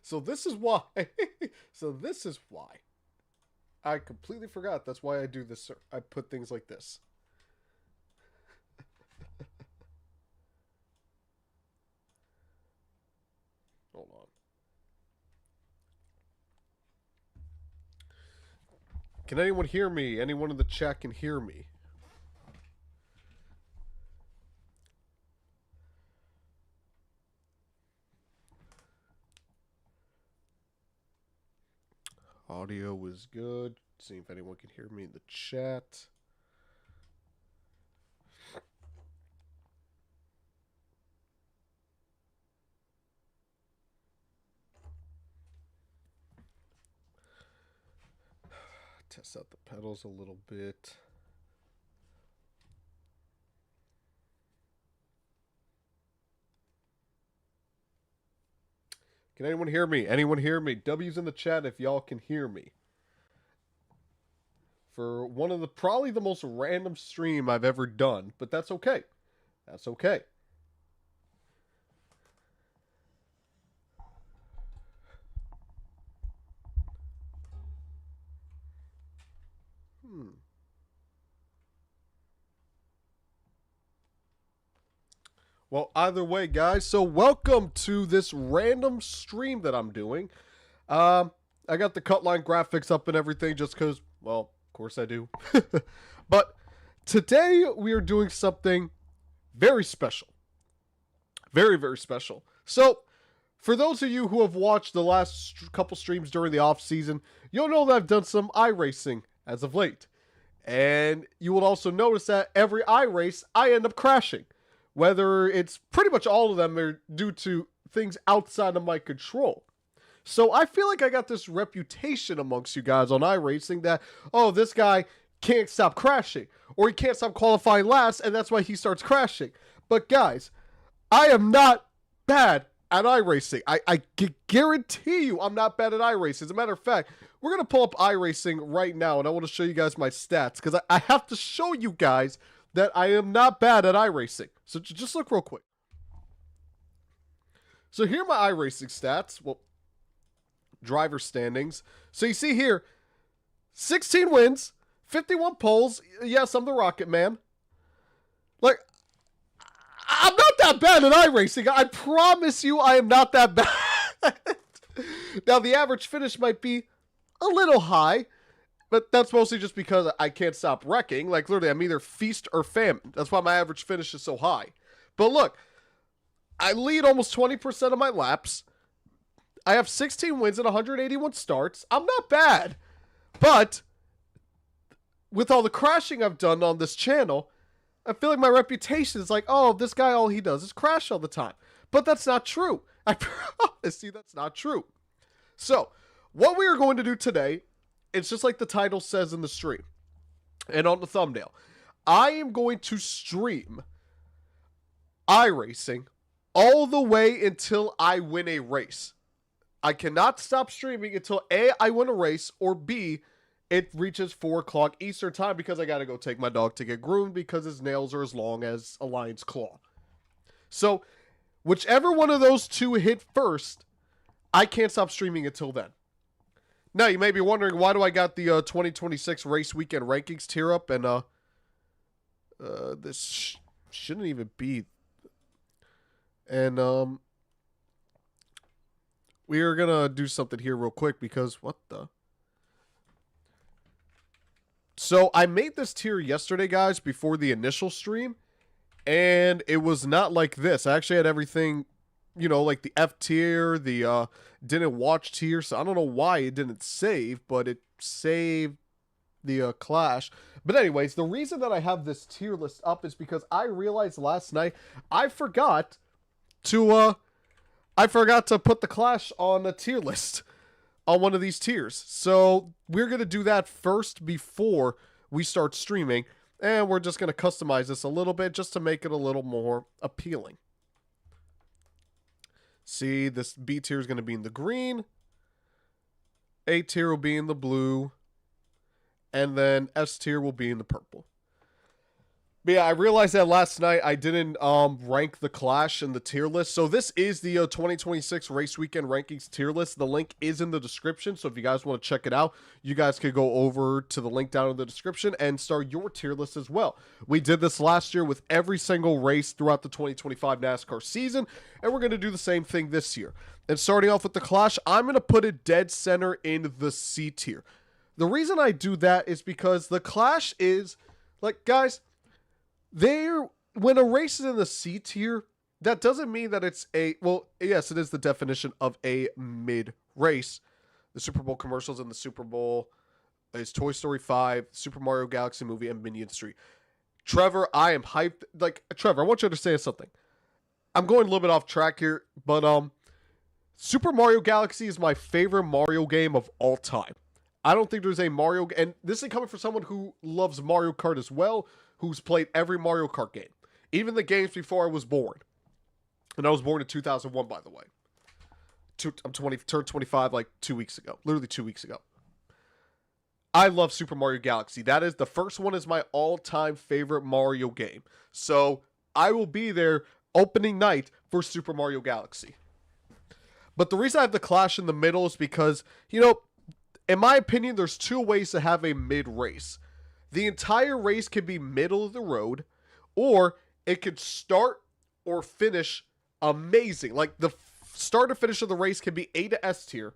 So this is why. So this is why. I completely forgot. That's why I do this. I put things like this. Hold on. Can anyone hear me? Anyone in the chat can hear me? Audio is good. See if anyone can hear me in the chat. Test out the pedals a little bit. Can anyone hear me? Anyone hear me? W's in the chat if y'all can hear me. For one of the probably the most random stream I've ever done, but that's okay. That's okay. Well, either way, guys, so welcome to this random stream that I'm doing. I got the cut line graphics up and everything just because, well, of course I do. But today we are doing something very special. Very, very special. So, for those of you who have watched the last couple streams during the off season, you'll know that I've done some iRacing as of late. And you will also notice that every iRace, I end up crashing. Whether it's pretty much all of them are due to things outside of my control. So I feel like I got this reputation amongst you guys on iRacing that, oh, this guy can't stop crashing. Or he can't stop qualifying last, and that's why he starts crashing. But guys, I am not bad at iRacing. I guarantee you I'm not bad at iRacing. As a matter of fact, we're going to pull up iRacing right now, and I want to show you guys my stats. Because I have to show you guys that I am not bad at iRacing. So just look real quick. So here are my iRacing stats. Well, driver standings. So you see here, 16 wins, 51 poles. Yes, I'm the Rocket Man. Like, I'm not that bad at iRacing. I promise you I am not that bad. Now, the average finish might be a little high, but that's mostly just because I can't stop wrecking. Like, literally, I'm either feast or famine. That's why my average finish is so high. But look, I lead almost 20% of my laps. I have 16 wins and 181 starts. I'm not bad. But with all the crashing I've done on this channel, I feel like my reputation is like, oh, this guy, all he does is crash all the time. But that's not true. I promise you that's not true. So, what we are going to do today, it's just like the title says in the stream and on the thumbnail. I am going to stream iRacing all the way until I win a race. I cannot stop streaming until A, I win a race, or B, it reaches 4 o'clock Eastern time because I gotta go take my dog to get groomed because his nails are as long as a lion's claw. So, whichever one of those two hit first, I can't stop streaming until then. Now, you may be wondering, why do I got the 2026 race weekend rankings tier up, and this shouldn't even be. And we are gonna do something here real quick because what the. So I made this tier yesterday, guys, before the initial stream, and it was not like this. I actually had everything, you know, like the F tier, the didn't watch tier, so I don't know why it didn't save, but it saved the Clash. But anyways, the reason that I have this tier list up is because I realized last night I forgot to put the Clash on a tier list on one of these tiers. So we're going to do that first before we start streaming. And we're just going to customize this a little bit just to make it a little more appealing. See, this B tier is going to be in the green. A tier will be in the blue. And then S tier will be in the purple. But yeah, I realized that last night I didn't rank the Clash in the tier list. So this is the 2026 Race Weekend Rankings tier list. The link is in the description. So if you guys want to check it out, you guys could go over to the link down in the description and start your tier list as well. We did this last year with every single race throughout the 2025 NASCAR season, and we're going to do the same thing this year. And starting off with the Clash, I'm going to put it dead center in the C tier. The reason I do that is because the Clash is, like, guys, when a race is in the C tier, that doesn't mean that it's well, yes, it is the definition of a mid race. The Super Bowl commercials and the Super Bowl is Toy Story 5, Super Mario Galaxy movie, and Minion Street. Trevor, I am hyped. Like, Trevor, I want you to understand something. I'm going a little bit off track here, but Super Mario Galaxy is my favorite Mario game of all time. I don't think there's a Mario, and this is coming from someone who loves Mario Kart as well, who's played every Mario Kart game, even the games before I was born. And I was born in 2001, by the way. I'm 20, turned 25 like 2 weeks ago, literally 2 weeks ago. I love Super Mario Galaxy. That is, the first one is my all-time favorite Mario game. So I will be there opening night for Super Mario Galaxy. But the reason I have the Clash in the middle is because, in my opinion, there's two ways to have a mid-race. The entire race can be middle of the road, or it could start or finish amazing. Like, the start or finish of the race can be A to S tier,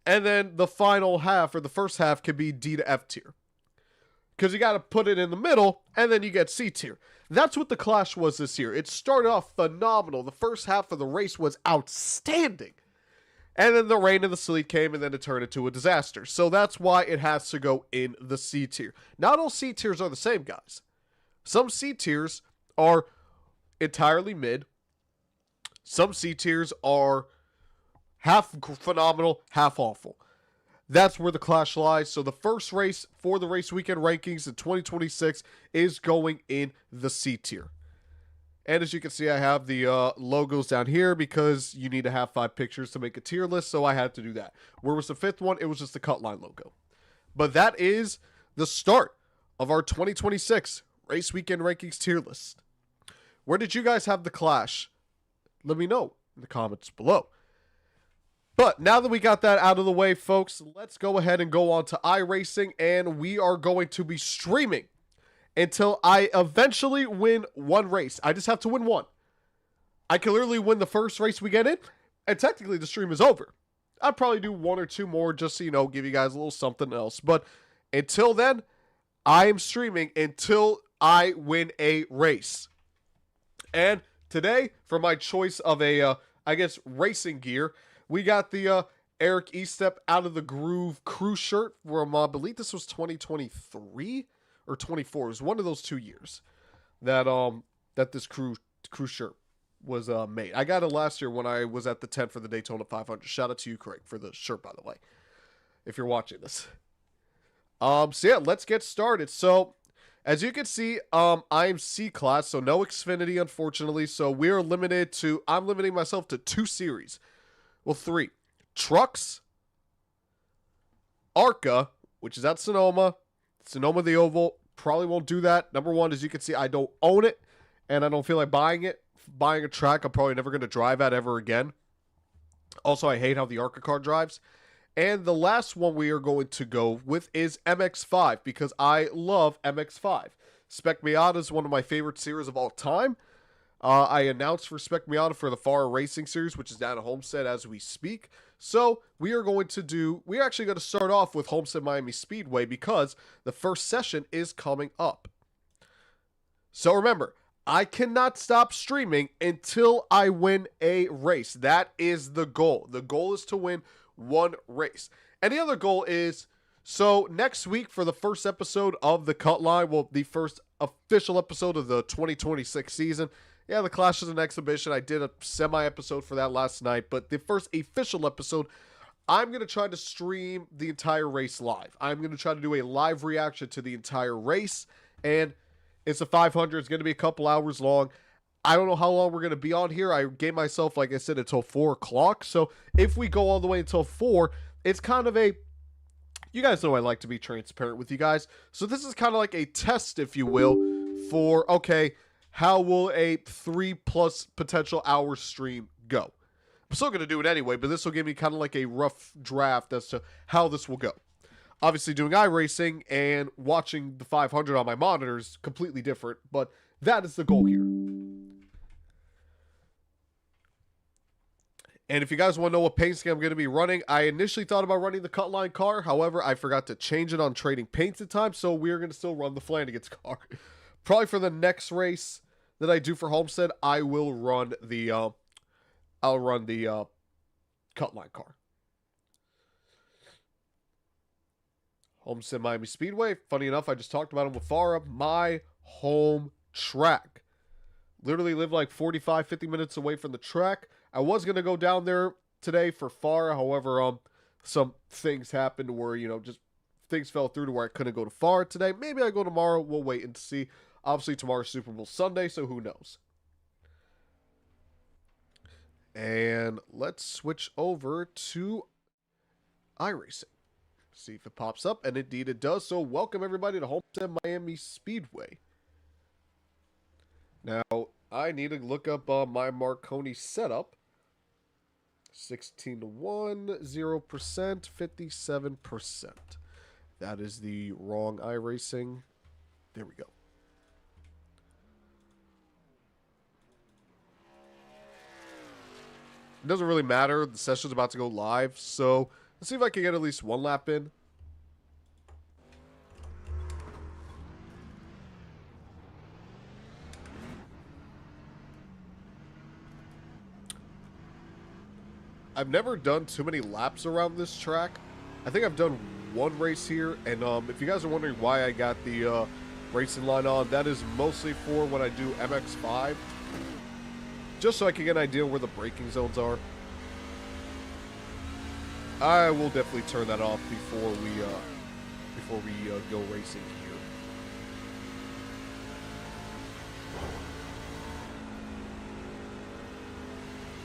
and then the final half, or the first half, can be D to F tier. Because you got to put it in the middle, and then you get C tier. That's what the Clash was this year. It started off phenomenal. The first half of the race was outstanding. And then the rain and the sleet came, and then it turned into a disaster. So that's why it has to go in the C tier. Not all C tiers are the same, guys. Some C tiers are entirely mid. Some C tiers are half phenomenal, half awful. That's where the Clash lies. So the first race for the Race Weekend Rankings in 2026 is going in the C tier. And as you can see, I have the logos down here because you need to have 5 pictures to make a tier list, so I had to do that. Where was the 5th one? It was just the cut line logo. But that is the start of our 2026 Race Weekend Rankings tier list. Where did you guys have the Clash? Let me know in the comments below. But now that we got that out of the way, folks, let's go ahead and go on to iRacing, and we are going to be streaming until I eventually win one race. I just have to win one. I can literally win the first race we get in, and technically the stream is over. I'll probably do 1 or 2 more just to, give you guys a little something else. But until then, I am streaming until I win a race. And today, for my choice of a, racing gear, we got the Eric Estep Out of the Groove crew shirt from, I believe this was 2023? Or 24. It was one of those 2 years that this crew shirt was made. I got it last year when I was at the tent for the Daytona 500. Shout out to you, Craig, for the shirt, by the way, if you're watching this. So yeah, let's get started. So as you can see, I am C class, so no Xfinity, unfortunately. So we are limited to, I'm limiting myself to 2 series. Well, 3. Trucks, ARCA, which is at Sonoma the Oval. Probably won't do that. Number one, as you can see, I don't own it, and I don't feel like buying it. Buying a track I'm probably never going to drive at ever again. Also, I hate how the ARCA car drives. And the last one we are going to go with is MX-5, because I love MX-5. Spec Miata is one of my favorite series of all time. I announced for Spec Miata for the FAR Racing Series, which is down at Homestead as we speak. So we're actually going to start off with Homestead Miami Speedway because the first session is coming up. So remember, I cannot stop streaming until I win a race. That is the goal. The goal is to win one race. And the other goal is, so next week for the first episode of the Cut Line, well, the first official episode of the 2026 season. Yeah, the Clash is an exhibition. I did a semi-episode for that last night, but the first official episode, I'm going to try to stream the entire race live. I'm going to try to do a live reaction to the entire race, and it's a 500. It's going to be a couple hours long. I don't know how long we're going to be on here. I gave myself, like I said, until 4 o'clock, so if we go all the way until 4, it's kind of a, you guys know I like to be transparent with you guys, so this is kind of like a test, if you will, for, okay, how will a 3+ potential hour stream go? I'm still going to do it anyway, but this will give me kind of like a rough draft as to how this will go. Obviously, doing iRacing and watching the 500 on my monitor is completely different, but that is the goal here. And if you guys want to know what paint scheme I'm going to be running, I initially thought about running the Cutline car. However, I forgot to change it on trading paints at times, so we're going to still run the Flanagan's car. Probably for the next race that I do for Homestead, I will run the Cutline car. Homestead Miami Speedway. Funny enough, I just talked about him with Farah. My home track. Literally live like 45, 50 minutes away from the track. I was going to go down there today for Farah. However, some things happened where, just things fell through to where I couldn't go to Farah today. Maybe I go tomorrow. We'll wait and see. Obviously, tomorrow's Super Bowl Sunday, so who knows? And let's switch over to iRacing. See if it pops up, and indeed it does. So welcome everybody to Homestead Miami Speedway. Now, I need to look up my Marconi setup. 16 to 1, 0%, 57%. That is the wrong iRacing. There we go. It doesn't really matter. The session's about to go live, so let's see if I can get at least one lap in. I've never done too many laps around this track. I think I've done one race here, and if you guys are wondering why I got the racing line on, that is mostly for when I do MX5, just so I can get an idea where the braking zones are. I will definitely turn that off before we go racing here.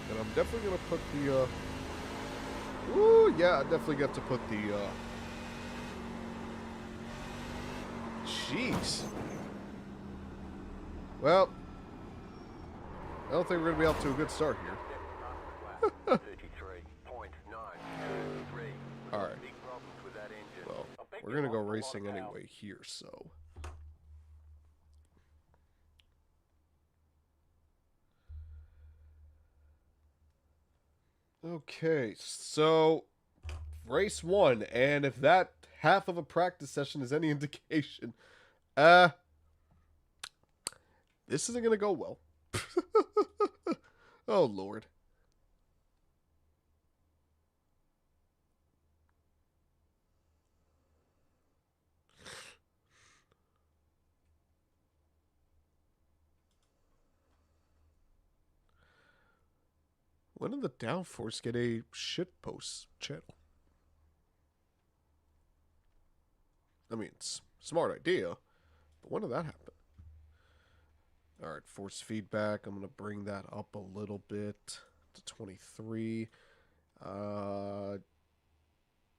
And I'm definitely going to put the, ooh, yeah, I definitely got to put the, jeez. Well, I don't think we're going to be off to a good start here. Alright. Well, we're going to go racing anyway here, so. Okay, so race 1, and if that half of a practice session is any indication, this isn't going to go well. Oh, Lord. When did the Downforce get a shitpost channel? I mean, it's a smart idea, but when did that happen? Alright, force feedback. I'm going to bring that up a little bit to 23.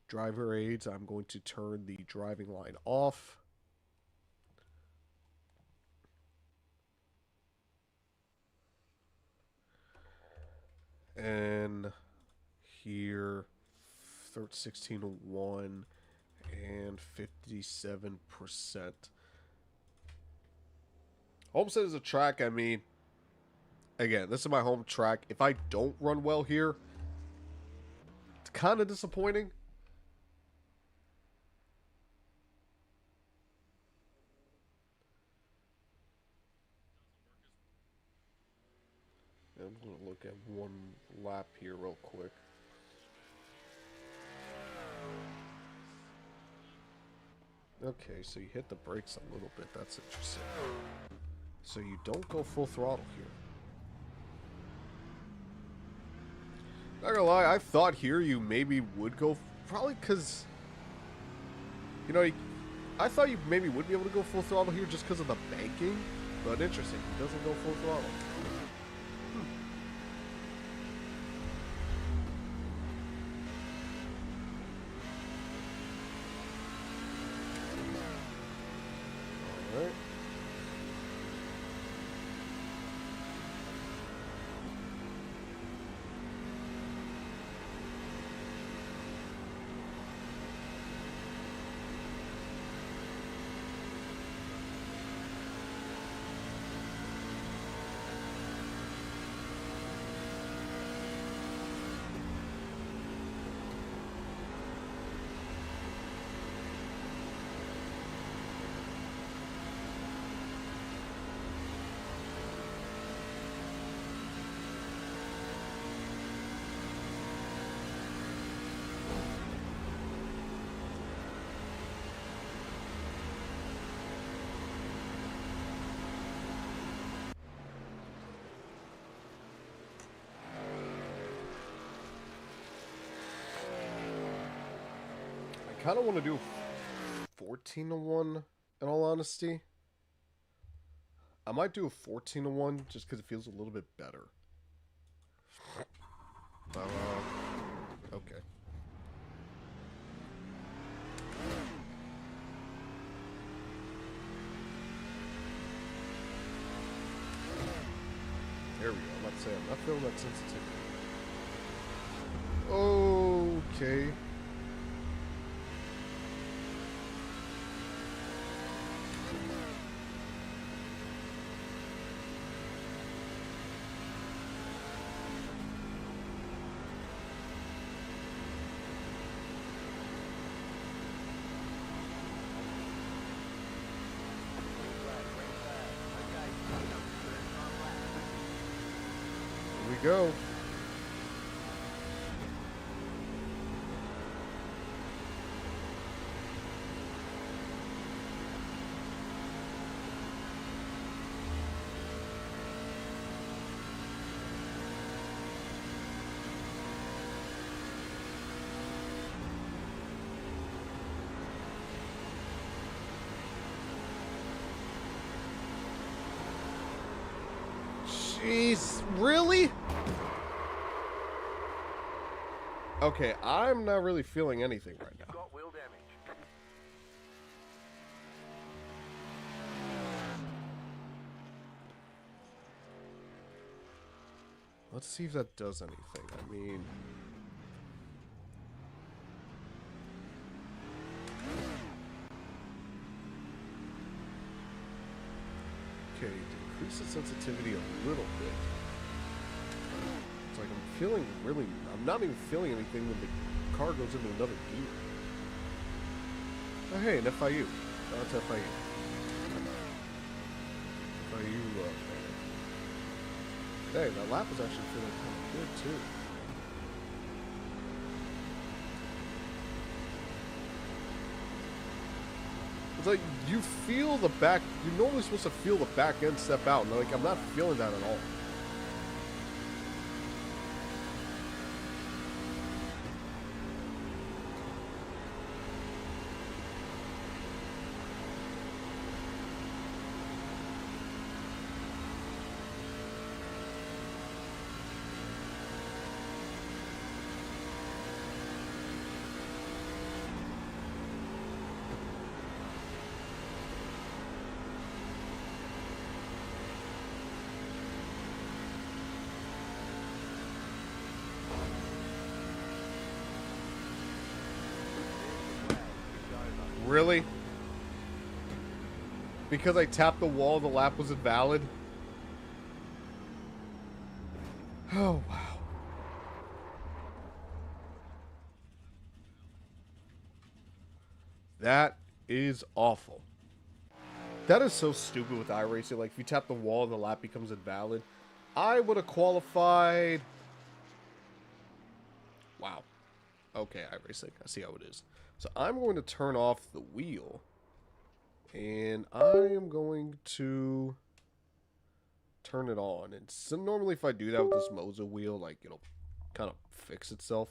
Driver aids, I'm going to turn the driving line off. And here, 16-1 and 57%. Homestead is a track, I mean, again, this is my home track. If I don't run well here, it's kind of disappointing. I'm going to look at one lap here real quick. Okay, so you hit the brakes a little bit. That's interesting. So you don't go full throttle here. Not gonna lie, I thought here you maybe would go, probably because, you know, I thought you maybe would be able to go full throttle here just because of the banking. But interesting, he doesn't go full throttle. Alright. kind of want to do 14-1, in all honesty. I might do a 14-1 just because it feels a little bit better. Okay. There we go. I'm about to say, I'm not feeling that sensitivity. Okay. Go. Jeez, really? Okay, I'm not really feeling anything right now. Got wheel damage. Let's see if that does anything. I mean... Okay, decrease the sensitivity a little bit. It's like I'm feeling really... I'm not even feeling anything when the car goes into another gear. Oh, hey, an FIU. That's FIU. FIU, hey, that lap was actually feeling kind of good, too. It's like, you feel the back... You're normally supposed to feel the back end step out, and like, I'm not feeling that at all. Really? Because I tapped the wall, the lap was invalid? Oh, wow. That is awful. That is so stupid with iRacing. Like, if you tap the wall and the lap becomes invalid, I would have qualified. Wow. Okay, iRacing. I see how it is. So I'm going to turn off the wheel. And I am going to turn it on. And so normally if I do that with this Moza wheel, like, it'll kind of fix itself.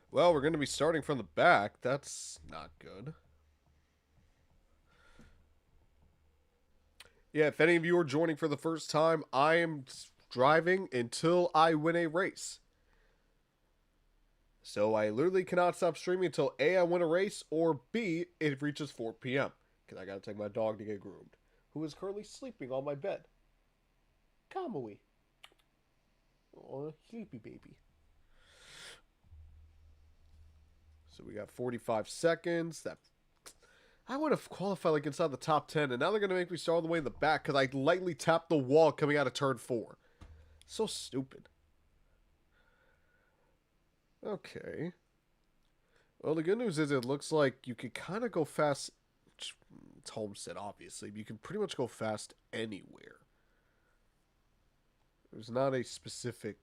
Well, we're going to be starting from the back. That's not good. Yeah, if any of you are joining for the first time, I am driving until I win a race. So I literally cannot stop streaming until A, I win a race, or B, it reaches 4 p.m. Because I gotta take my dog to get groomed, who is currently sleeping on my bed. Kamui. Oh, sleepy baby. So we got 45 seconds. That I would have qualified like inside the top 10, and now they're gonna make me start all the way in the back because I lightly tapped the wall coming out of turn 4. So stupid. Okay. Well, the good news is it looks like you can kind of go fast. It's Homestead, obviously. But you can pretty much go fast anywhere. There's not a specific,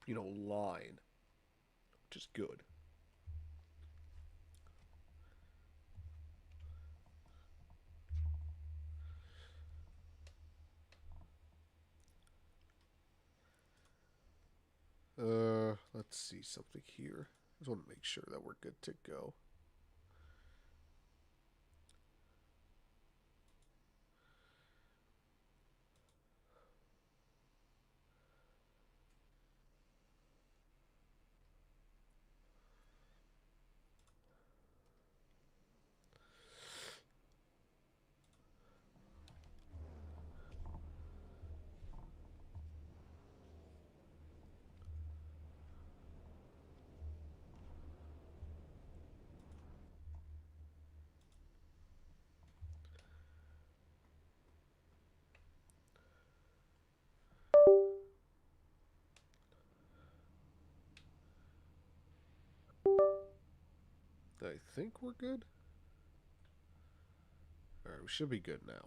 line, which is good. Let's let's see something here. I just want to make sure that we're good to go. I think we're good. Alright, we should be good now.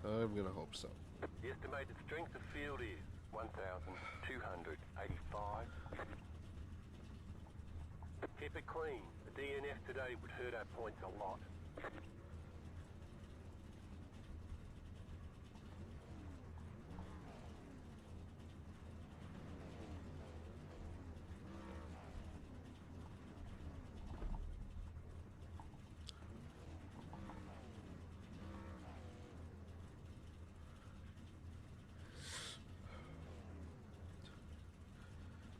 I'm gonna hope so. The estimated strength of field is 1,285. Keep it clean. The DNF today would hurt our points a lot.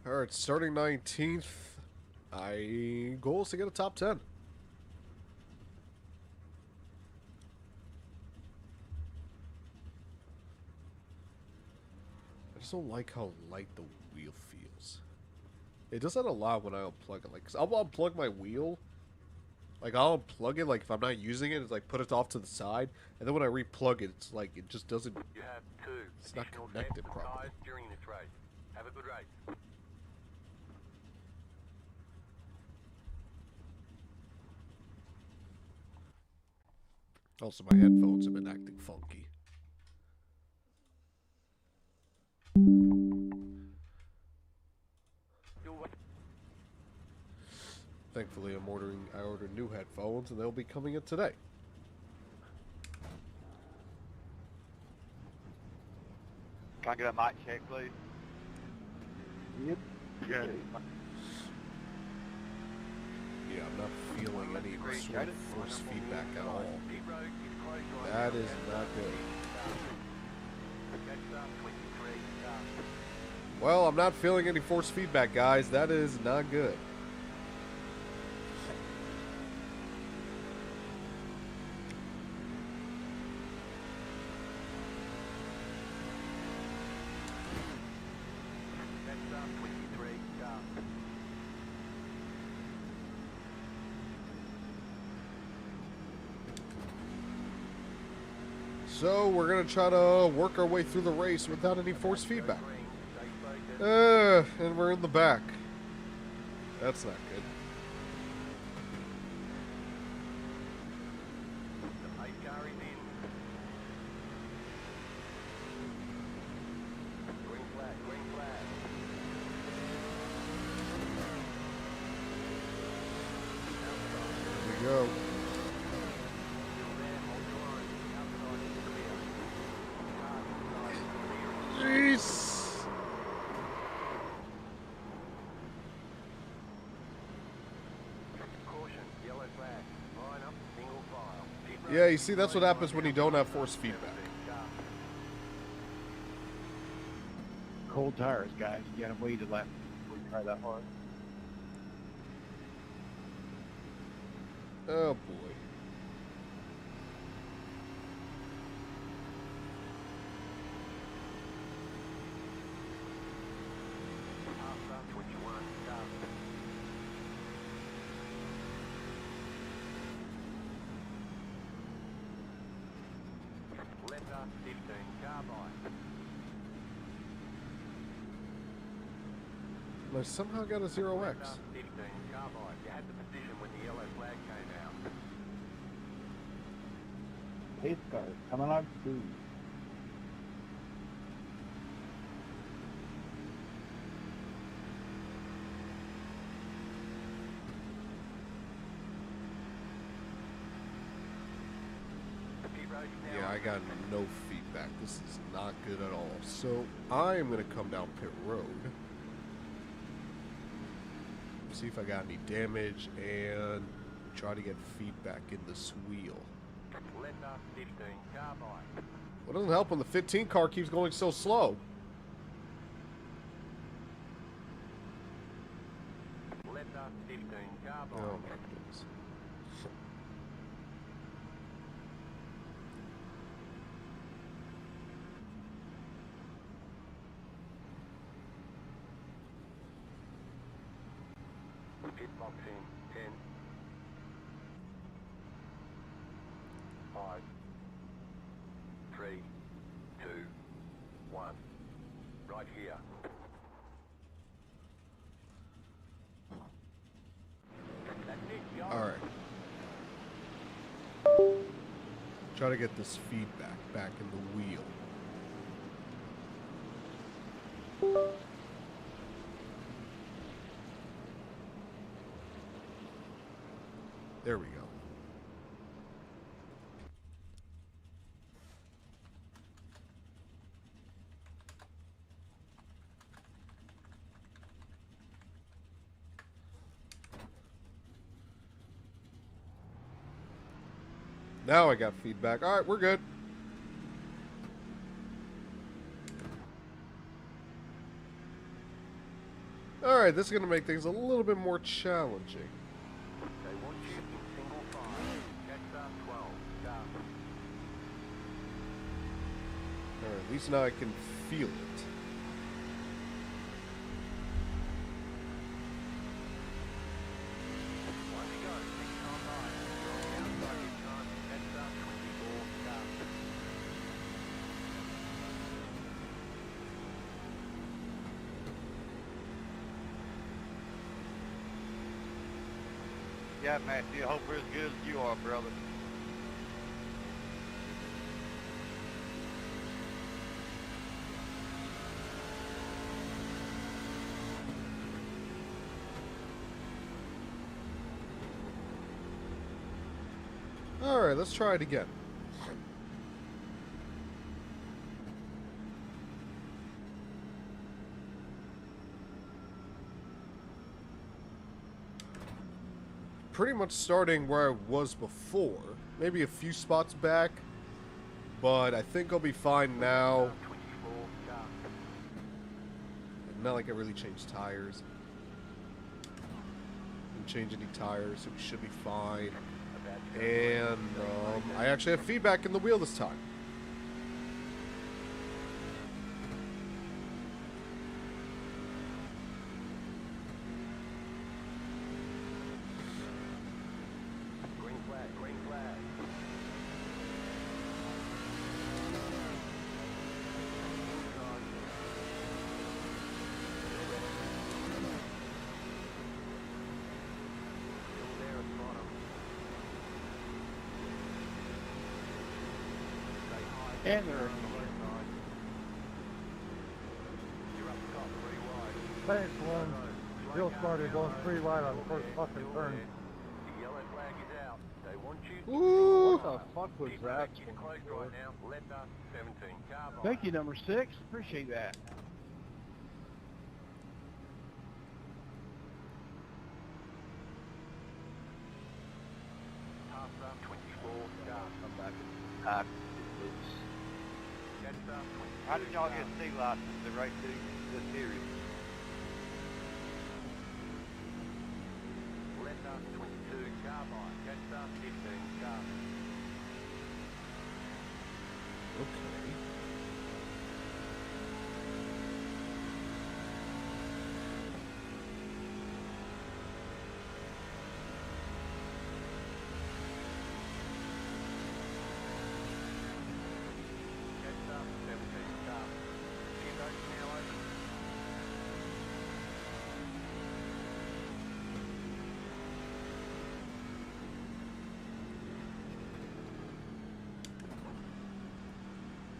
Alright, starting 19th. Goal is to get a top 10. I just don't like how light the wheel feels. It does that a lot when I unplug it. Like, 'cause I'll unplug my wheel. Like, I'll unplug it, like, if I'm not using it, it's like, put it off to the side. And then when I replug it, it's like, it just doesn't... You have two It's not additional connected sets of properly. tires during this race. Have a good race. Also, my headphones have been acting funky. Thankfully, I ordered new headphones, and they'll be coming in today. Can I get a mic check, please? Yep. Yeah. Yeah, I'm not feeling any sort of force feedback at all. That is not good. Well, I'm not feeling any force feedback, guys. That is not good. So we're going to try to work our way through the race without any force feedback. And we're in the back. That's not good. Here we go. Jeez. Yeah, you see, that's what happens when you don't have force feedback. Cold tires, guys. You gotta wait a lap before you try that hard. Oh boy. I somehow got a 0x. You had the position when the yellow flag came out. Pace car coming on through. got no feedback. This is not good at all. So I am going to come down pit road. See if I got any damage and try to get feedback in this wheel. Letter 15, carbide. What doesn't help when the 15 car keeps going so slow? Letter 15, carbide. Oh my goodness. Pit box in 10, 5, 3, 2, 1. Right here. That's it, y'all. Alright. Try to get this feedback back in the wheel. There we go. Now I got feedback. All right, we're good. All right, this is going to make things a little bit more challenging. They want you in single file. Check 12, start. All right, at least now I can feel it. One to go, 6 online. You're outside your time. Check 24, start. Yeah, Matthew, I hope we're as good as you are, brother. All right, let's try it again. Pretty much starting where I was before. Maybe a few spots back, but I think I'll be fine now. 24, start. Not like I really changed tires. Didn't change any tires, so we should be fine. About to go. And I actually have feedback in the wheel this time. Green flag, green flag. Still there at the bottom. Stay high. And they're on the left side. You're up top, 3 wide. Thanks, one. Real started going 3 wide on the first fucking Still turn. there. The yellow flag is out. They want you. Ooh. what the fuck was Pit that? flag is closed right now. Letter 17, carbide. Thank you, number 6. Appreciate that. Pass up 24, start. I'm back in time. Catch up 22. How did y'all get start. C license to race this series? Letter 22, carbide. Catch up 15, start. Okay. Catch up 17, start. Gear box now open.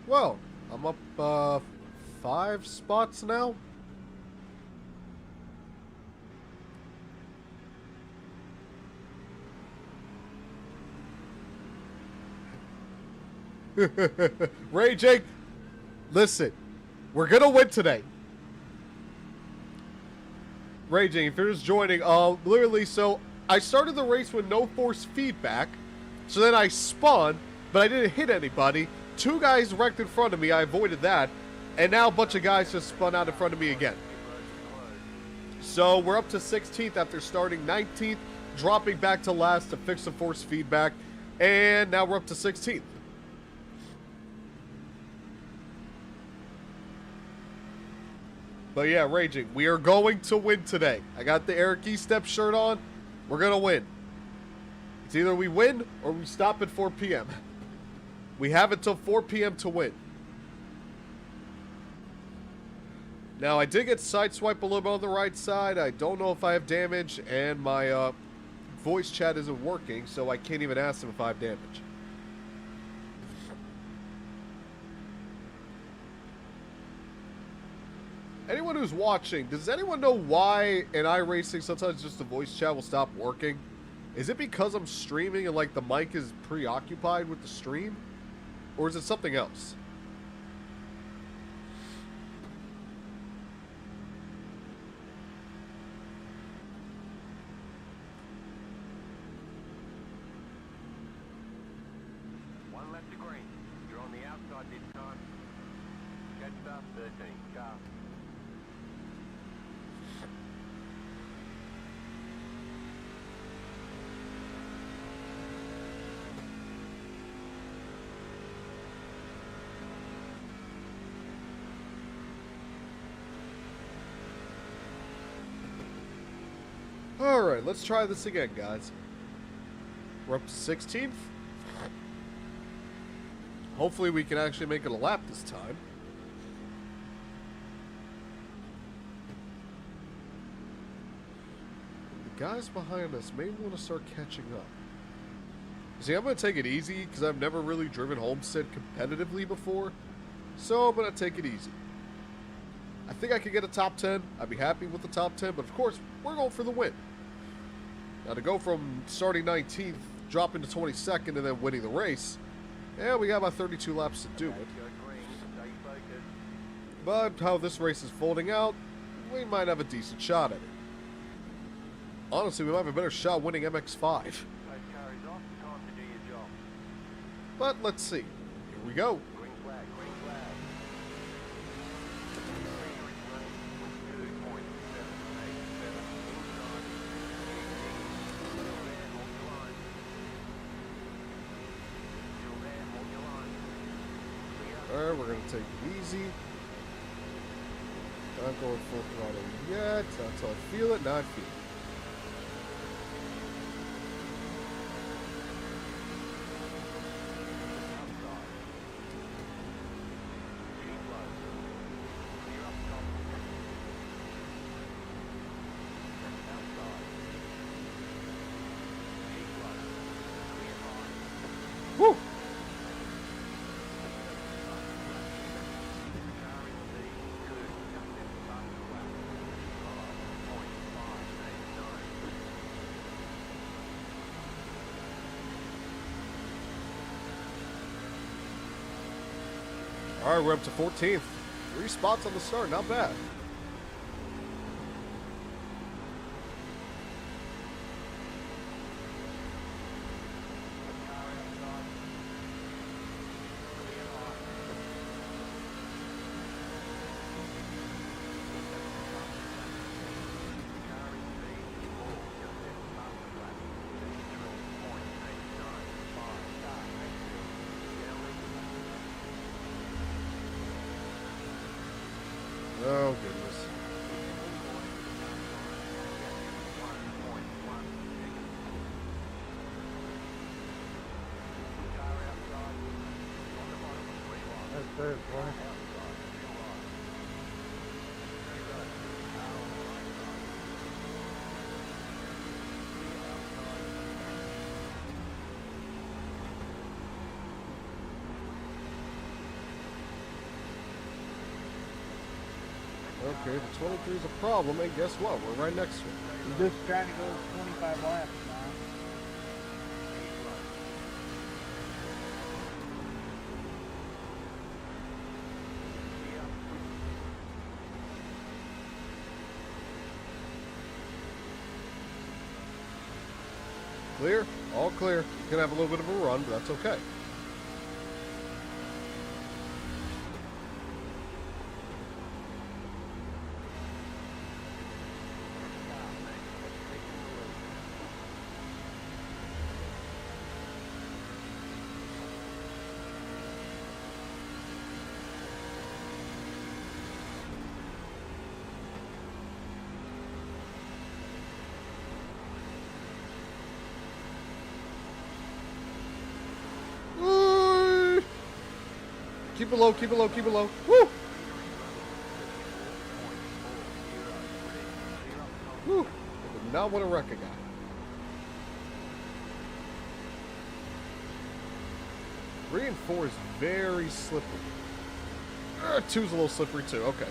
Well, I'm up 5 spots now. Raging, listen, we're gonna win today. Raging, if you're just joining, literally, so I started the race with no force feedback, so then I spun, but I didn't hit anybody. 2 guys wrecked in front of me, I avoided that, and now a bunch of guys just spun out in front of me again. So we're up to 16th after starting 19th, dropping back to last to fix the force feedback, and now we're up to 16th. But yeah, Raging, we are going to win today. I got the Eric E. Step shirt on. We're going to win. It's either we win or we stop at 4 p.m. We have until 4 p.m. to win. Now, I did get sideswiped a little bit on the right side. I don't know if I have damage, and my voice chat isn't working, so I can't even ask them if I have damage. Anyone who's watching, does anyone know why in iRacing sometimes just the voice chat will stop working? Is it because I'm streaming and like the mic is preoccupied with the stream? Or is it something else? One left to green. You're on the outside this time. Catch up 13. Go. Alright, let's try this again, guys. We're up to 16th. Hopefully we can actually make it a lap this time. The guys behind us may want to start catching up. See, I'm going to take it easy because I've never really driven Homestead competitively before. So I'm going to take it easy. I think I could get a top 10. I'd be happy with the top 10, but of course, we're going for the win. Now, to go from starting 19th, dropping to 22nd, and then winning the race, yeah, we got about 32 laps to do it. But how this race is folding out, we might have a decent shot at it. Honestly, we might have a better shot winning MX-5. But let's see. Here we go. Green flag, green flag. 2.787. Alright, we're going to take it easy. Not going full throttle yet. Not until I feel it. Now I feel it. Woo! All right, we're up to 14th. 3 spots on the start, not bad. Oh, goodness. That's third point. Okay, the 23 is a problem, and guess what? We're right next to it. You're just trying to go 25 laps now. Clear. All clear. You can have a little bit of a run, but that's okay. Keep it low, keep it low, keep it low. Woo! Woo! I did not want to wreck a guy. Three and four is very slippery. Two's a little slippery too. Okay.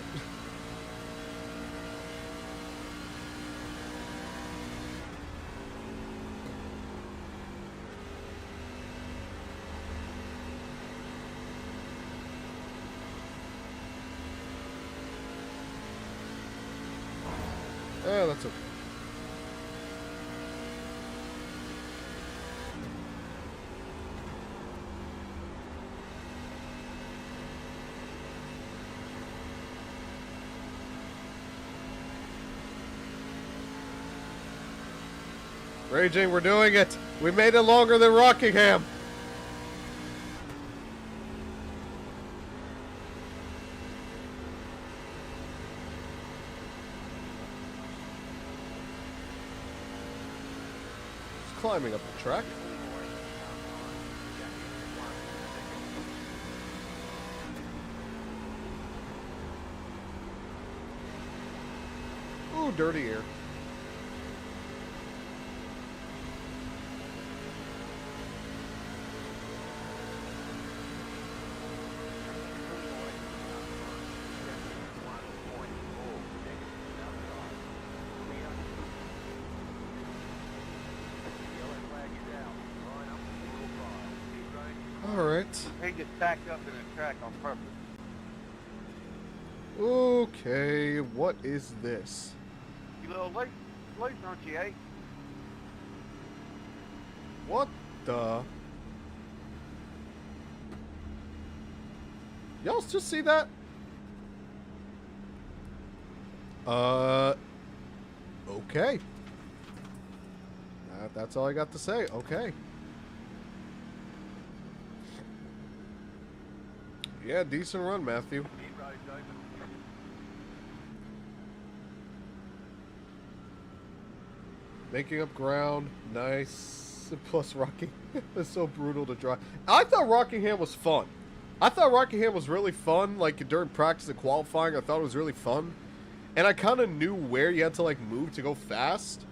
That's okay. Raging, we're doing it. We made it longer than Rockingham. Climbing up the track. Ooh, dirty air. Alright. He gets stacked up in the track on purpose. Okay, what is this? You little late, aren't you, eh? What the? Y'all just see that? Okay. That's all I got to say. Okay. Yeah, decent run, Matthew. Making up ground. Nice. Plus Rocky. It's so brutal to drive. I thought Rockingham was fun. I thought Rockingham was really fun. Like, during practice and qualifying, I thought it was really fun. And I kind of knew where you had to, like, move to go fast.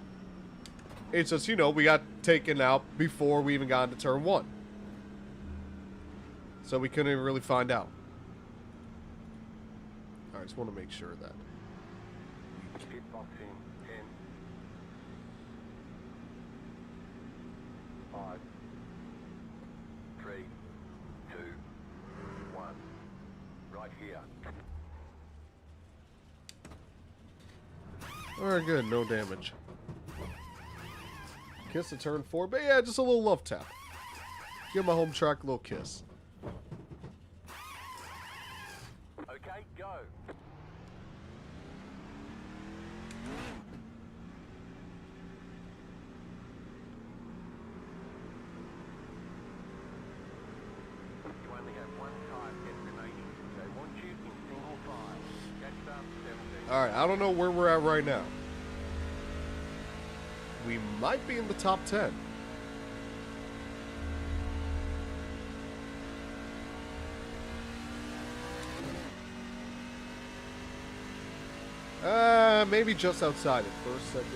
It's just, you know, we got taken out before we even got into turn one. So we couldn't even really find out. Alright, just want to make sure that. Keep boxing. 10. 5. 3. 2. 1. Right here. Alright, good. No damage. Kiss the turn 4. But yeah, just a little love tap. Give my home track a little kiss. Okay, go. You only have one time yet remaining. They want you in single file. Catch up 17. Alright, I don't know where we're at right now. We might be in the top 10. Maybe just outside it. First, second.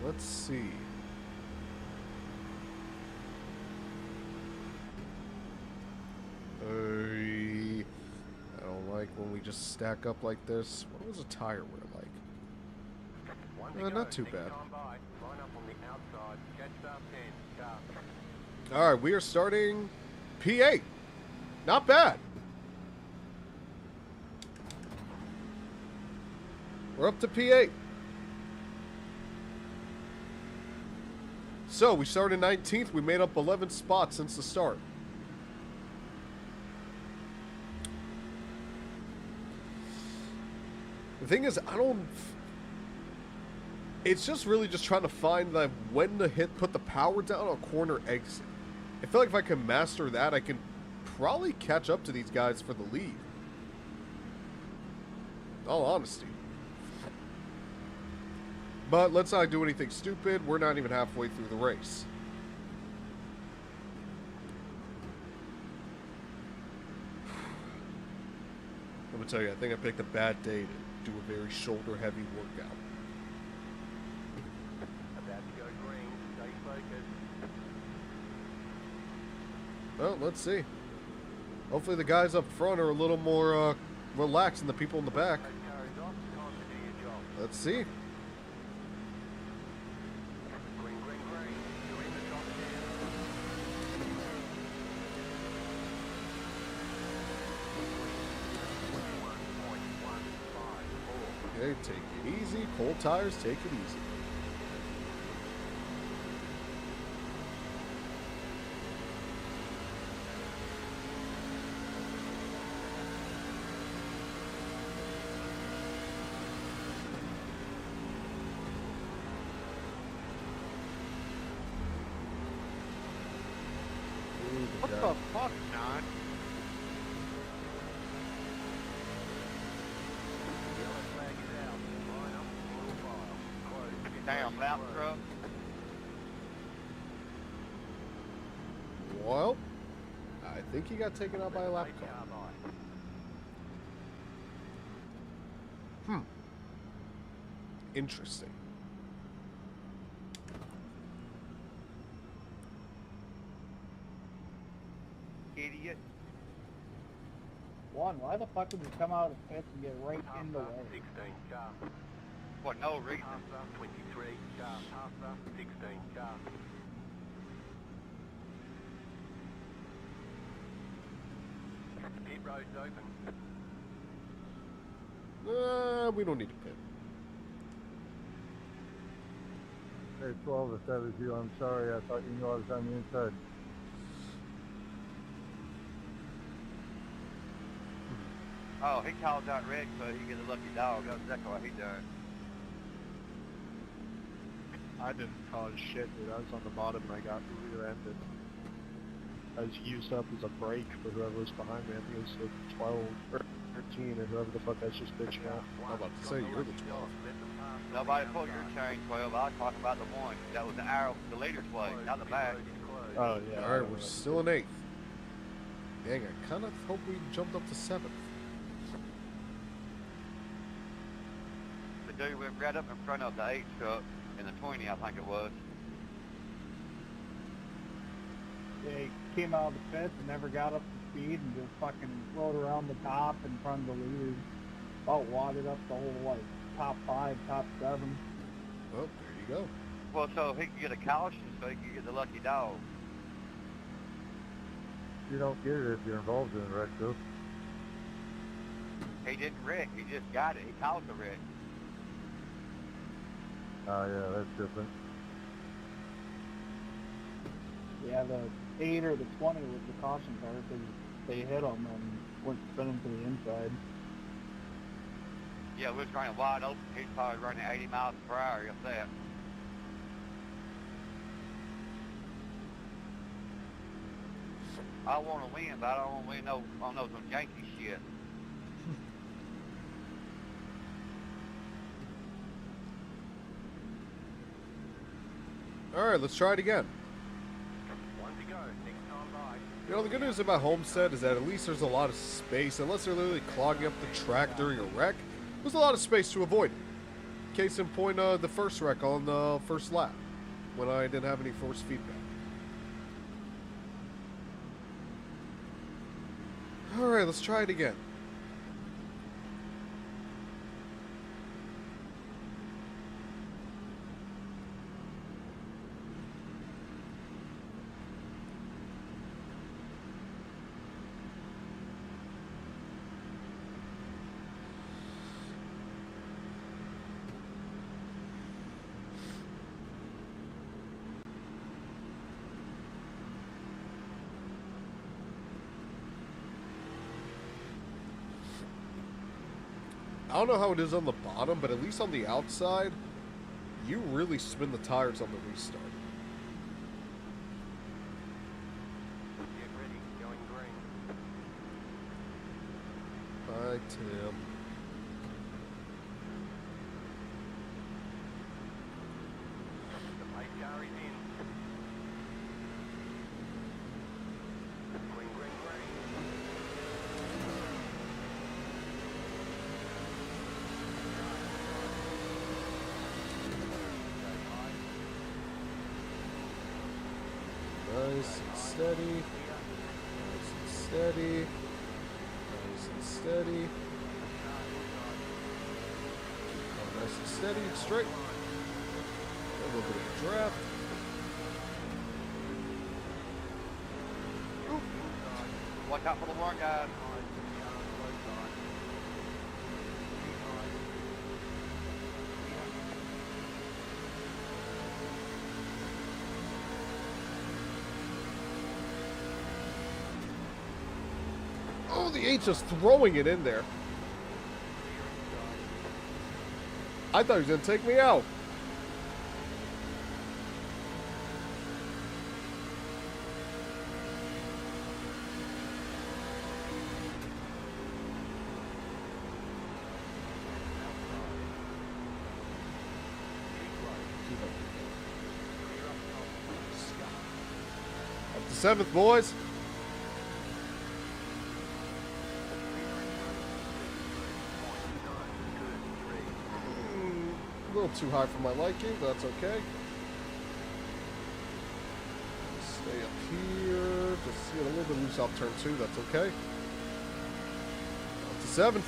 Let's see. I don't like when we just stack up like this. What was a tire wear like? Not too bad. Alright, we are starting P8. Not bad. We're up to P8. So, we started 19th. We made up 11 spots since the start. The thing is, it's just really just trying to find that when to put the power down on corner exit. I feel like if I can master that, I can probably catch up to these guys for the lead. In all honesty. But let's not do anything stupid. We're not even halfway through the race. I'm gonna tell you, I think I picked a bad day to do a very shoulder-heavy workout. About to go green. Stay focused. Well, let's see. Hopefully the guys up front are a little more relaxed than the people in the back. That car is off. Time to do your job. Let's see. Green, green, green. You're in the top 10. Okay, take it easy. Cold tires, take it easy. What the fuck, John? Yellow flag is out. Line up, single file. Close. Damn lap truck. Well, I think he got taken out by a lap car. Interesting. Idiot. One, why the fuck would you come out of the pits and get right in the way? 16 car. For no reason. Half 23 car. Half 16 car. Pit road's open. We don't need to pit. Hey, 12, if that was you, I'm sorry. I thought you knew I was on the inside. Oh, he calls out red so he gets a lucky dog. That's exactly what he done. I didn't cause shit, dude. I was on the bottom and I got rear-ended. I was used up as a brake for whoever was behind me. I think it was like 12 or 13 or whoever the fuck I was just bitching out. I'm about to say, you're the 12. Nobody pulled your chain 12. I was talking about the one. That was the arrow, the leader's way, not the back. Oh, yeah. Alright, we're still in 8th. Dang, I kind of hope we jumped up to 7th. The dude went right up in front of the 8 truck in the 20, I think it was. They came out of the pits and never got up to speed and just fucking rode around the top in front of the leaders. About wadded up the whole, like, top 5, top 7. Oh, there you go. Well, so he could get a caution so he could get the lucky dog. You don't get it if you're involved in a wreck, though. He didn't wreck. He just got it. He caused the wreck. Oh, yeah, that's different. Yeah, the 8 or the 20 was the caution car because they hit him and went spinning to the inside. Yeah, we was running wide open. He's probably running 80 miles per hour, if that. I want to win, but I don't want to win on those Yankee shit. Alright, let's try it again. One to go. Next time by. You know, the good news about Homestead is that at least there's a lot of space. Unless they're literally clogging up the track during a wreck, there's a lot of space to avoid it. Case in point, the first wreck on the first lap, when I didn't have any force feedback. Alright, let's try it again. I don't know how it is on the bottom, but at least on the outside, you really spin the tires on the restart. Get ready, going green. Bye, Tim. The pace car is in. Green, green, green. Nice and steady. Nice and steady. Nice and steady. Oh, nice and steady and straight. A little bit of a draft. Watch out for the warrant, guys. Oh, the 8's just throwing it in there. I thought he was going to take me out. Up to 7th, boys. A little too high for my liking, but that's okay. Stay up here. Just get a little bit loose off turn 2. That's okay. Up to 7th.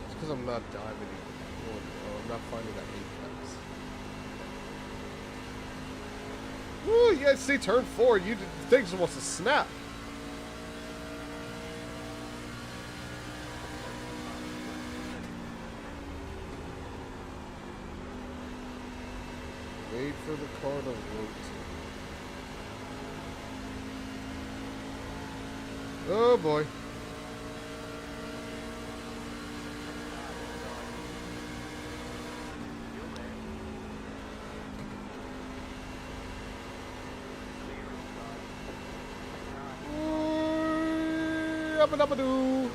It's because I'm not diving. I'm not finding that apex. Woo! You guys see turn 4. You think it wants to snap. Wait for the car to rotate. Oh boy. Yabba-dabba-doo.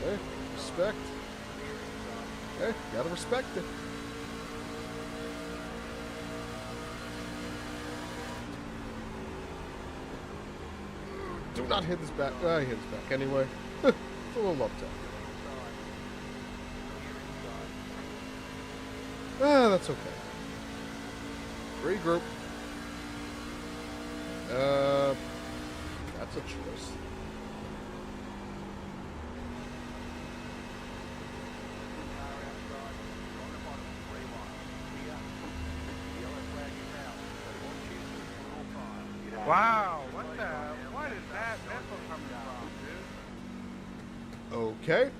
Okay, respect. Okay, gotta respect it. Do not hit his back. He hit his back anyway. It's a little upset. That's okay. Regroup. That's a choice. Wow, what is that missile coming from, dude? Okay.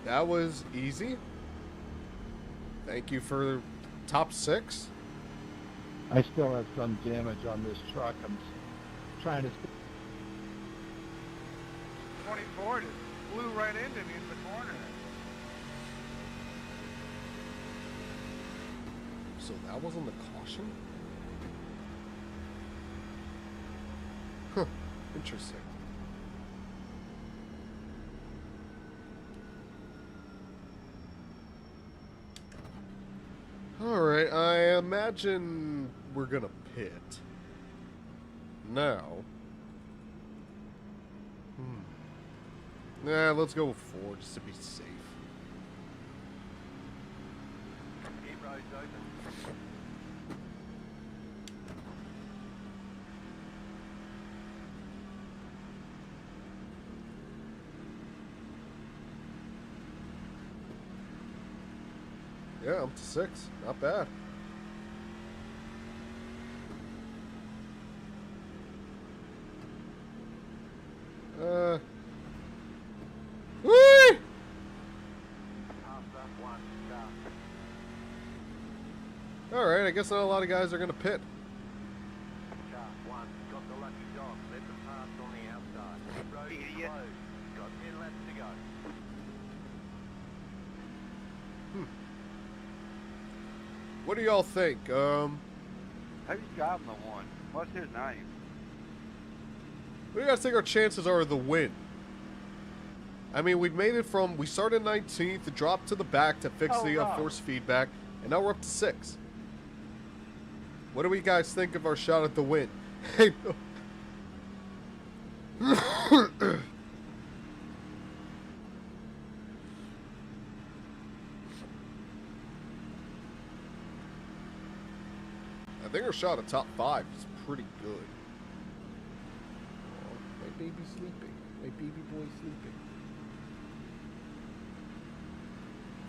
That was easy. Thank you for top 6. I still have some damage on this truck. I'm trying to. 24 just flew right into me in the corner. So that wasn't the caution? Huh. Interesting. Alright, I imagine we're gonna pit. Now. Nah, let's go with 4 just to be safe. Keep roads open. Yeah, I'm to 6. Not bad. Alright, I guess not a lot of guys are going to pit. Car 1, got the lucky dog. Let them pass on the outside. Road is Idiot. closed. Got 10 laps to go. What do y'all think? Who's driving the one? What's his name? What do you guys think our chances are of the win? I mean, we started 19th, dropped to the back to fix the force feedback, and now we're up to 6. What do we guys think of our shot at the win? Hey, I think our shot at top 5 is pretty good. Oh, my baby's sleeping. My baby boy's sleeping.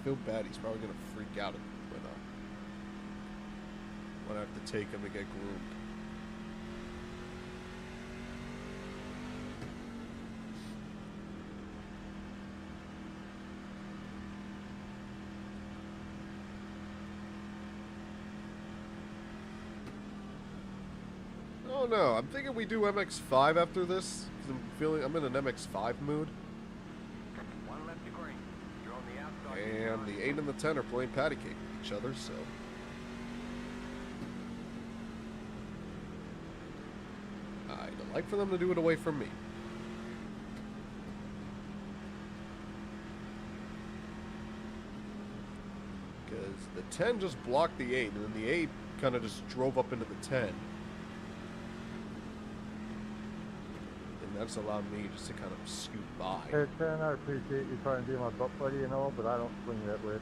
I feel bad. He's probably gonna freak out when I have to take him to get groomed. Oh no, I'm thinking we do MX-5 after this. 'Cause I'm in an MX-5 mood. 1 lap to green. You're on the outside. And the 8 and the 10 are playing patty cake with each other, so. I'd like for them to do it away from me. Because the 10 just blocked the 8, and then the 8 kind of just drove up into the 10. And that's allowed me just to kind of scoot by. Hey, Ken, I appreciate you trying to be my butt buddy and all, but I don't swing that way.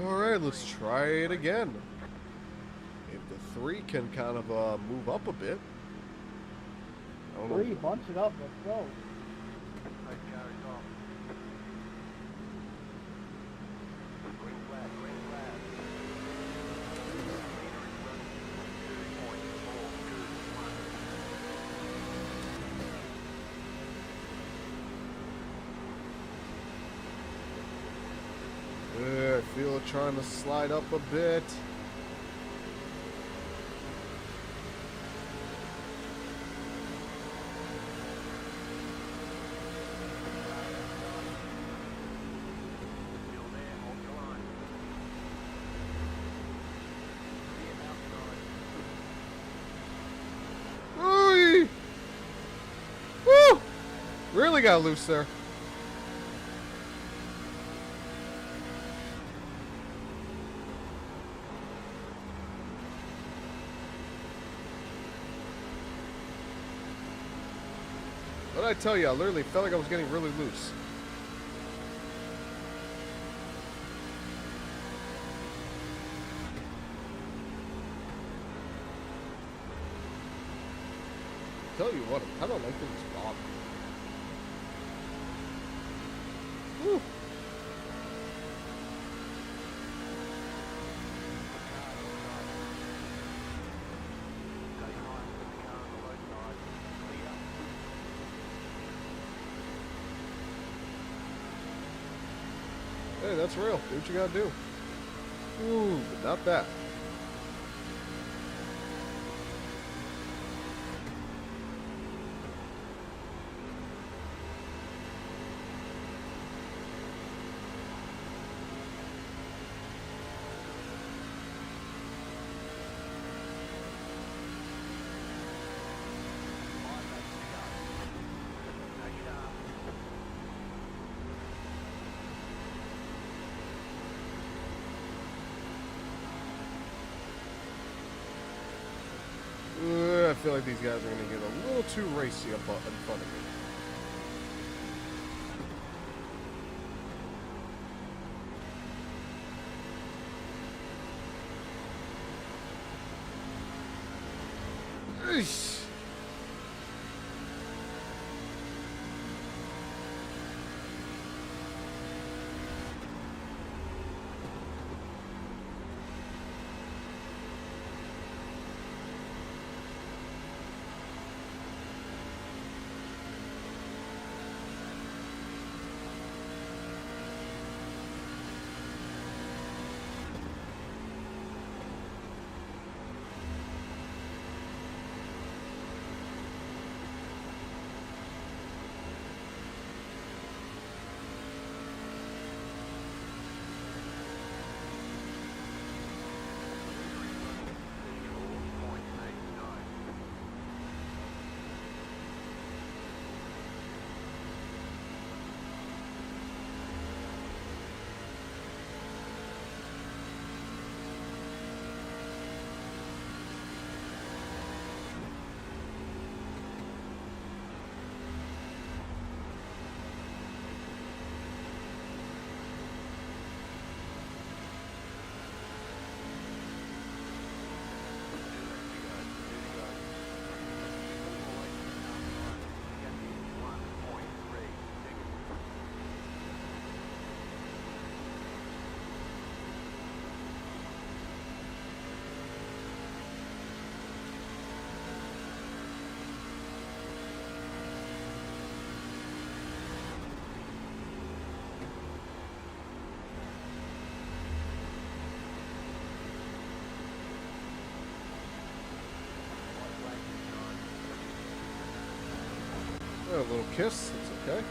Alright, let's try it again. If the 3 can kind of move up a bit. I don't know. 3, bunch it up, let's go. Those cars off. Green flag, green flag. Leader is running 2.421. I feel it trying to slide up a bit. Still there, hold your line. See it outside. Ooh! Woo! Really got loose there. What did I tell you? I literally felt like I was getting really loose. Tell you what, I don't like things bob. Woo! Hey, that's real. Do what you gotta do. Ooh, but not that. I feel like these guys are going to get a little too racy up in front of me. A little kiss. That's okay.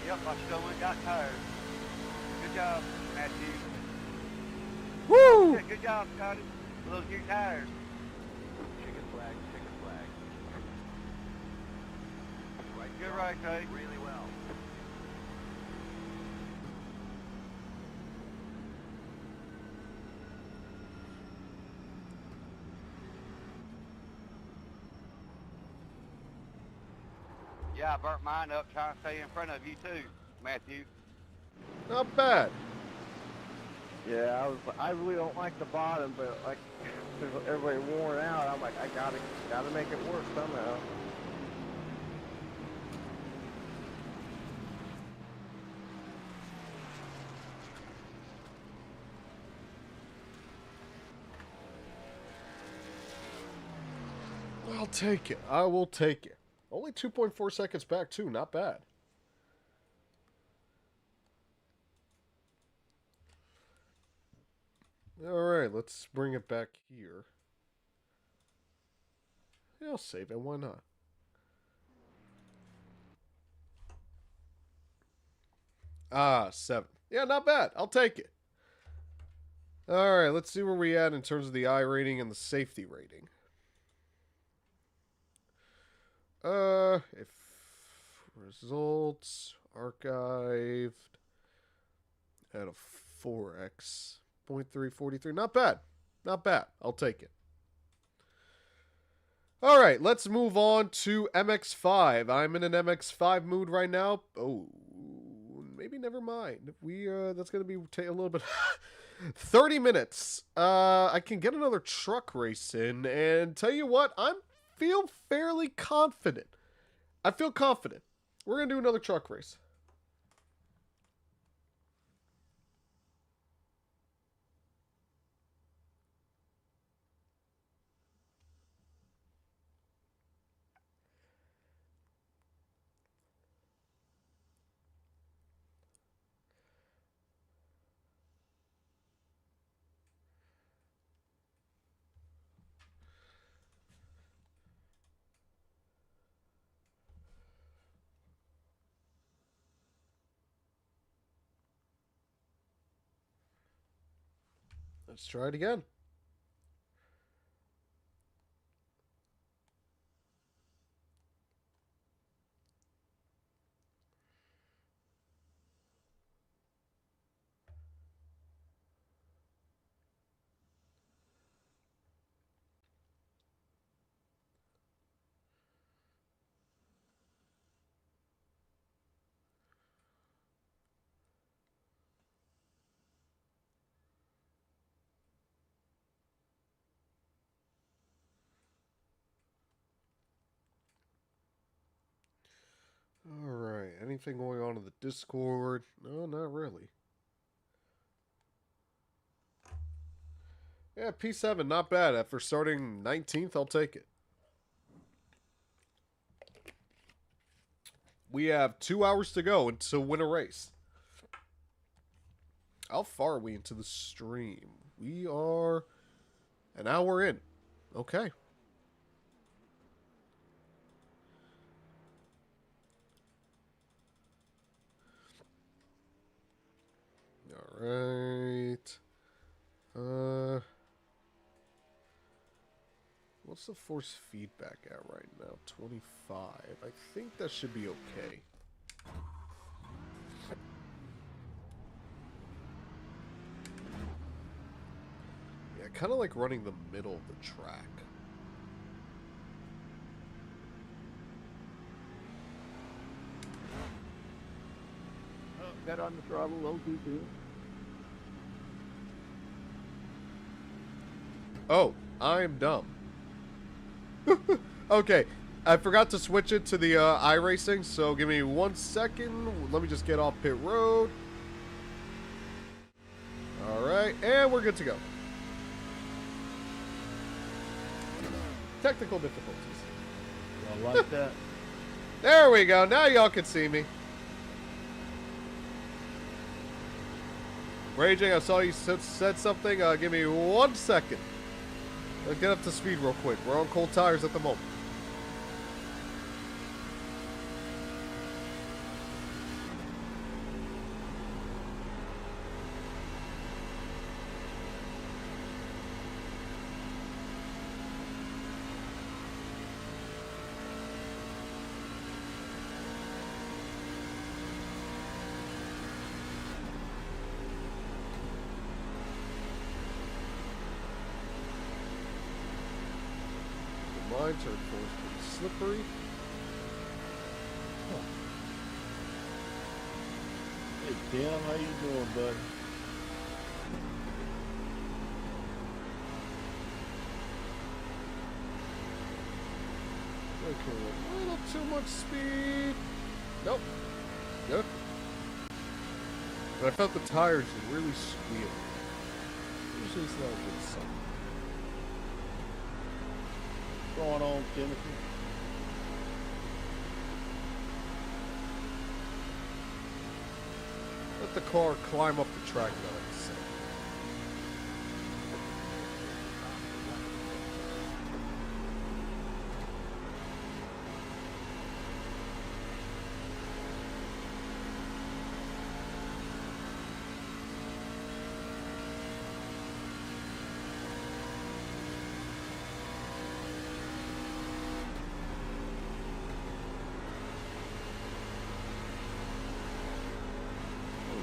Yep, I still ain't got tires. Good job, Matthew. Woo! Yeah, good job, Scotty. For those new tires. Chicken flag, chicken flag. Right, Good Joe. right, Craig. Really well. Yeah, I burnt mine up trying to stay in front of you too, Matthew. Not bad. Yeah, I really don't like the bottom, but like everybody worn out, I'm like, I gotta make it work somehow. I'll take it. I will take it. Only 2.4 seconds back, too. Not bad. Alright, let's bring it back here. Yeah, I'll save it. Why not? Ah, 7. Yeah, not bad. I'll take it. Alright, let's see where we at in terms of the I rating and the safety rating. If results archived at a 4x 0.343. Not bad. Not bad. I'll take it. All right, let's move on to MX5. I'm in an MX5 mood right now. Oh, maybe never mind. That's going to be a little bit 30 minutes. I can get another truck race in and tell you what, feel fairly confident. I feel confident. We're going to do another truck race. Let's try it again. All right. Anything going on in the Discord? No, not really. Yeah, P7, not bad. After starting 19th, I'll take it. We have 2 hours to go to win a race. How far are we into the stream? We are an hour in. Okay. All right. What's the force feedback at right now? 25. I think that should be okay. Yeah, I kind of like running the middle of the track. Got on the throttle a little too soon. Oh, I'm dumb. Okay. I forgot to switch it to the iRacing, so give me 1 second. Let me just get off pit road. Alright, and we're good to go. Technical difficulties. I like that. There we go. Now y'all can see me. Raging, I saw you said something. Give me 1 second. Let's get up to speed real quick. We're on cold tires at the moment. Mine turn 4 is pretty slippery. Hey Tim, how you doing, buddy? Okay, a little too much speed. Nope. Good. But I felt the tires really squeal. Usually it's not a good sign. What's going on, Timothy? Let the car climb up the track, I like to say.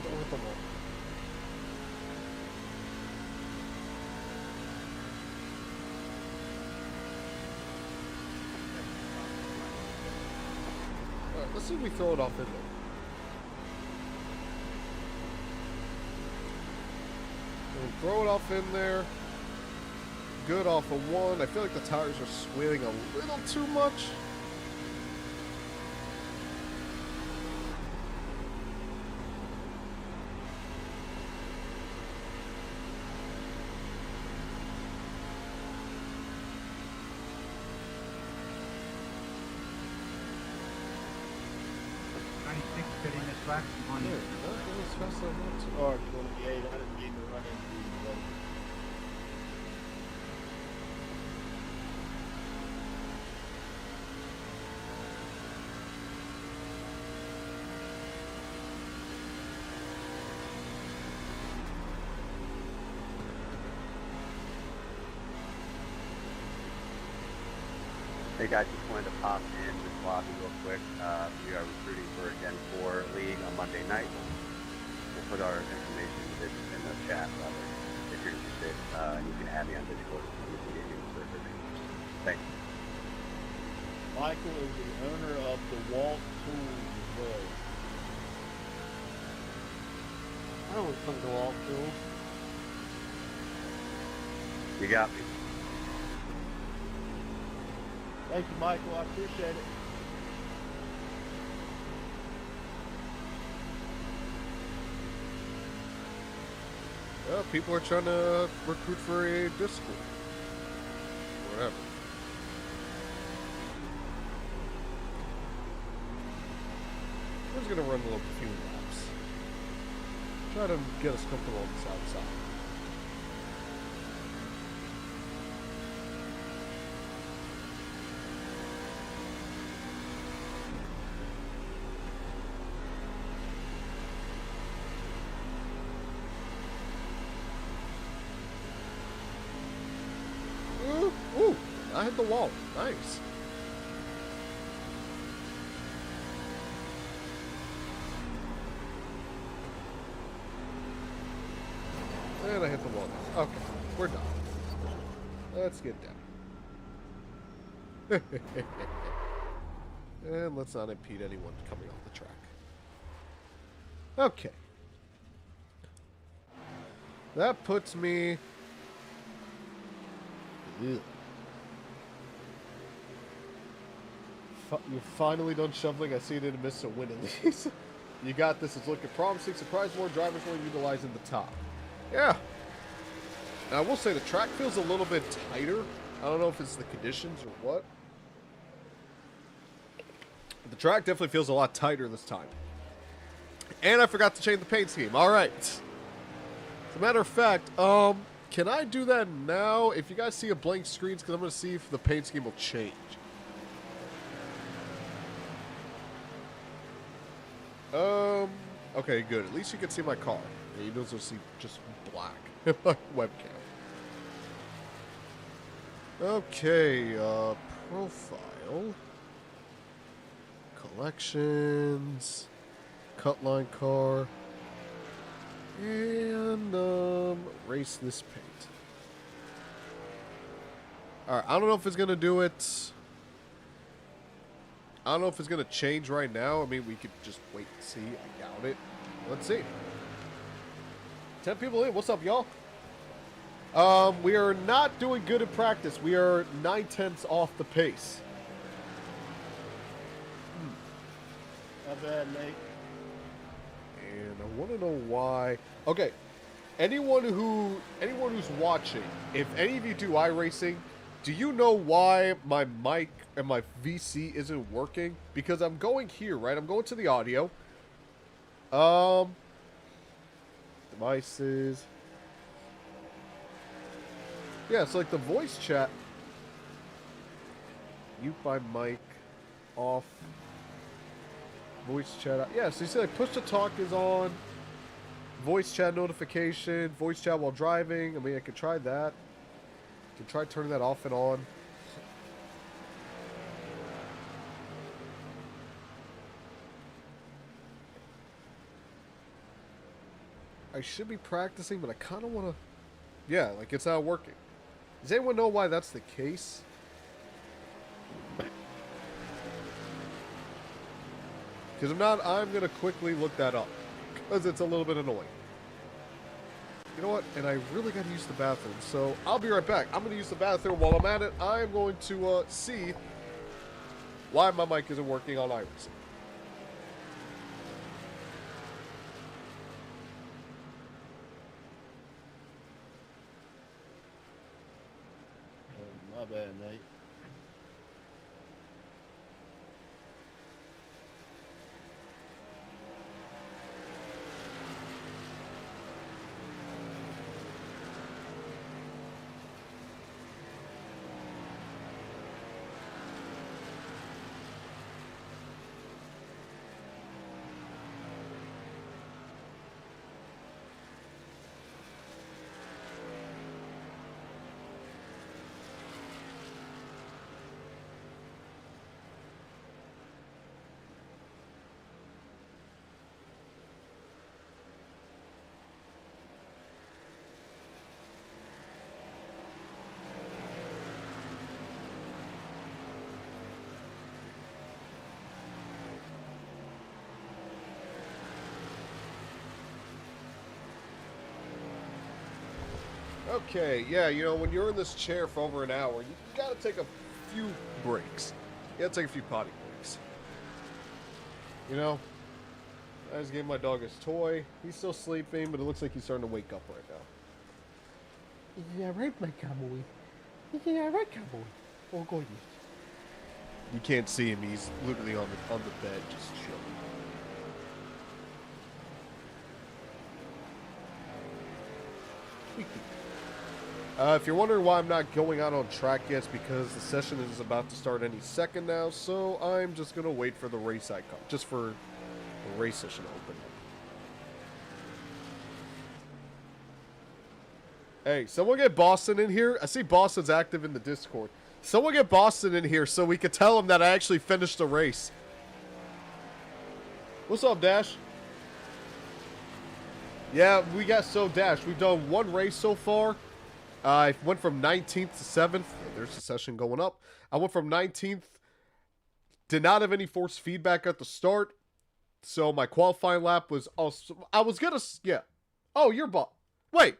Don't hit the wall. Alright, let's see if we throw it off in there. We'll throw it off in there. Good off of 1. I feel like the tires are squealing a little too much. Fitting this wax on Yeah, not going as fast as I want to. Or 28, I didn't mean to run into you, buddy. Hey guys, just wanted to pop in this lobby real quick. We are recruiting for a Gen 4 league on Monday night. We'll put our information in the chat, rather, if you're interested. And you can add me on Discord if you can get me for Thanks. Michael is the owner of the Walt Tools as well. I don't want to come to all tools. You got me. Thank you, Michael. I appreciate it. Well, people are trying to recruit for a Discord. Whatever. We're just gonna run a little few laps. Try to get us comfortable on this outside. Ooh, I hit the wall. Nice. And I hit the wall. Okay, we're done. Let's get down. And let's not impede anyone coming off the track. Okay. That puts me... Ugh. You're finally done shoveling. I see it in a miss, so win at least. You got this. It's looking promising. Surprise, more drivers will utilizing the top. Yeah. And I will say the track feels a little bit tighter. I don't know if it's the conditions or what. But the track definitely feels a lot tighter this time. And I forgot to change the paint scheme. All right. As a matter of fact, can I do that now? If you guys see a blank screen, because I'm going to see if the paint scheme will change. Okay, good. At least you can see my car. Yeah, you don't see just black. My webcam. Okay, profile. Collections. Cut line car. And, race this paint. Alright, I don't know if it's gonna do it. I don't know if it's going to change right now. I mean, we could just wait and see. I doubt it. Let's see. 10 people in. What's up, y'all? We are not doing good in practice. We are 9/10 off the pace. Not bad, Nate. And I want to know why. Okay. Anyone who's watching, if any of you do iRacing, do you know why my mic and my VC isn't working? Because I'm going here, right? I'm going to the audio. Devices. Yeah, it's like the voice chat. Mute by mic. Off. Voice chat. Yeah, so you see like push to talk is on. Voice chat notification. Voice chat while driving. I mean, I could try that. To try turning that off and on. I should be practicing, but I kind of want to... Yeah, like it's not working. Does anyone know why that's the case? Because if not, I'm going to quickly look that up. Because it's a little bit annoying. You know what? And I really got to use the bathroom. So I'll be right back. I'm going to use the bathroom. While I'm at it, I'm going to see why my mic isn't working on iRacing. My bad, Nate. Okay, yeah, you know, when you're in this chair for over an hour, you gotta take a few breaks. You gotta take a few potty breaks. You know, I just gave my dog his toy. He's still sleeping, but it looks like he's starting to wake up right now. Yeah, right, my cowboy. Yeah, right, cowboy. Oh, go ahead. You can't see him. He's literally on the bed, just chilling. If you're wondering why I'm not going out on track yet, it's because the session is about to start any second now, so I'm just going to wait for the race icon, just for the race session to open up. Hey, someone get Boston in here. I see Boston's active in the Discord. Someone get Boston in here so we could tell him that I actually finished the race. What's up, Dash? Yeah, we got so Dash. We've done one race so far. I went from 19th to 7th. There's the session going up. I went from 19th. Did not have any force feedback at the start. So my qualifying lap was also... I was going to... Yeah. Oh, you're... Wait.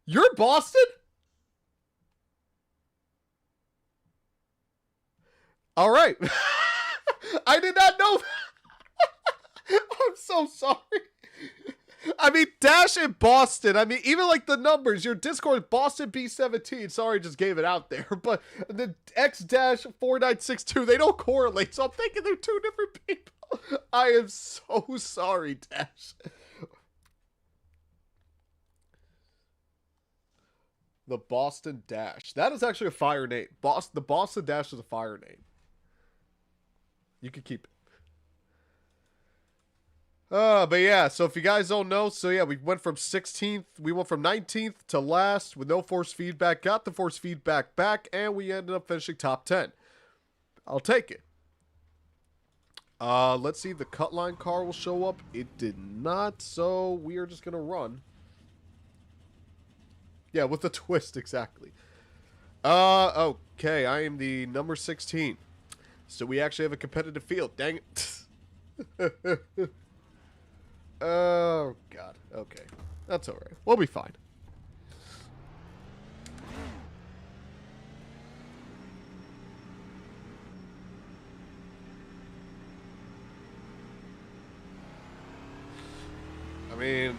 You're Boston? All right. I did not know that. I'm so sorry. I mean, Dash in Boston. I mean, even like the numbers, your Discord, Boston B17. Sorry, just gave it out there. But the X-4962, they don't correlate. So I'm thinking they're two different people. I am so sorry, Dash. The Boston Dash. That is actually a fire name. The Boston Dash is a fire name. You can keep it. But yeah, so if you guys don't know, so yeah, we went from 16th, we went from 19th to last with no force feedback, got the force feedback back, and we ended up finishing top 10. I'll take it. Let's see if the cut line car will show up. It did not, so we are just gonna run. Yeah, with the twist, exactly. Okay, I am the number 16. So we actually have a competitive field. Dang it. Oh, God. Okay. That's alright. We'll be fine. I mean,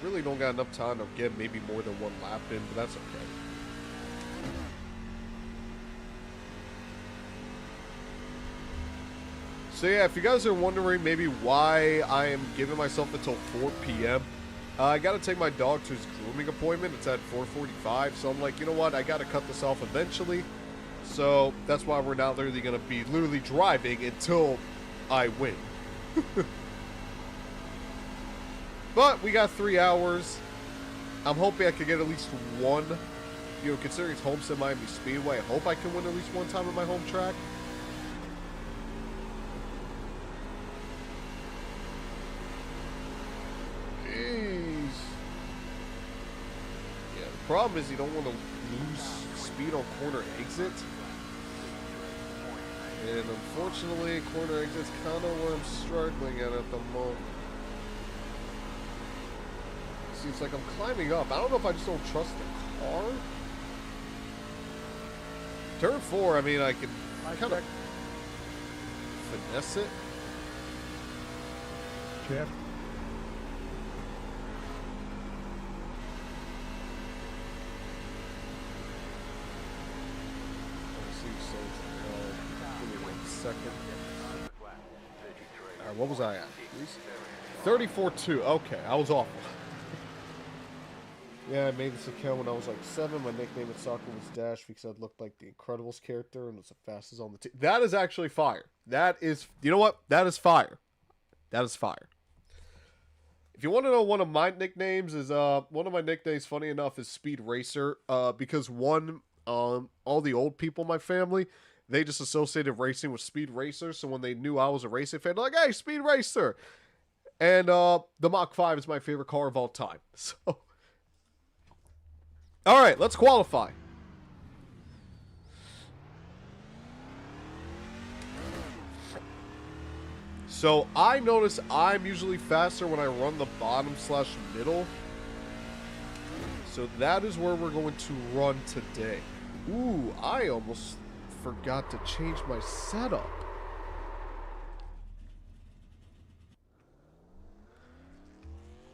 really don't got enough time to get maybe more than one lap in, but that's okay. So yeah, if you guys are wondering maybe why I am giving myself until 4 p.m., I got to take my dog to his grooming appointment. It's at 4:45, so I'm like, you know what? I got to cut this off eventually. So that's why we're now literally going to be driving until I win. But we got 3 hours. I'm hoping I could get at least one. You know, considering it's Homestead Miami Speedway, I hope I can win at least one time at my home track. Problem is you don't want to lose speed on corner exit, and unfortunately corner exit's kind of where I'm struggling at the moment. Seems like I'm climbing up. I don't know if I just don't trust the car. Turn 4, I mean, I can kind of finesse it. Jeff. Second. Alright, what was I at? 34-2. Okay, I was awful. Yeah, I made this account when I was like 7. My nickname at soccer was Dash because I looked like the Incredibles character and was the fastest on the team. That is actually fire. That is, you know what? That is fire. That is fire. If you want to know one of my nicknames is, one of my nicknames, funny enough, is Speed Racer. Because one, all the old people in my family, they just associated racing with Speed Racer, so when they knew I was a racing fan, they're like, hey, Speed Racer! And the Mach 5 is my favorite car of all time. So, alright, let's qualify. So, I notice I'm usually faster when I run the bottom/middle. So that is where we're going to run today. Ooh, I almost forgot to change my setup.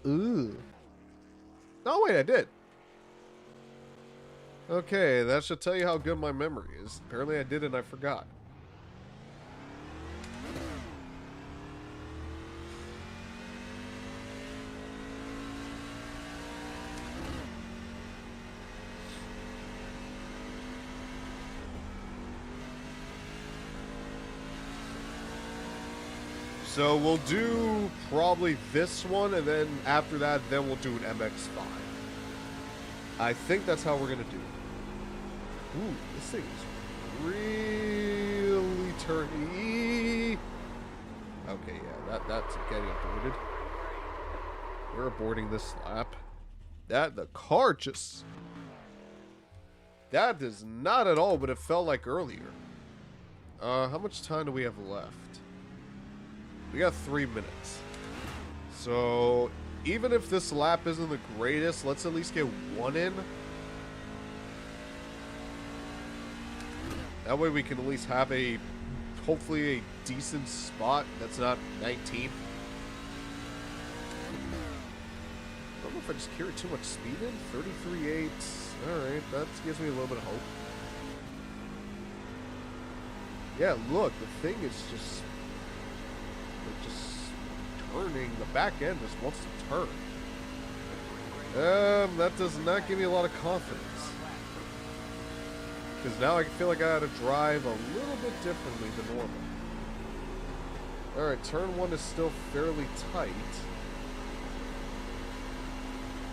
Ooh. Oh, wait, I did. Okay, that should tell you how good my memory is. Apparently I did and I forgot. So we'll do probably this one, and then after that, then we'll do an MX-5. I think that's how we're going to do it. Ooh, this thing is really turny. Okay, yeah, that's getting aborted. We're aborting this lap. The car just... That is not at all what it felt like earlier. How much time do we have left? We got 3 minutes. So, even if this lap isn't the greatest, let's at least get one in. That way we can at least have a hopefully a decent spot that's not 19th. I don't know if I just carried too much speed in. 33.8. Alright, that gives me a little bit of hope. Yeah, look, the thing is just turning. The back end just wants to turn. That does not give me a lot of confidence. Because now I feel like I gotta drive a little bit differently than normal. Alright, turn 1 is still fairly tight.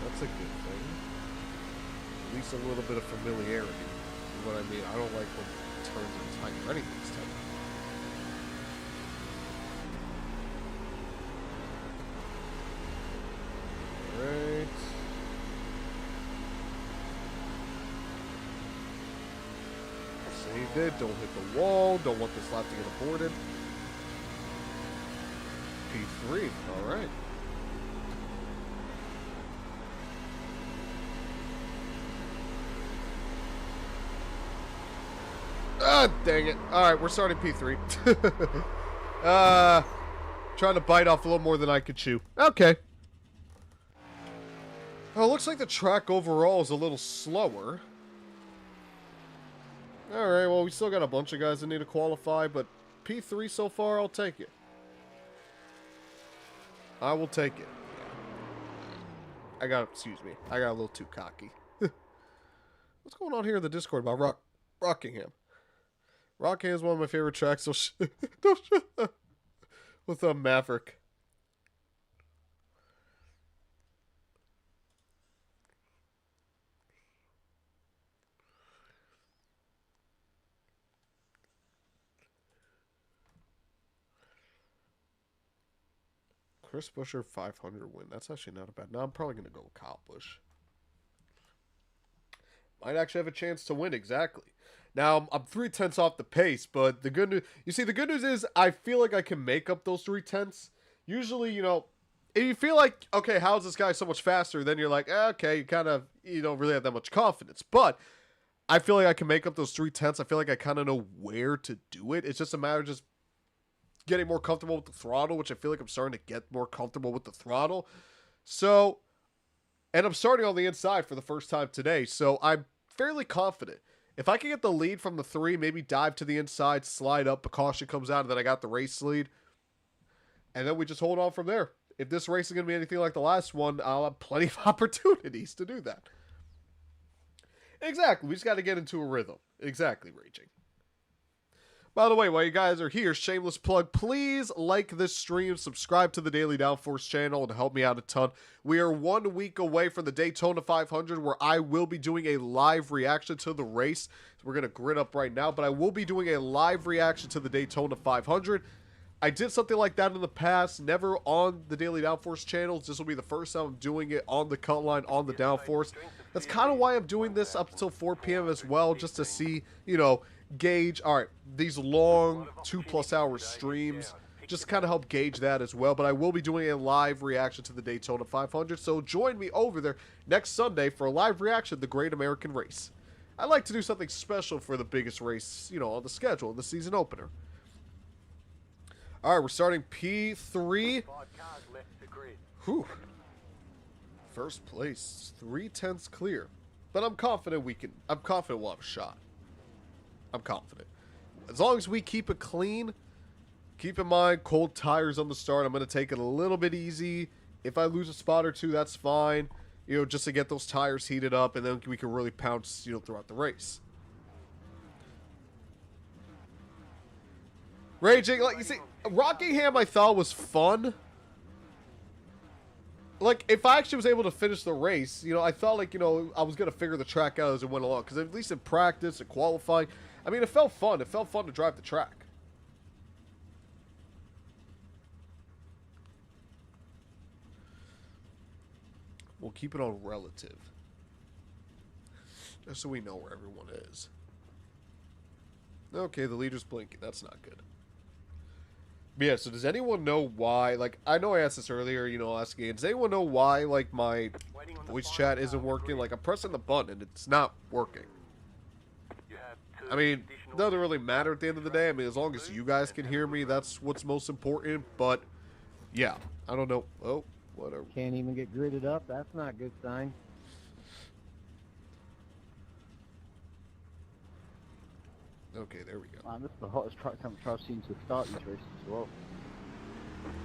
That's a good thing. At least a little bit of familiarity. You know what I mean? I don't like when turns are tight or anything's tight. Alright. Saved it. Don't hit the wall. Don't want this lap to get aborted. P3. Alright. Ah, dang it. Alright, we're starting P3. Trying to bite off a little more than I could chew. Okay. Oh, looks like the track overall is a little slower. Alright, well, we still got a bunch of guys that need to qualify, but P3 so far, I'll take it. I will take it. Excuse me, I got a little too cocky. What's going on here in the Discord about Rockingham? Rockingham is one of my favorite tracks. So with Maverick. Chris Buescher 500 win. That's actually not a bad. No, I'm probably going to go with Kyle Busch. Might actually have a chance to win, exactly. Now, I'm 3/10 off the pace, but the good news... You see, the good news is I feel like I can make up those 3/10. Usually, you know, if you feel like, okay, how's this guy so much faster? Then you're like, okay, you don't really have that much confidence. But I feel like I can make up those 3/10. I feel like I kind of know where to do it. It's just a matter of just getting more comfortable with the throttle, which I feel like I'm starting to get more comfortable with the throttle. So, and I'm starting on the inside for the first time today, so I'm fairly confident. If I can get the lead from the 3, maybe dive to the inside, slide up, a caution comes out, and then I got the race lead. And then we just hold on from there. If this race is going to be anything like the last one, I'll have plenty of opportunities to do that. Exactly, we just got to get into a rhythm. Exactly, Raging. By the way, while you guys are here, shameless plug, please like this stream, subscribe to the Daily Downforce channel, and help me out a ton. We are 1 week away from the Daytona 500, where I will be doing a live reaction to the race. We're going to grid up right now, but I will be doing a live reaction to the Daytona 500. I did something like that in the past, never on the Daily Downforce channels. This will be the first time I'm doing it on the cut line, on the Downforce. That's kind of why I'm doing this up until 4 p.m. as well, just to see, you know, gauge, all right, these long 2+ hour streams, just kind of help gauge that as well. But I will be doing a live reaction to the Daytona 500, so join me over there next Sunday for a live reaction to the Great American Race. I like to do something special for the biggest race, you know, on the schedule, the season opener. All right, we're starting P3. Whew. First place, 3/10 clear, but I'm confident we'll have a shot. I'm confident. As long as we keep it clean, keep in mind, cold tires on the start. I'm going to take it a little bit easy. If I lose a spot or two, that's fine. You know, just to get those tires heated up, and then we can really pounce, you know, throughout the race. Raging, like, you see, Rockingham I thought was fun. Like, if I actually was able to finish the race, you know, I thought, like, you know, I was going to figure the track out as it went along. Because at least in practice and qualifying, I mean, it felt fun. It felt fun to drive the track. We'll keep it on relative. Just so we know where everyone is. Okay, the leader's blinking. That's not good. But yeah, so does anyone know why, like, I know I asked this earlier, you know, asking, does anyone know why, like, my voice chat isn't working? Like, I'm pressing the button and it's not working. You have I mean, it doesn't really matter at the end of the day. I mean, as long as you guys can hear me, that's what's most important. But, yeah, I don't know. Oh, whatever. Can't even get gridded up. That's not a good sign. Okay, there we go. Man, this is the hottest track temperature I've seen to start these races as well.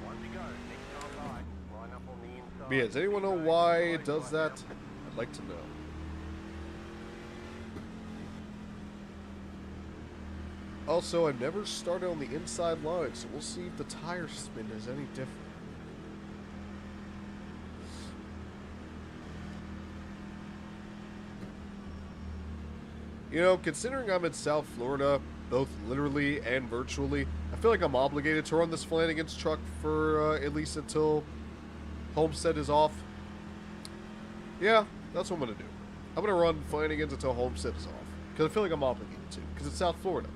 One to go. Next car right. Line up on the inside. But yeah, does anyone know why it does that? I'd like to know. Also, I never started on the inside line, so we'll see if the tire spin is any different. You know, considering I'm in South Florida, both literally and virtually, I feel like I'm obligated to run this Flanagan's truck for at least until Homestead is off. Yeah, that's what I'm going to do. I'm going to run Flanagan's until Homestead is off, because I feel like I'm obligated to, because it's South Florida.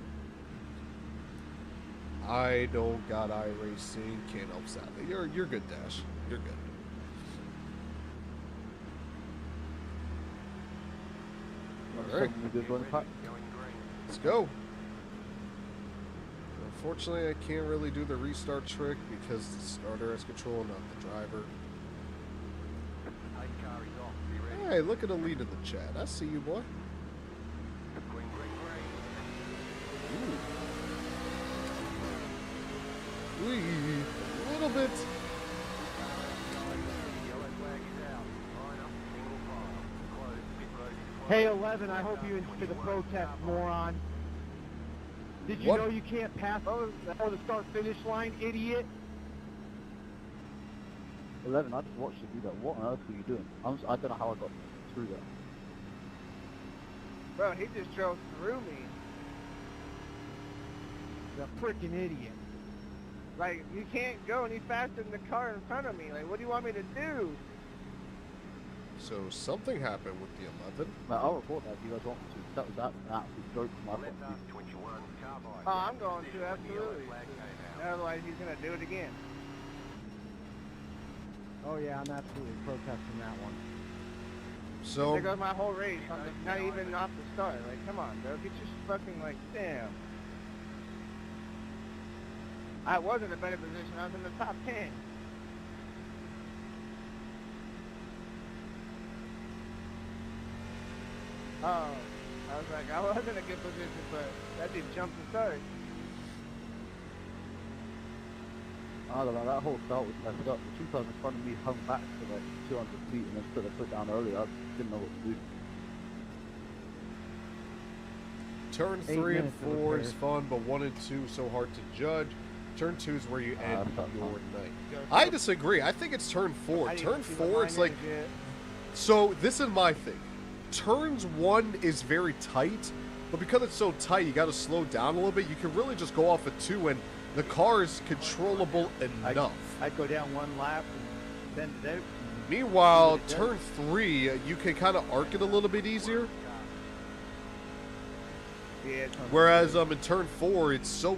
I don't got iRacing, can't help sadly. You're good, Dash. You're good. Alright, let's go. Unfortunately, I can't really do the restart trick because the starter has control, not the driver. Eight car is off. Be ready. Hey, look at the lead in the chat. I see you, boy. Green, green, green. Ooh. Wee. A little bit. Yellow flag is out. Line up, single file. Close. Pit road is closed. Hey, 11, I hope you into the protest, moron. Did you What? know you can't pass over the start-finish line, idiot? 11, I just watched you do that. What on earth were you doing? I don't know how I got through that. Bro, he just drove through me. The freaking idiot. Like, you can't go any faster than the car in front of me. Like, what do you want me to do? So something happened with the 11. Man, I'll report that if you guys want me to. That was an absolute joke from my point Left of up, view. 21. Car by. Oh, I'm going to, When the absolutely. yellow flag came out. Otherwise, he's going to do it again. Oh, yeah, I'm absolutely protesting that one. So There goes my whole race. I'm not even off the start. Like, come on, bro. Get your fucking, like, damn. I was in a better position. I was in the top 10. Oh, I was like, I was in a good position, but that dude jumped and started. I don't know, that whole start was messed up. The two cars in front of me hung back for like 200 feet and then put their foot down early. I didn't know what to do. turn 8 3 and minutes to 4 is repair. fun, but 1 and 2 so hard to judge. Turn 2 is where you end that's not your fun. night. I disagree. I think it's turn 4. I didn't Turn see what 4, it's mine like... is yet. So, this is my thing. Turns 1 is very tight, but because it's so tight, you got to slow down a little bit. You can really just go off at 2, and the car is controllable enough. I'd go down one lap and bend it out. Meanwhile, turn 3, you can kind of arc it a little bit easier. Yeah, it's on- Whereas in turn 4, it's so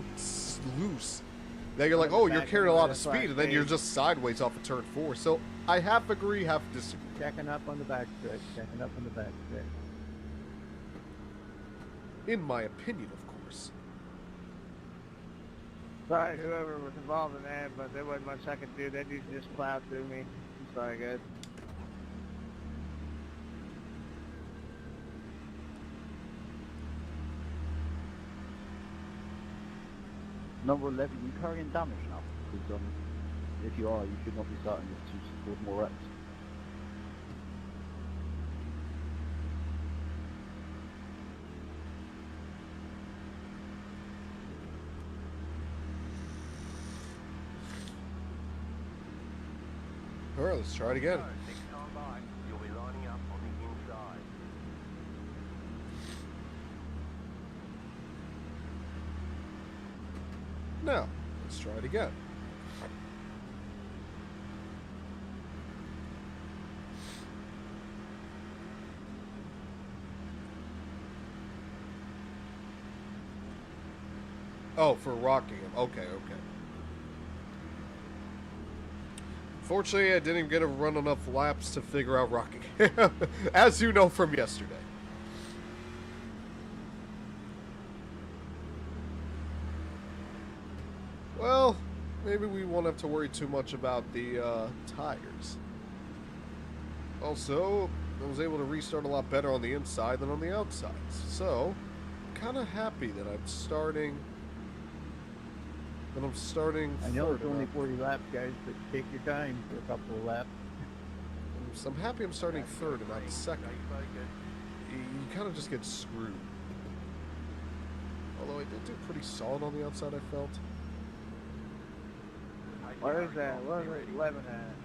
loose that you're like, oh, you're carrying a lot of speed, and then you're just sideways off of turn 4. So I half agree, half disagree. checking up on the back stretch, checking up on the back stretch. In my opinion, of course. Sorry, whoever was involved in that, but there wasn't much I could do. That dude just plowed through me. I'm sorry, guys. Number 11, you carrying damage now? Because if you are, you should not be starting this to support more reps. All right, let's try it again. So, next time by, you'll be lining up on the inside. Now, let's try it again. Oh, for rocking him. Okay, okay. Fortunately, I didn't even get to run enough laps to figure out rocking him, as you know from yesterday. Well, maybe we won't have to worry too much about the tires. Also, I was able to restart a lot better on the inside than on the outside. So, I'm kind of happy that I'm starting. I know it's third only around- 40 laps, guys, but take your time for a couple of laps. So I'm happy I'm starting third and not second. Stay focused. You kind of just get screwed. Although I did do pretty solid on the outside, I felt. Where is that? Where's that 11 at?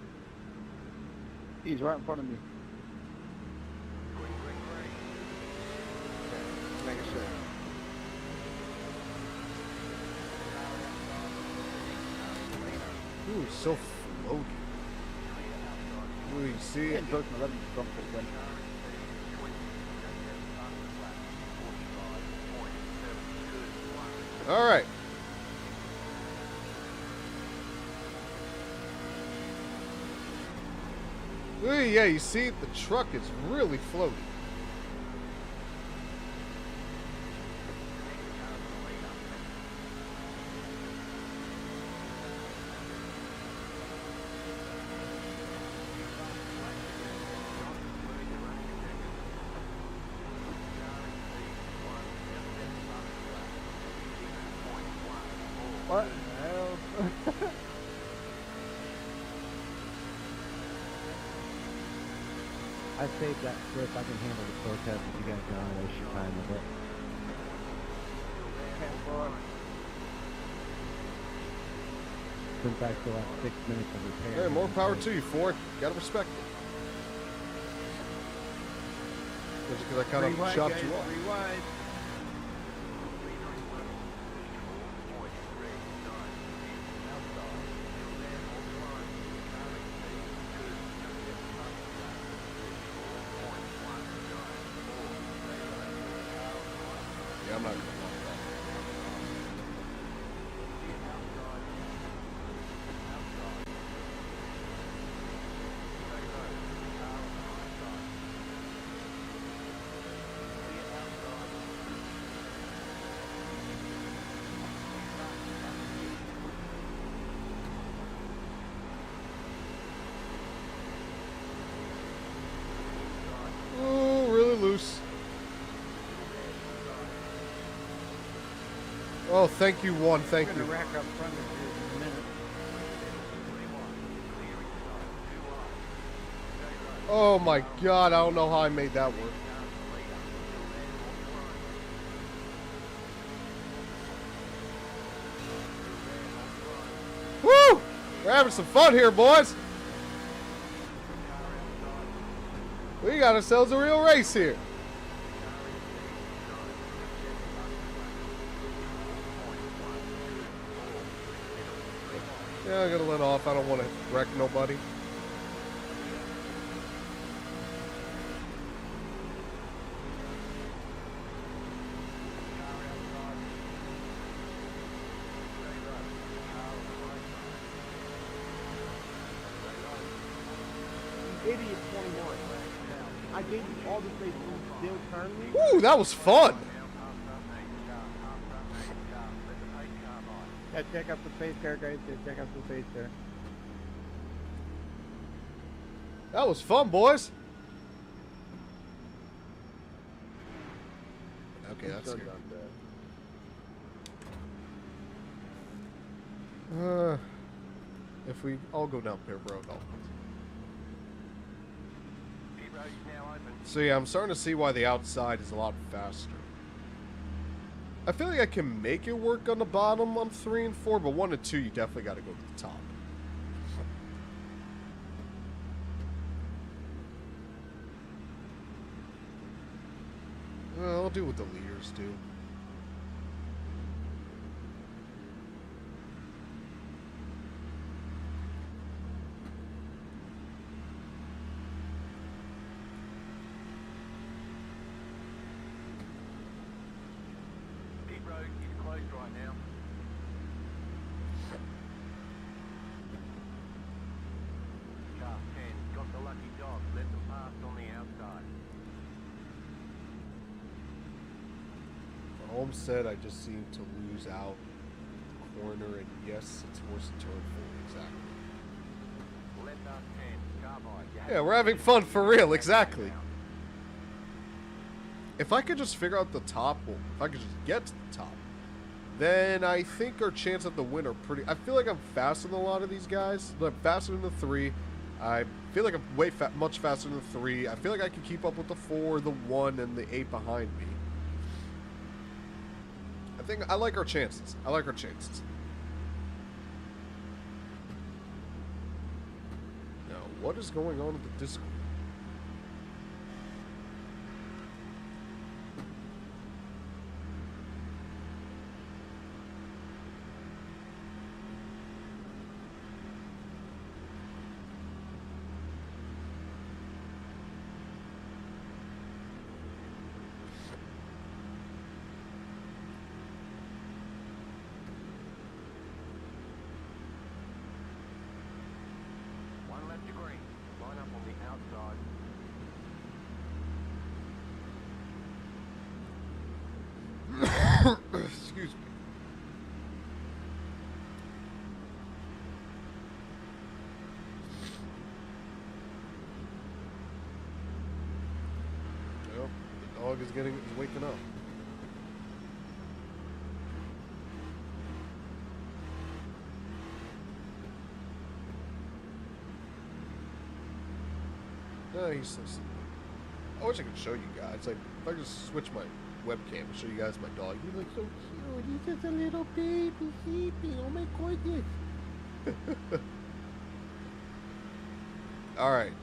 He's right in front of me. Green, green, green. Make sure. Ooh, it's so floaty. Ooh, you see it? Getting close to 11 from then. All right. Ooh, yeah, you see, the truck is really floaty. What the hell? I saved that slip. I can handle the protest if you guys don't want to waste your time with it. Since I still have 6 minutes of repair. Hey, more power to you, Ford. Gotta respect it. Just because I kind of Rewind, chopped guys, you off. rewind. Yeah, I'm not gonna walk that. Ooh, really loose. Oh, thank you, one. Thank We're you. gonna rack up front of here in a minute. Oh my God, I don't know how I made that work. Woo! We're having some fun here, boys. We got ourselves a real race here. Yeah, I gotta let off. I don't want to wreck nobody. Idiot 21. I gave you all the space to still turn me. Woo, that was fun. Yeah, check out the pace car, guys. Yeah, check out the pace car. That was fun, boys. Okay, that's here. If we all go down Pit Road, I'll... Pit road is now open. So yeah, I'm starting to see why the outside is a lot faster. I feel like I can make it work on the bottom on 3 and 4, but 1 and 2, you definitely got to go to the top. I'll do what the leaders do. Pit road is closed right now. Car 10, got the lucky dog. Let them pass on the outside. For Homestead, I just seem to lose out corner, and yes, it's horse and turn 4, exactly. Linda 10, carbide. You have Yeah, we're having fun for real, exactly. If I could just figure out the top, well, if I could just get to the top, then I think our chance at the win are pretty... I feel like I'm faster than a lot of these guys. I'm faster than the 3. I feel like I'm much faster than the 3. I feel like I can keep up with the 4, the 1, and the 8 behind me. I think I like our chances. I like our chances. Now, what is going on with the Discord? one left to green. Line up on the outside. Excuse me. Well, the dog is waking up. No, he's so sleepy. I wish I could show you guys. Like, if I just switch my webcam and show you guys my dog, he's like so cute. He's just a little baby sleeping. Oh my goodness. All right.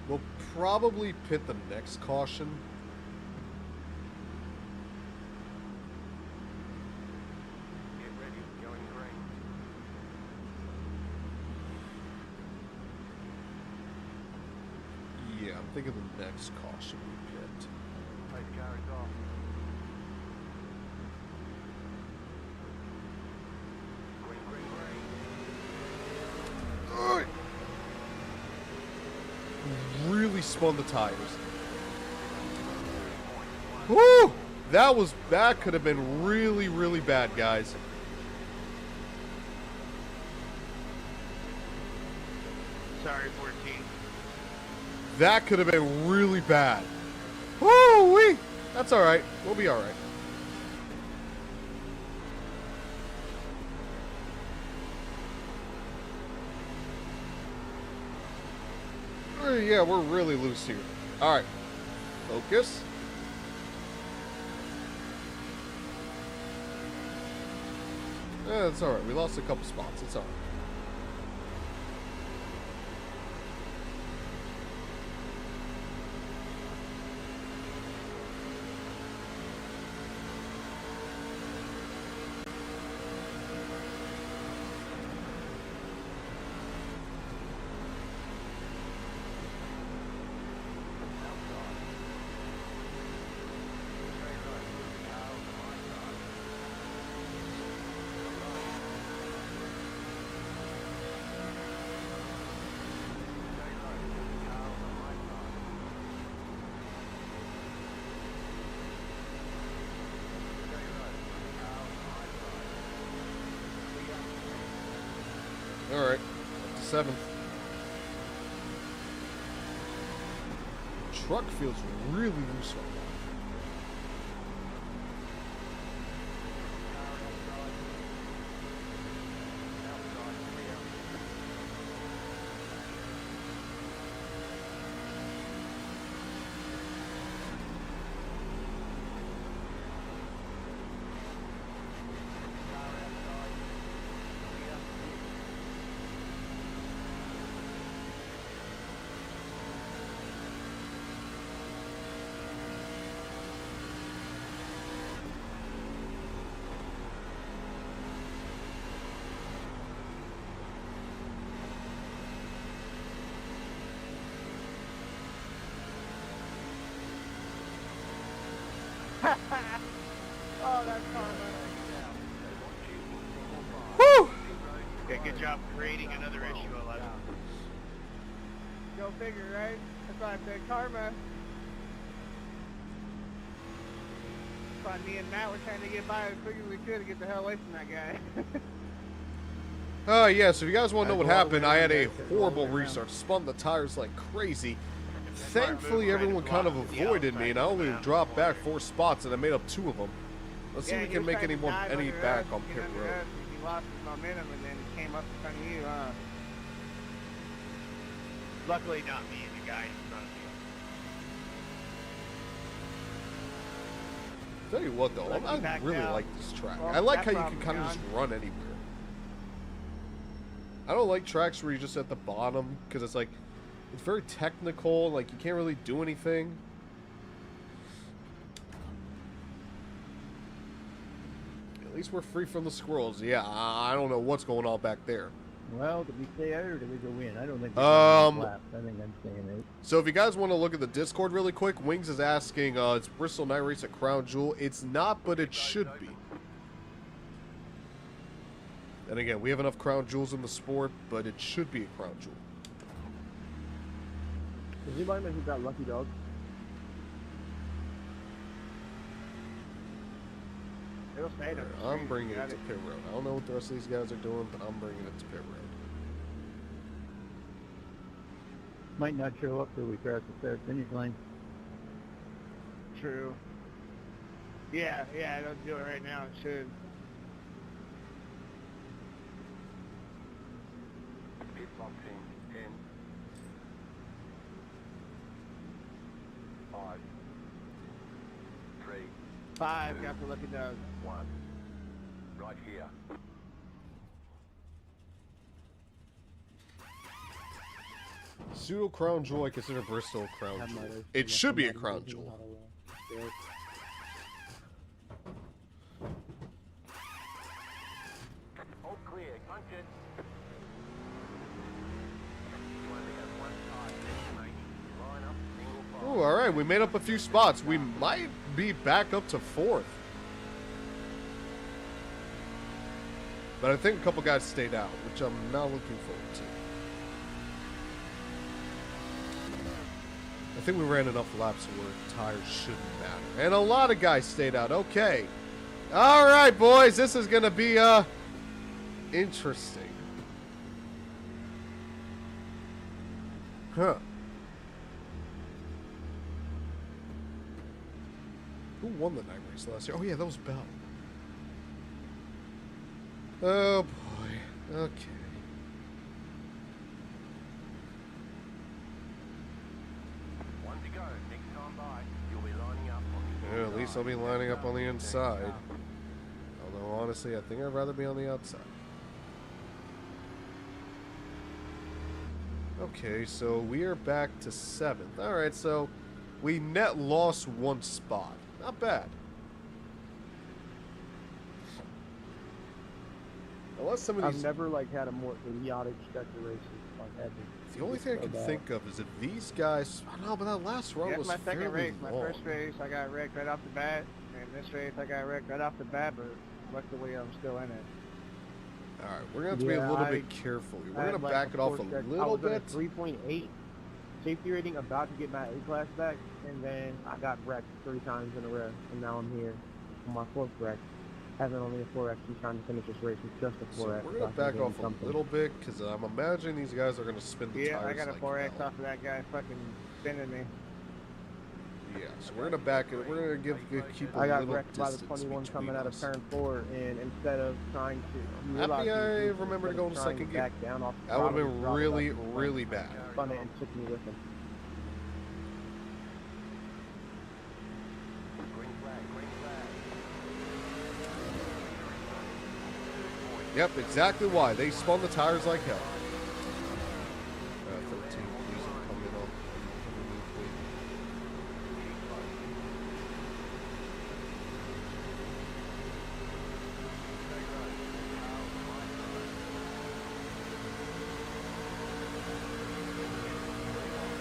We'll probably pit the next caution. Get ready, going green. Yeah, I'm thinking the next caution we pit. Pace car is off. Green, green, green. Really spun the tires. Woo! That could have been really, really bad, guys. Sorry, 14. That could have been really bad. Woo-wee! That's alright. We'll be alright. Yeah, we're really loose here. Alright. Focus. Yeah, it's alright. We lost a couple spots. It's alright. Alright. Up to 7th. Truck feels really loose right now. Oh, that's karma. Woo! Yeah, good job creating another issue, 11. Go figure, right? That's why I said karma. fun. Me and Matt were trying to get by as quick as we could to get the hell away from that guy. Yeah, so if you guys want to know what Go all the happened, way I around, had a guys. Go all the horrible way around. restart. Spun the tires like crazy. That Thankfully, might move everyone right kind of to the avoided me, and I only outside dropped back corner. 4 spots, and I made up 2 of them. Let's see if we he can was make trying any to more dive any under back us, on get pit under road. us, and he lost his momentum and then came up in front of you. Luckily, not me and the guy in front of me. Tell you what, though, Lucky I back really down. like this track. Well, I like that how you can kind of problem's just run anywhere. I don't like tracks where you're just at the bottom, because it's like, it's very technical, like you can't really do anything. At least we're free from the squirrels. Yeah, I don't know what's going on back there. Well, did we stay out or did we go in? I don't think we Um, I think I'm staying out. So if you guys want to look at the Discord really quick, Wings is asking, it's Bristol Night Race at Crown Jewel. It's not, but it should be. And again, we have enough Crown Jewels in the sport, but it should be a Crown Jewel. Does anybody know who got lucky dog? It'll stay there. I'm bringing it to pit road. I don't know what the rest of these guys are doing, but I'm bringing it to pit road. Might not show up till we cross the start finish line. True. Yeah, don't do it right now. It should. Pit box in 10, 5, 3, 5 got the lucky dog. 1. Right here. Pseudo Crown Jewel, I consider Bristol a Crown That Jewel. matters. It should be a Crown Jewel. All clear. Punch it. You only have one tire left, mate. Line up, single file. Ooh, all right, we made up a few spots. We might be back up to 4th. But I think a couple guys stayed out, which I'm not looking forward to. I think we ran enough laps where tires shouldn't matter. And a lot of guys stayed out. Okay. All right, boys. This is going to be interesting. Huh. Who won the night race last year? Oh, yeah, that was Bell. Oh, boy. Okay. One to go. Next time by, you'll be lining up on the Yeah, at least I'll be lining up on the inside. Although, honestly, I think I'd rather be on the outside. Okay, so we are back to 7th. Alright, so we net lost 1 spot. Not bad. Unless some of I've these... never like had a more idiotic stretch of races like ever. The only thing I can think of is if these guys... I don't know, but that last run That's was my second fairly race. My long. first race, I got wrecked right off the bat. And this race, I got wrecked right off the bat, but luckily I'm still in it. Alright, we're going to have to be a Yeah, little I- bit careful. We're I going had, to like, back it off a poor stretch. I little was at a bit. 3.8 safety rating, about to get my A class back, and then I got wrecked 3 times in a row, and now I'm here on my 4th wreck. Having only a 4X and trying to finish this race with just a So 4X. we're so going I to can back gain off something. a little bit because I'm imagining these guys are going to spin the Yeah, tires I got a like 4X hell. off of that guy fucking spinning me. Yeah, so we're going to back it. We're going to keep a I got little wrecked by the distance 21 between coming out of us. turn 4, and instead of trying to... you Happy realize I he was remembered to go into trying second gear. back down off the That would have throttle, been he dropped really, back and really bad. spun it and took me with him. green flag, green flag. Yep, exactly why. They spun the tires like hell. 13, please don't come in on.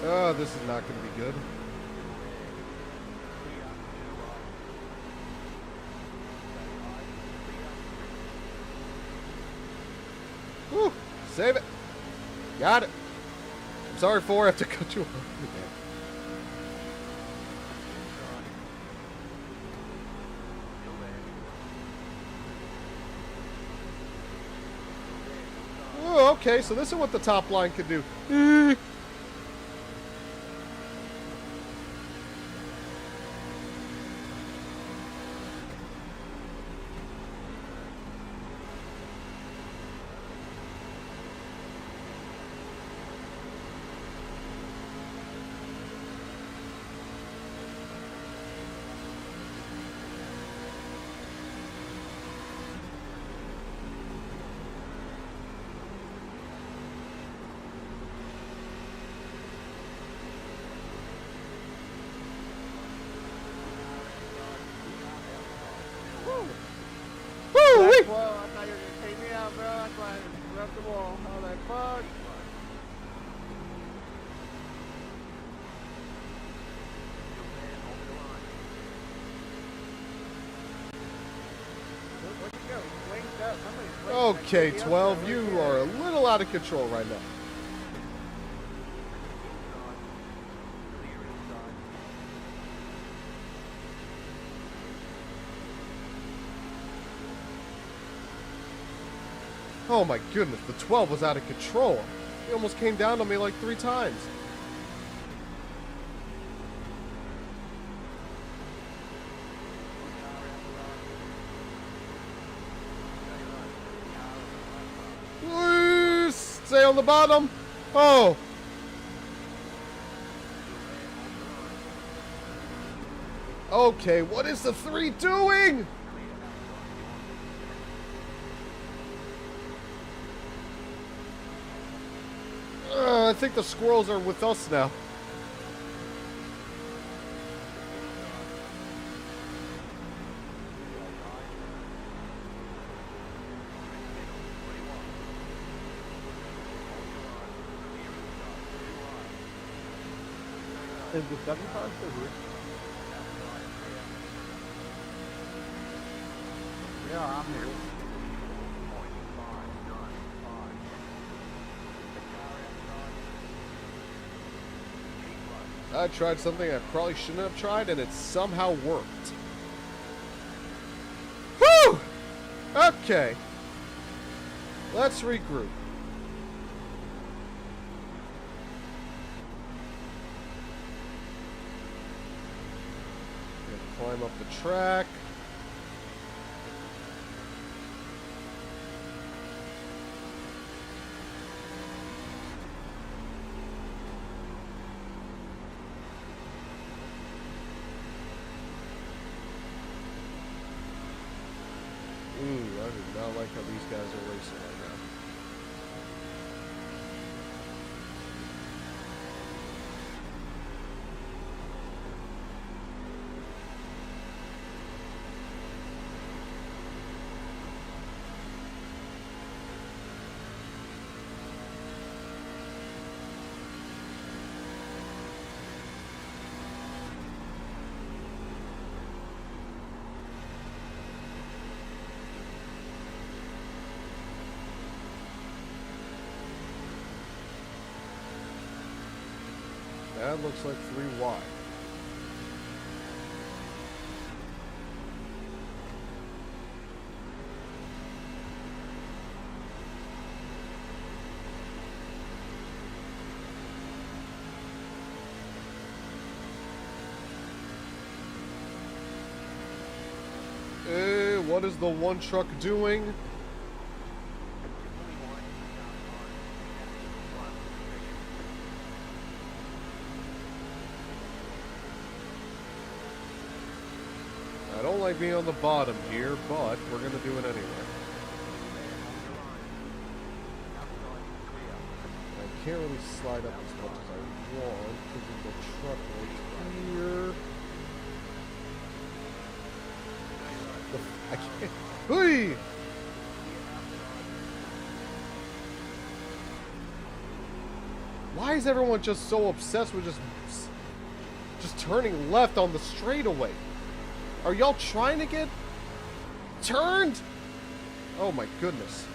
Oh, this is not going to be good. Whew, save it. Got it. I'm sorry for I have to cut you off. Oh, okay, so this is what the top line can do. Eh. Woo-wee. That's whoa, I thought you were gonna take me out, bro. That's why I just left the wall. I was like, fuck. Where'd you go? Swinged up. Somebody swinged. Okay, Take me up 12, there. you Where'd are a go? little out of control right now. Oh my goodness, the 12 was out of control. He almost came down on me like 3 times. Stay on the bottom. Oh. Okay, what is the 3 doing? I think the squirrels are with us now. Is the 75 still here? Yeah, I'm here. I tried something I probably shouldn't have tried, and it somehow worked. Whew! Okay. Let's regroup. Gonna climb up the track. Ooh, I do not like how these guys are racing right now. That looks like 3 wide. What is the one truck doing? I don't like being on the bottom here, but we're going to do it anyway. I can't really slide up as much as I want because of the truck right here. I can't. Hui! Why is everyone just so obsessed with just turning left on the straightaway? Are y'all trying to get turned? Oh my goodness.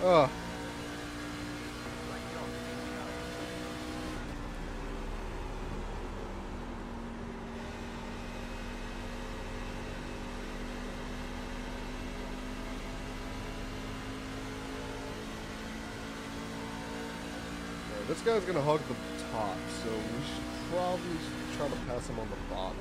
Ugh. This guy's gonna hug the top, so we should probably try to pass him on the bottom.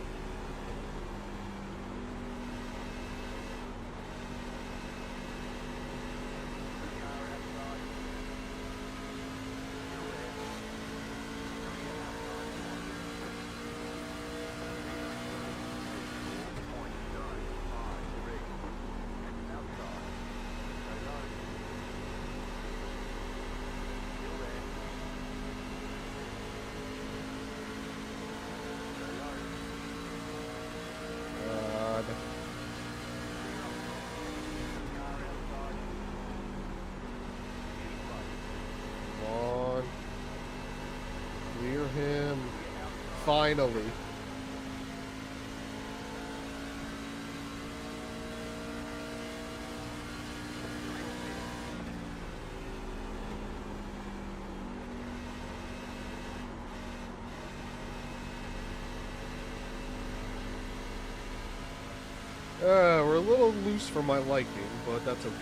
Him finally. We're a little loose for my liking, but that's okay.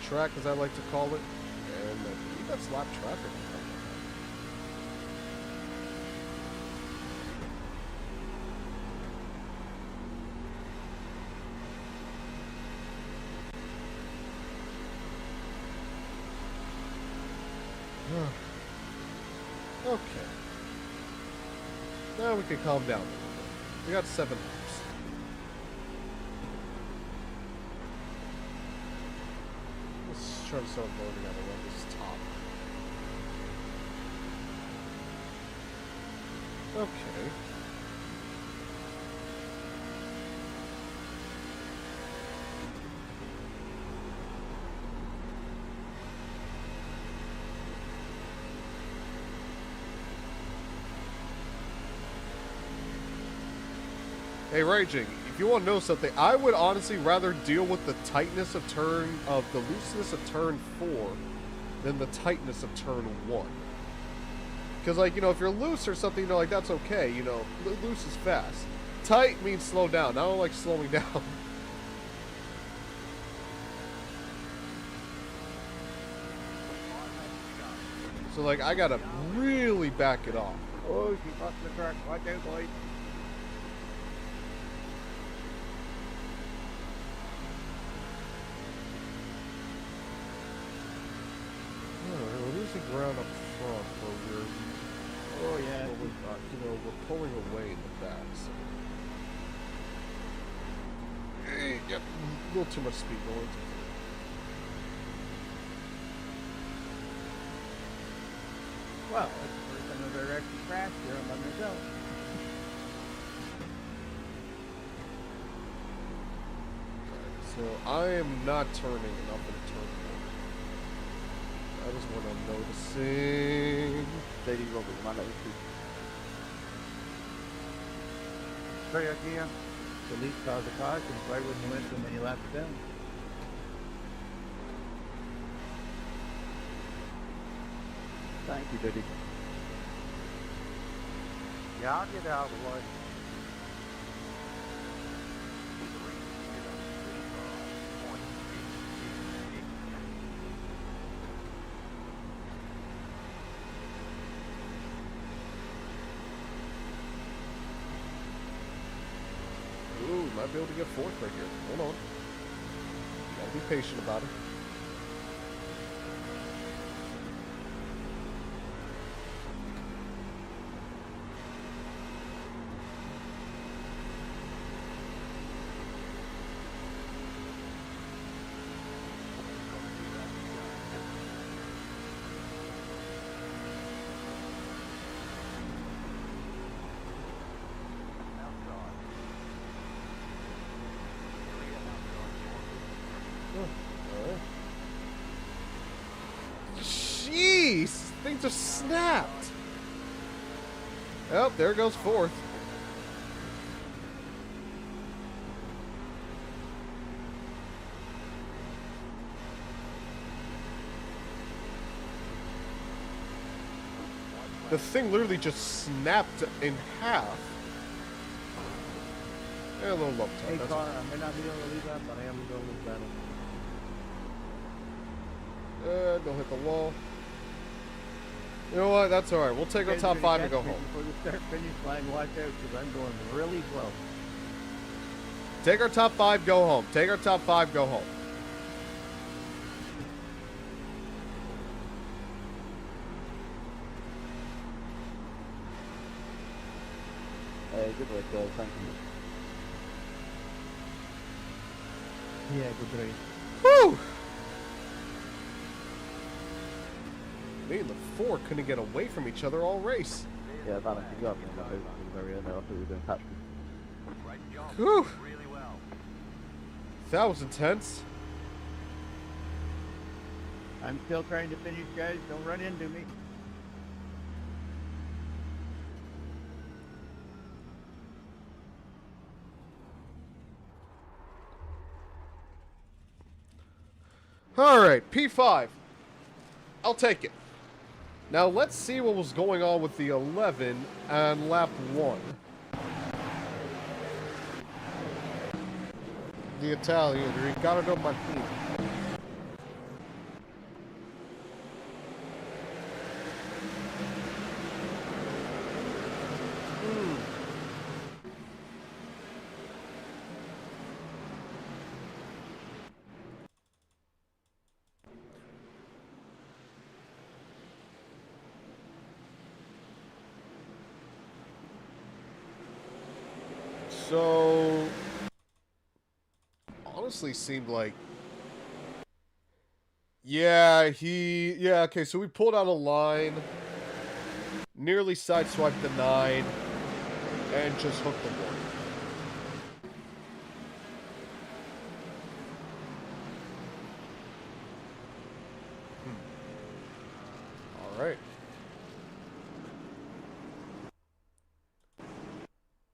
Track, as I like to call it, and I believe that's lap traffic. Okay. Now we can calm down a little bit. We got 7 laps. Trying to start loading out around this top. Okay. Hey, Raging, if you want to know something, I would honestly rather deal with the tightness of the looseness of turn 4 than the tightness of turn 1. Because, like, you know, if you're loose or something, you know, like, that's okay, you know, loose is fast. Tight means slow down. I don't like slowing down. So, like, I gotta really back it off. Oh, she's busting the truck. Watch out, boys. We're losing ground up front, but we're we're pulling away in the back. So. Yep, a little too much speed going. Well, that's the first time I've ever actually crashed here. I'm by myself. So I am not turning enough in turn 4. That is what I'm noticing. Lady Robert, come on, let me see. Sorry, again. The least cause of caution is right when you went so many laps down. Thank you, Diddy. Yeah, I'll get out of the way. Ooh, might be able to get 4th right here. Hold on. Gotta be patient about it. Oh, alright. just snapped. Oh, there goes fourth. The thing literally just snapped in half. Yeah, a little love time. Hey, car, I may not be able to leave that, but I am doing this battle. Don't hit the wall. You know what? That's alright. We'll take our top 5 and go home. Before the start finish line, watch out, because I'm going really slow. Take our top 5, go home. Take our top 5, go home. Hey, good work, guys. Thank you. Yeah, good race. Whew! Me and the 4 couldn't get away from each other all race. Yeah, Valentine, you got me on my boat very early. I thought we were doing patch. Great job. Whew! Really well. That was intense. I'm still trying to finish, guys. Don't run into me. Alright, P5. I'll take it. Now let's see what was going on with the 11 on lap 1. The Italian, Riccardo Martini. So, honestly seemed like, okay, so we pulled out a line, nearly sideswiped the 9, and just hooked the 1. All right.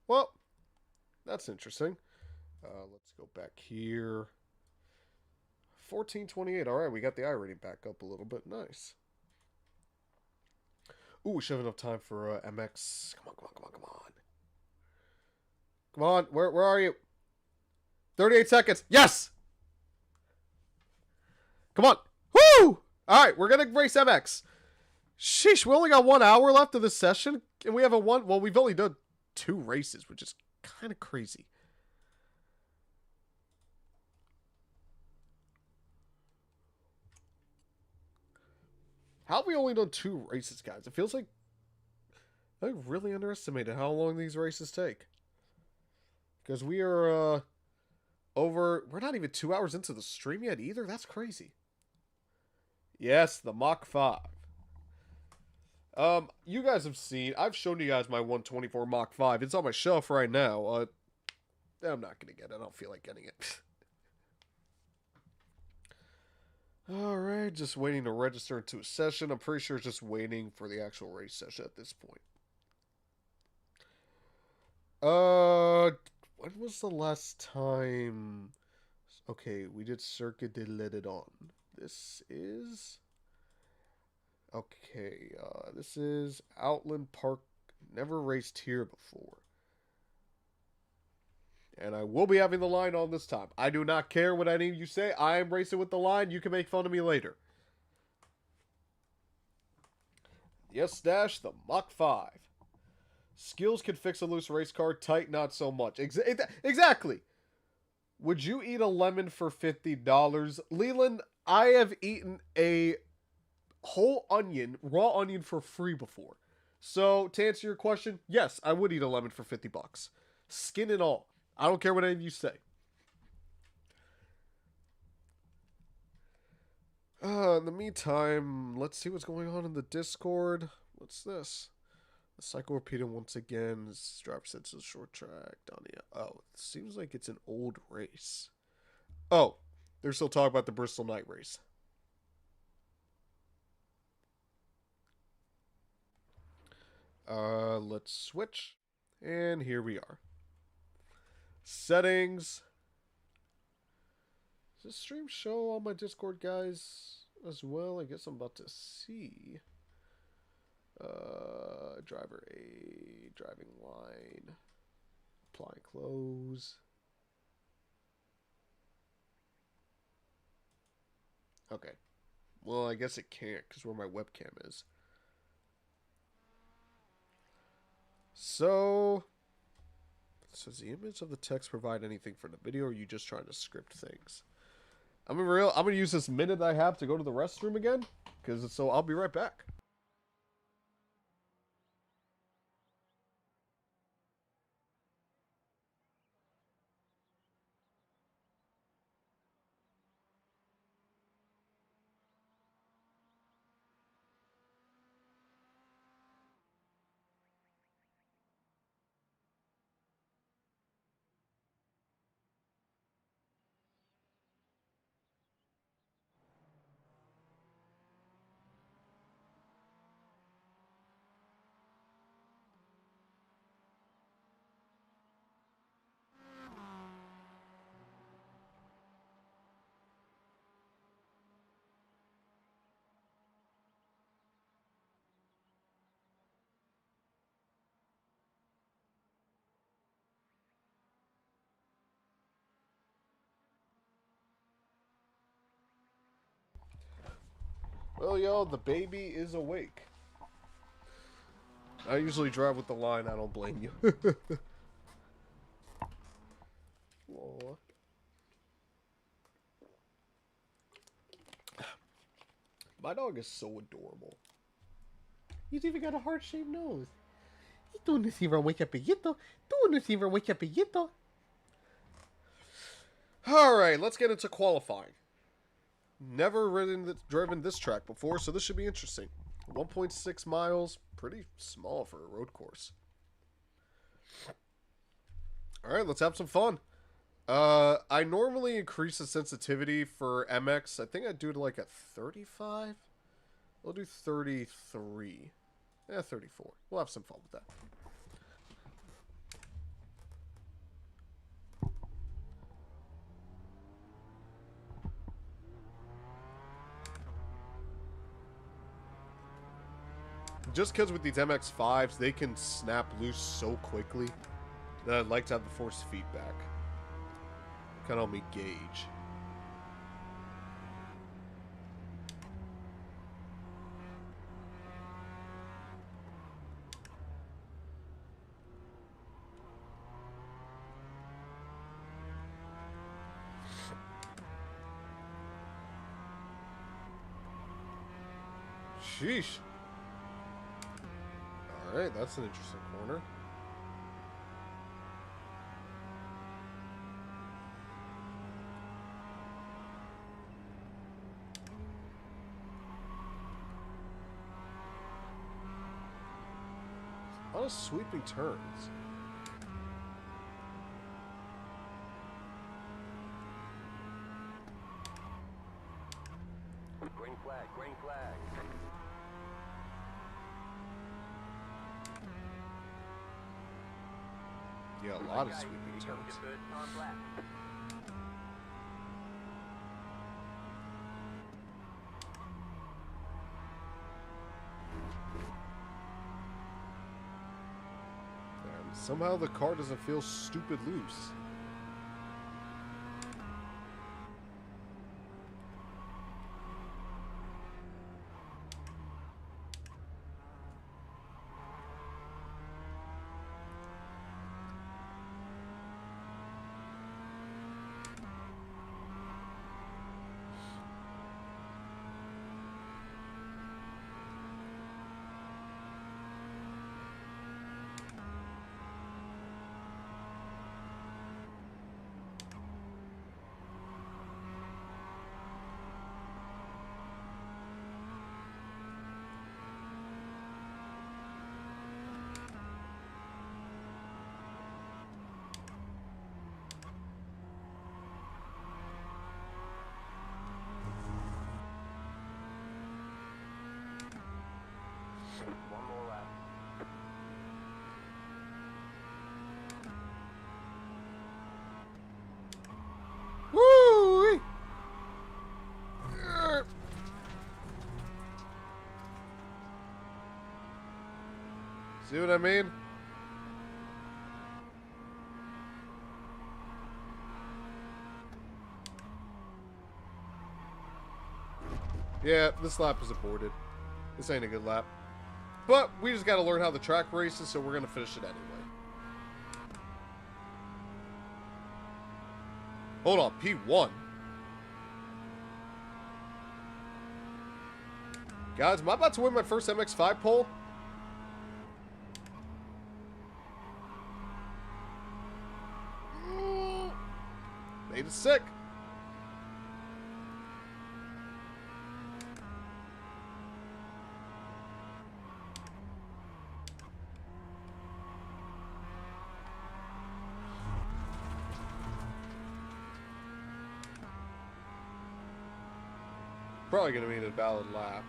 Well, that's interesting. Let's go back here. 1428. All right, we got the iRating back up a little bit. Nice. Ooh, we should have enough time for MX. Come on, come on, come on, come on. Come on, where are you? 38 seconds. Yes! Come on. Woo! All right, we're going to race MX. Sheesh, we only got 1 hour left of this session. And we have a one. Well, we've only done 2 races, which is kind of crazy. How have we only done 2 races, guys? It feels like I really underestimated how long these races take. Because we are we're not even 2 hours into the stream yet either. That's crazy. Yes, the Mach 5. You guys have seen, I've shown you guys my 124 Mach 5. It's on my shelf right now. I'm not going to get it. I don't feel like getting it. Alright, just waiting to register into a session. I'm pretty sure it's just waiting for the actual race session at this point. When was the last time? Okay, we did Circuit de Ledon. This is... Okay, this is Outland Park. Never raced here before. And I will be having the line on this time. I do not care what any of you say. I am racing with the line. You can make fun of me later. Yes, Dash, the Mach 5. Skills can fix a loose race car. Tight, not so much. Exactly. Would you eat a lemon for $50? Leland, I have eaten a whole onion, raw onion for free before. So, to answer your question, yes, I would eat a lemon for $50. Skin and all. I don't care what any of you say. In the meantime, let's see what's going on in the Discord. What's this? The cycle repeated once again. This driver said it's a short track. Donia. Oh, it seems like it's an old race. Oh, they're still talking about the Bristol night race. Let's switch. And here we are. Settings. Does this stream show all my Discord guys as well? I guess I'm about to see. Driver A, driving line, apply close. Okay. Well, I guess it can't because where my webcam is. So, does the image of the text provide anything for the video, or are you just trying to script things? I'm gonna use this minute I have to go to the restroom again, so I'll be right back. Well, y'all, the baby is awake. I usually drive with the line. I don't blame you. Aw. My dog is so adorable. He's even got a heart-shaped nose. He's doing this even with capellito. Doing this even with capellito. Alright, let's get into qualifying. Never driven this track before, so this should be interesting. 1.6 miles, pretty small for a road course. Alright, let's have some fun. I normally increase the sensitivity for MX. I think I'd do it like at 35. We'll do 33. 34. We'll have some fun with that. Just because with these MX-5s, they can snap loose so quickly that I'd like to have the force feedback. Kind of help me gauge. Sheesh. Alright, that's an interesting corner. A lot of sweeping turns. Green flag, green flag. Yeah, a lot of Okay, sweeping here comes turns. your first time lap. And somehow the car doesn't feel stupid loose. See what I mean? Yeah, this lap is aborted. This ain't a good lap. But we just got to learn how the track races, so we're going to finish it anyway. Hold on, P1. Guys, am I about to win my first MX-5 pole? Made it sick. Probably going to be a valid lap.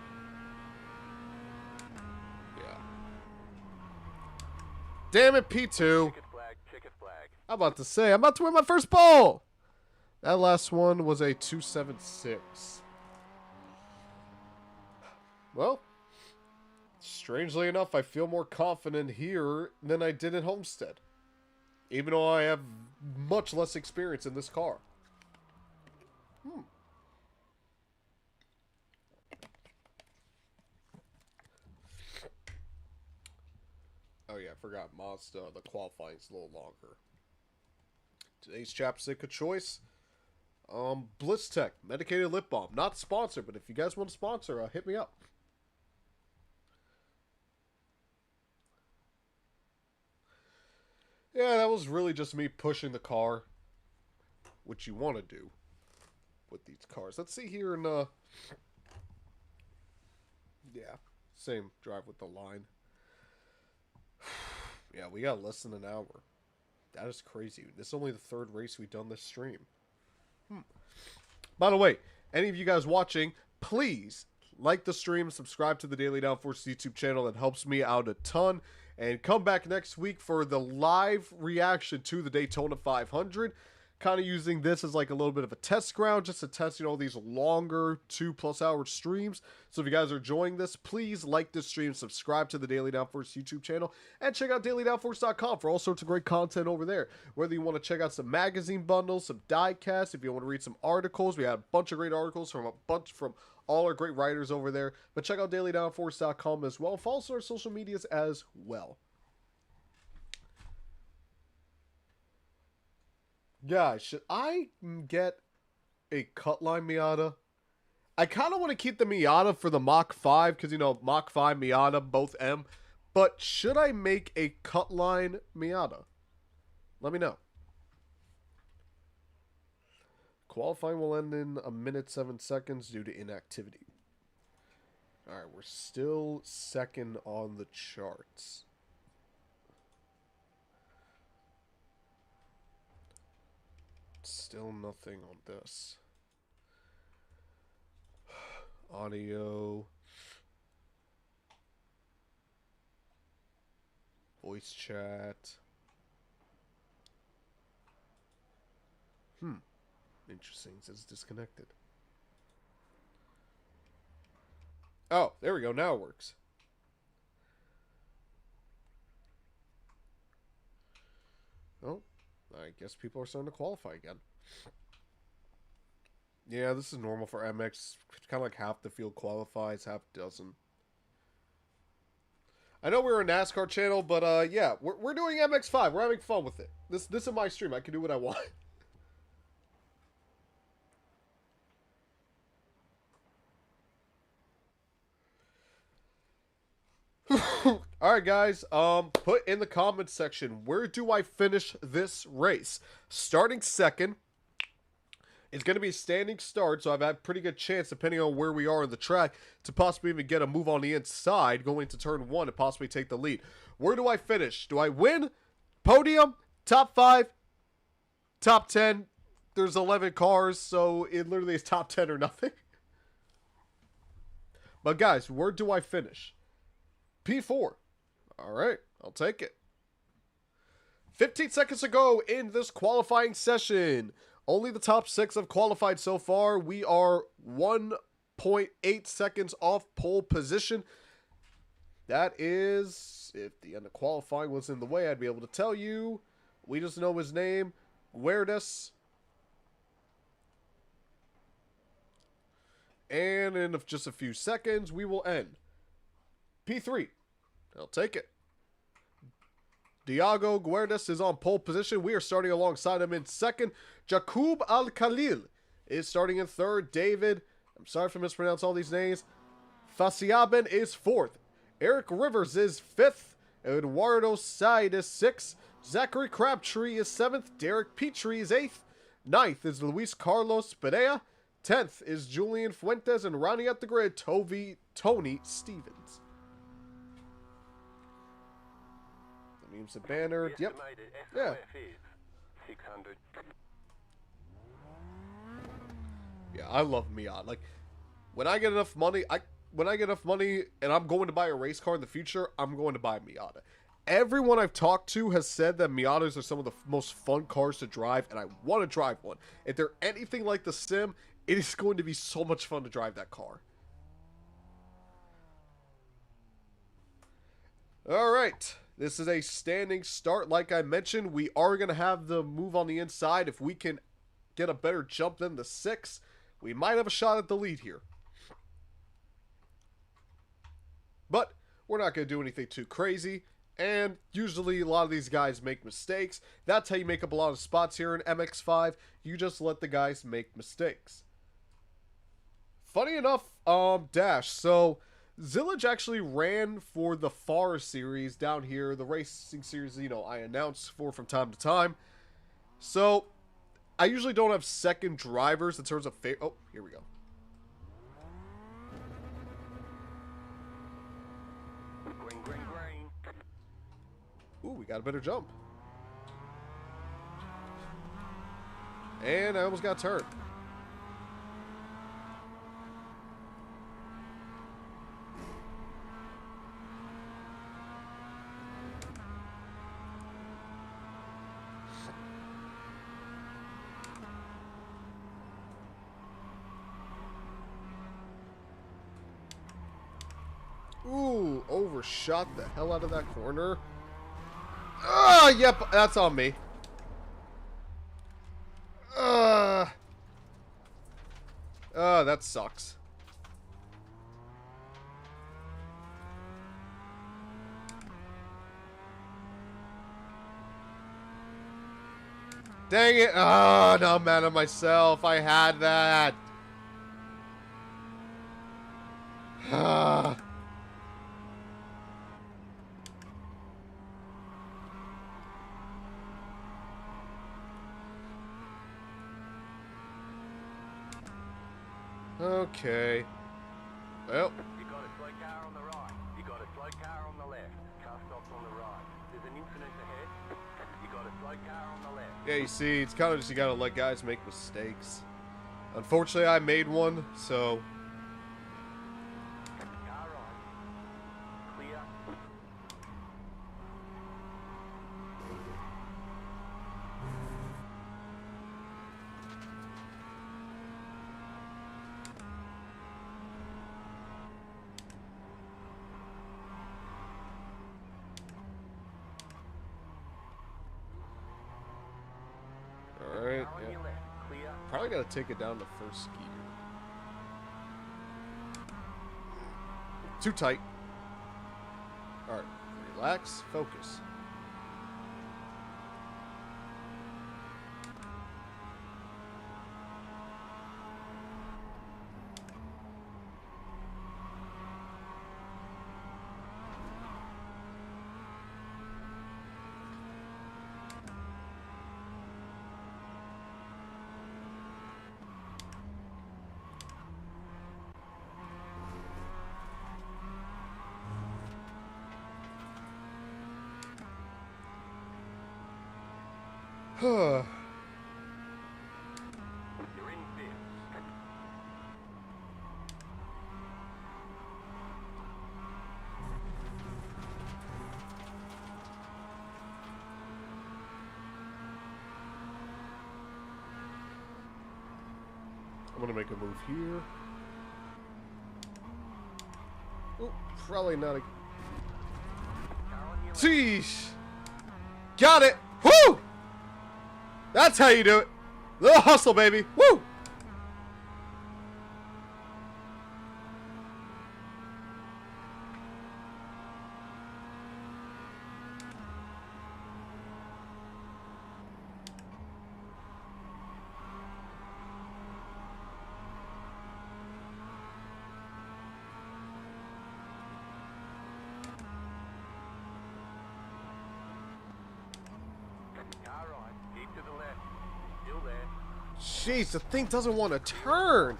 Yeah. Damn it, P2. Ticket flag, ticket flag. I'm about to say, I'm about to win my first pole. That last one was a 276. Well, strangely enough, I feel more confident here than I did at Homestead. Even though I have much less experience in this car. Oh yeah, I forgot Mazda, the qualifying's a little longer. Today's chapstick of choice, Bliss Tech, medicated lip balm. Not sponsored, but if you guys want to sponsor, hit me up. Yeah, that was really just me pushing the car, which you want to do with these cars. Let's see here in, yeah, same drive with the line. Yeah, we got less than an hour. That is crazy. This is only the third race we've done this stream. By the way, any of you guys watching, please like the stream, subscribe to the Daily Downforce YouTube channel. That helps me out a ton. And come back next week for the live reaction to the Daytona 500. Kind of using this as like a little bit of a test ground, just to test, you know, these longer 2+ hour streams. So if you guys are enjoying this, please like this stream, subscribe to the Daily Downforce YouTube channel, and check out dailydownforce.com for all sorts of great content over there. Whether you want to check out some magazine bundles, some diecasts, if you want to read some articles, we had a bunch of great articles from all our great writers over there. But check out dailydownforce.com as well. Follow us on our social medias as well. Guys, should I get a Cutline Miata? I kind of want to keep the Miata for the Mach 5 because, you know, Mach 5, Miata, both M. But should I make a Cutline Miata? Let me know. Qualifying will end in 1:07 due to inactivity. Alright, we're still second on the charts. Still nothing on this. Audio. Voice chat. Interesting. It says disconnected. Oh, there we go. Now it works. Oh, I guess people are starting to qualify again. Yeah, this is normal for MX. Kind of like half the field qualifies, half doesn't. I know we're a NASCAR channel, but yeah, we're doing MX-5. We're having fun with it. This is my stream. I can do what I want. Alright guys, put in the comments section, where do I finish this race? Starting second. It's going to be a standing start, so I've had a pretty good chance, depending on where we are in the track, to possibly even get a move on the inside, going to turn 1 and possibly take the lead. Where do I finish? Do I win? Podium? Top 5? Top 10? There's 11 cars, so it literally is top 10 or nothing. But guys, where do I finish? P4. Alright, I'll take it. 15 seconds to go in this qualifying session. Only the top 6 have qualified so far. We are 1.8 seconds off pole position. That is, if the end of qualifying was in the way, I'd be able to tell you. We just know his name, Guerdes. And in just a few seconds, we will end. P3. I'll take it. Diago Guerdes is on pole position. We are starting alongside him in second. Jakub Al-Khalil is starting in third. David, I'm sorry if I mispronounce all these names. Fasiaben is fourth. Eric Rivers is fifth. Eduardo Said is sixth. Zachary Crabtree is seventh. Derek Petrie is eighth. Ninth is Luis Carlos Perea. 10th is Julian Fuentes. And rounding out the grid, Tony Stevens. The memes are bannered. Yep. Estimated Yeah. SOF is 600. Yeah, I love Miata. Like, when I get enough money, and I'm going to buy a race car in the future, I'm going to buy a Miata. Everyone I've talked to has said that Miatas are some of the most fun cars to drive, and I want to drive one. If they're anything like the Sim, it is going to be so much fun to drive that car. All right. This is a standing start. Like I mentioned, we are going to have the move on the inside. If we can get a better jump than the 6, we might have a shot at the lead here. But we're not going to do anything too crazy. And usually a lot of these guys make mistakes. That's how you make up a lot of spots here in MX5. You just let the guys make mistakes. Funny enough, Dash. So Zillage actually ran for the FAR series down here. The racing series, you know, I announce for from time to time. So I usually don't have second drivers in terms of... Oh, here we go. Green, green, green. Ooh, we got a better jump. And I almost got turned. Ooh, overshot the hell out of that corner. Ah, yep, that's on me. That sucks. Dang it. Oh, now I'm mad at myself. I had that. Ah. Okay. Well. You got a slow car on the right. You got a slow car on the left. Car stops on the right. There's an infinite ahead. You got a slow car on the left. Yeah, you see, it's kind of just you gotta let guys make mistakes. Unfortunately, I made one, so... Car on. Clear. Alright, Car on yeah. your left. Clear. Probably gotta take it down to first gear. Too tight. Alright, relax, focus. You're in fifth. I'm gonna make a move here. Oh, probably not a... Sheesh. Got it. Woo! That's how you do it. Little hustle, baby. Woo! Car right, keep to the left. Still there. Jeez, the thing doesn't want to turn.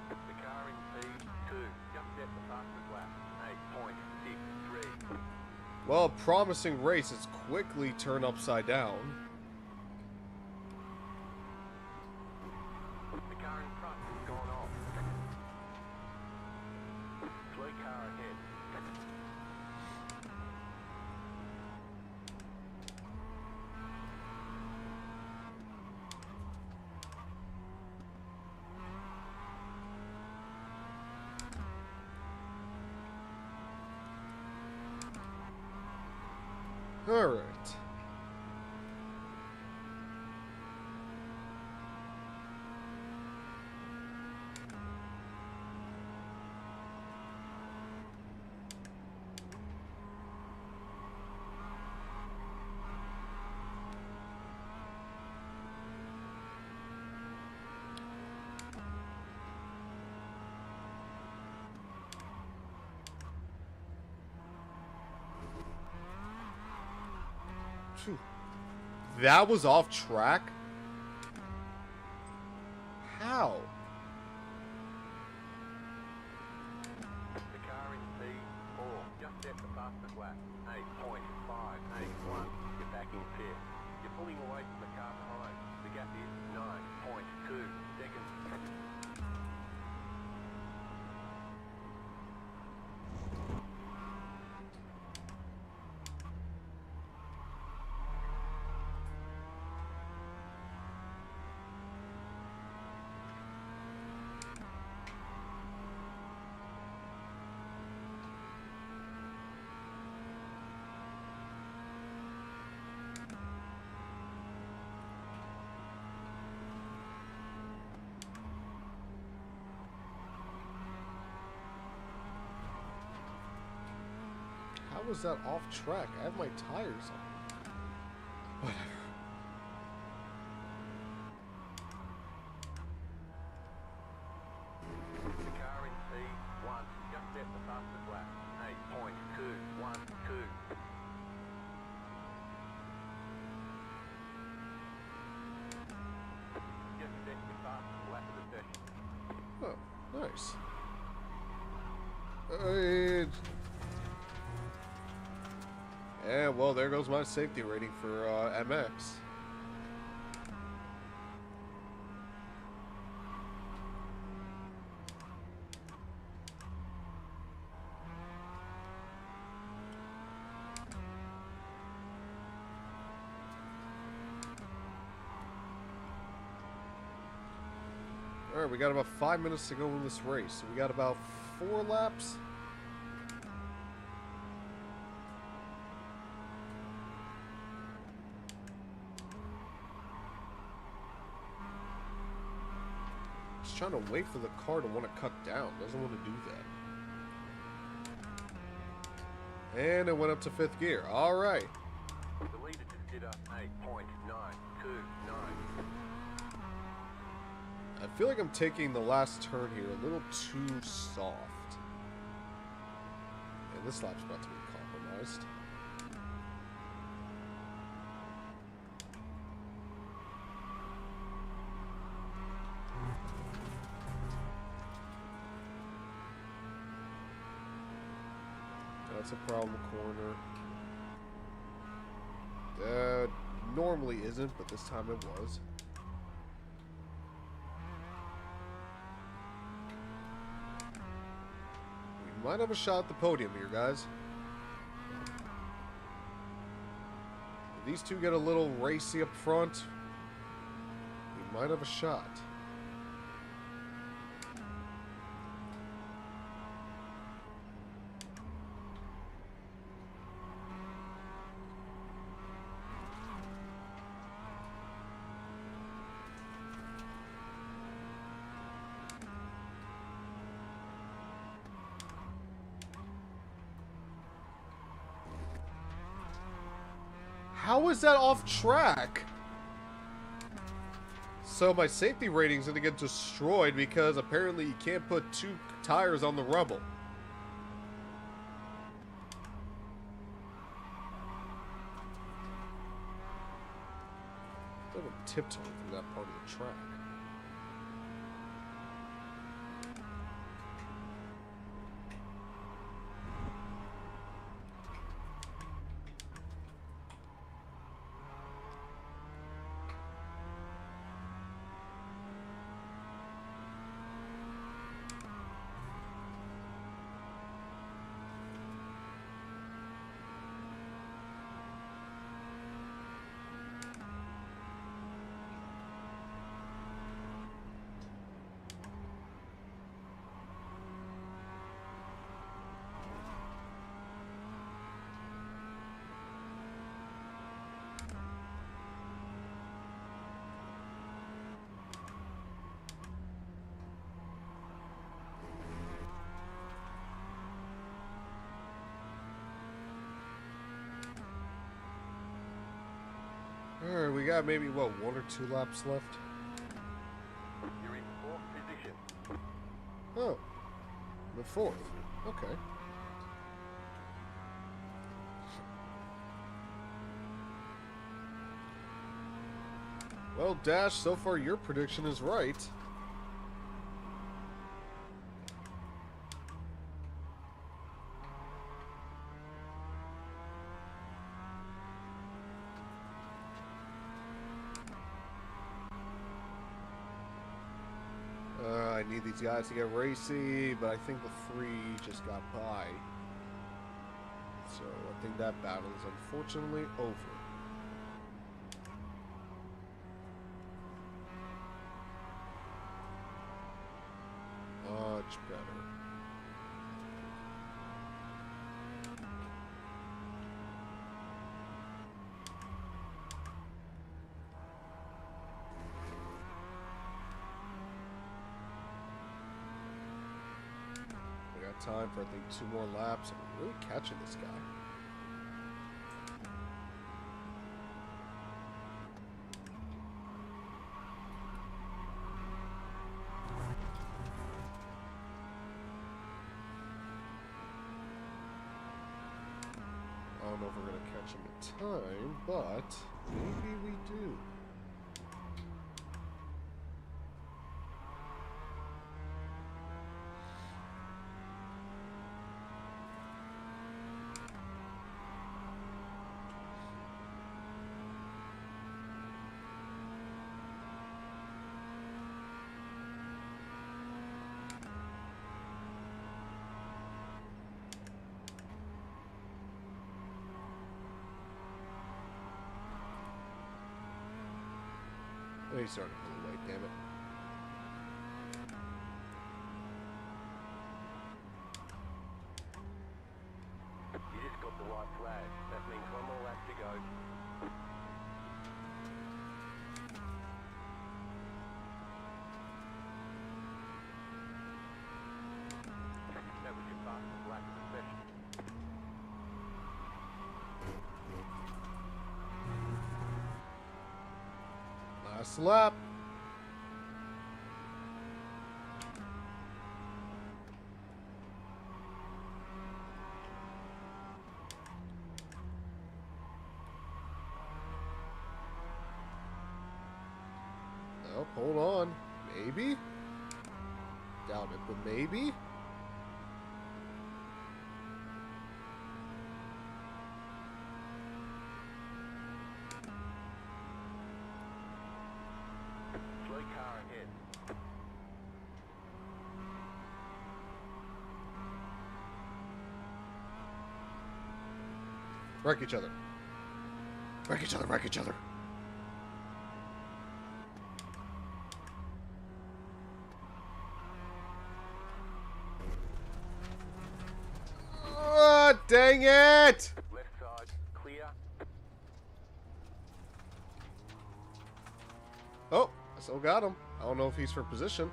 The car in P2, just set the fastest lap. 8.63. Well, a promising race has quickly turned upside down. The car in front has gone off. Slow car ahead. All right. Phew. That was off track? How? The car in P4, just set the fastest lap. 8.581. Get back in fifth. You're pulling away from the car behind. The gap is 9.2 seconds. How was that off track? I have my tires on. Whatever. The car in P1, just set the fastest lap. 8.212. Just set your fastest lap of the session. Oh, nice. Yeah, well, there goes my safety rating for MX. Alright, we got about 5 minutes to go in this race. So we got about 4 laps. Just trying to wait for the car to want to cut down. Doesn't want to do that. And it went up to 5th gear. Alright. The leader just did a 8.929. I feel like I'm taking the last turn here a little too soft. And this lap's about to be compromised. That's a problem corner. Normally isn't, but this time it was. We might have a shot at the podium here, guys. If these two get a little racy up front, we might have a shot. How is that off track? So my safety rating's gonna get destroyed because apparently you can't put 2 tires on the rubble. I'm tiptoeing through that part of the track. Alright, we got maybe, what, 1 or 2 laps left? You're in 4th position. Oh, the 4th. Okay. Well, Dash, so far your prediction is right. I need these guys to get racy, but I think the 3 just got by. So I think that battle is unfortunately over. Much better. We got time for, I think, 2 more laps. I'm really catching this guy. I don't know if we're going to catch him in time, but maybe we do. Oh, he's starting to pull away, damn it. You just got the white flag. That means 1 more lap to go. That was your fastest lap of the session. Last lap. Oh, hold on. Maybe? Doubt it, but maybe? Slow car ahead. Wreck each other. Wreck each other, wreck each other. Ah, dang it! Left side, clear. Oh, I still got him. I don't know if he's for position.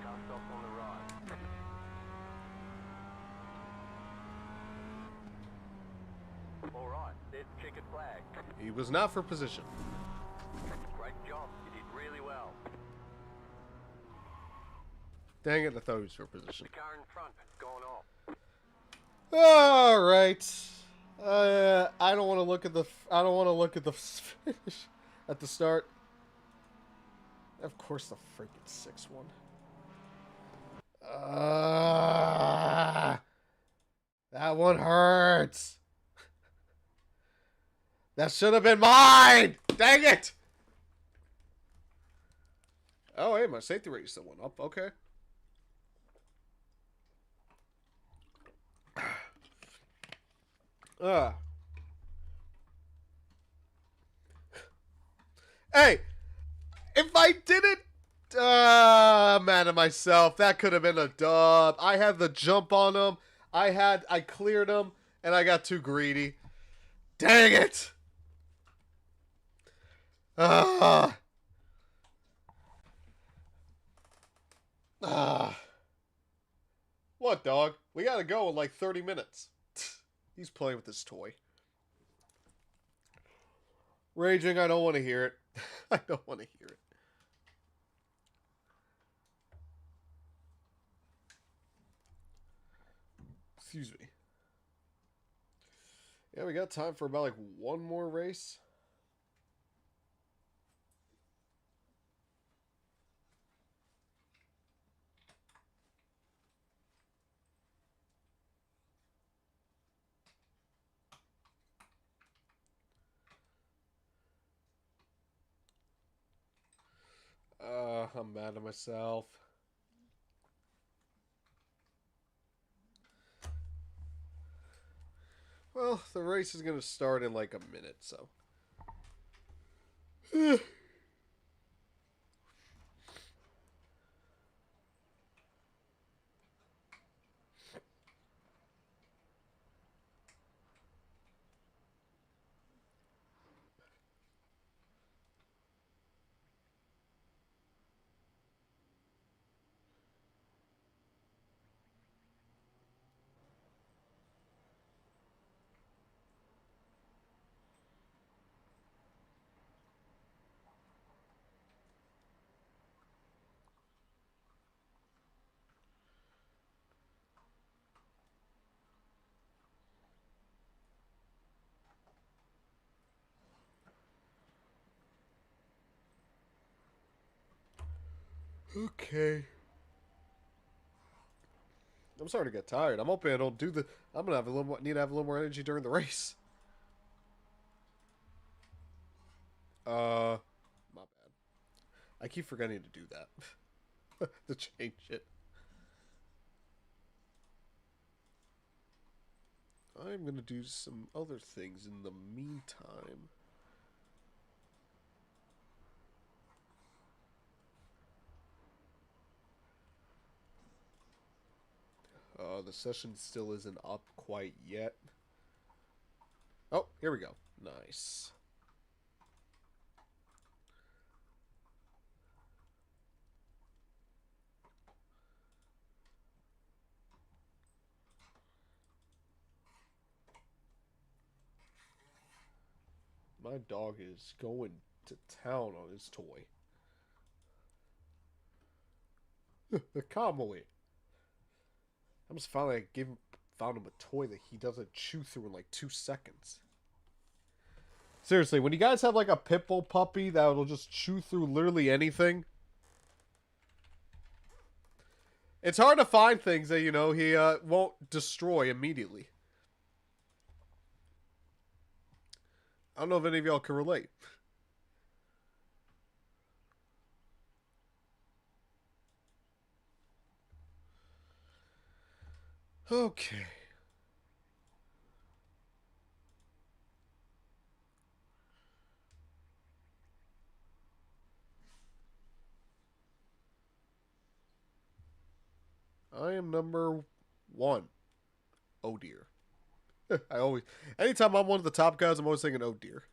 Car stop on the right. Alright, There's the checkered flag. He was not for position. Great job. You did really well. Dang it, I thought he was for position. The car in front has gone off. All right. I don't want to look at the. I don't want to look at the finish at the start. Of course, the freaking 6-1. That one hurts. That should have been mine. Dang it. Oh, hey, my safety rate still went up. Okay. Hey, if I didn't, I'm mad at myself. That could have been a dub. I had the jump on him. I cleared him, and I got too greedy. Dang it. What, dog? We gotta go in like 30 minutes. He's playing with this toy. Raging, I don't want to hear it. I don't want to hear it. Excuse me. Yeah, we got time for about like one more race. I'm mad at myself. Well, the race is going to start in like a minute, so. Okay. I'm starting to get tired. I'm hoping I don't do the. I'm gonna have a little more. Need to have a little more energy during the race. My bad. I keep forgetting to do that. To change it. I'm gonna do some other things in the meantime. The session still isn't up quite yet. Oh, here we go. Nice. My dog is going to town on his toy. Calmly. I'm just finally found him a toy that he doesn't chew through in like 2 seconds. Seriously, when you guys have like a pit bull puppy that'll just chew through literally anything, it's hard to find things that, you know, he won't destroy immediately. I don't know if any of y'all can relate. Okay. I am number 1. Oh dear. Anytime I'm one of the top guys, I'm always thinking, oh dear.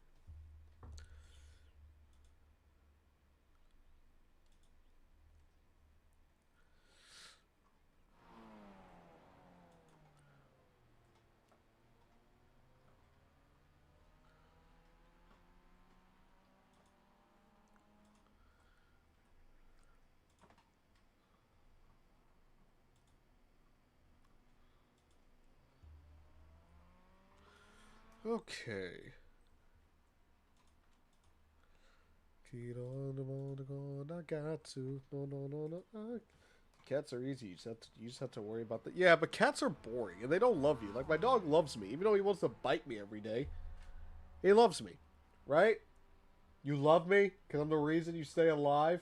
Okay. Keep on, I got to. No. Cats are easy. You just have to worry about that. Yeah, but cats are boring and they don't love you. Like my dog loves me, even though he wants to bite me every day. He loves me, right? You love me because I'm the reason you stay alive.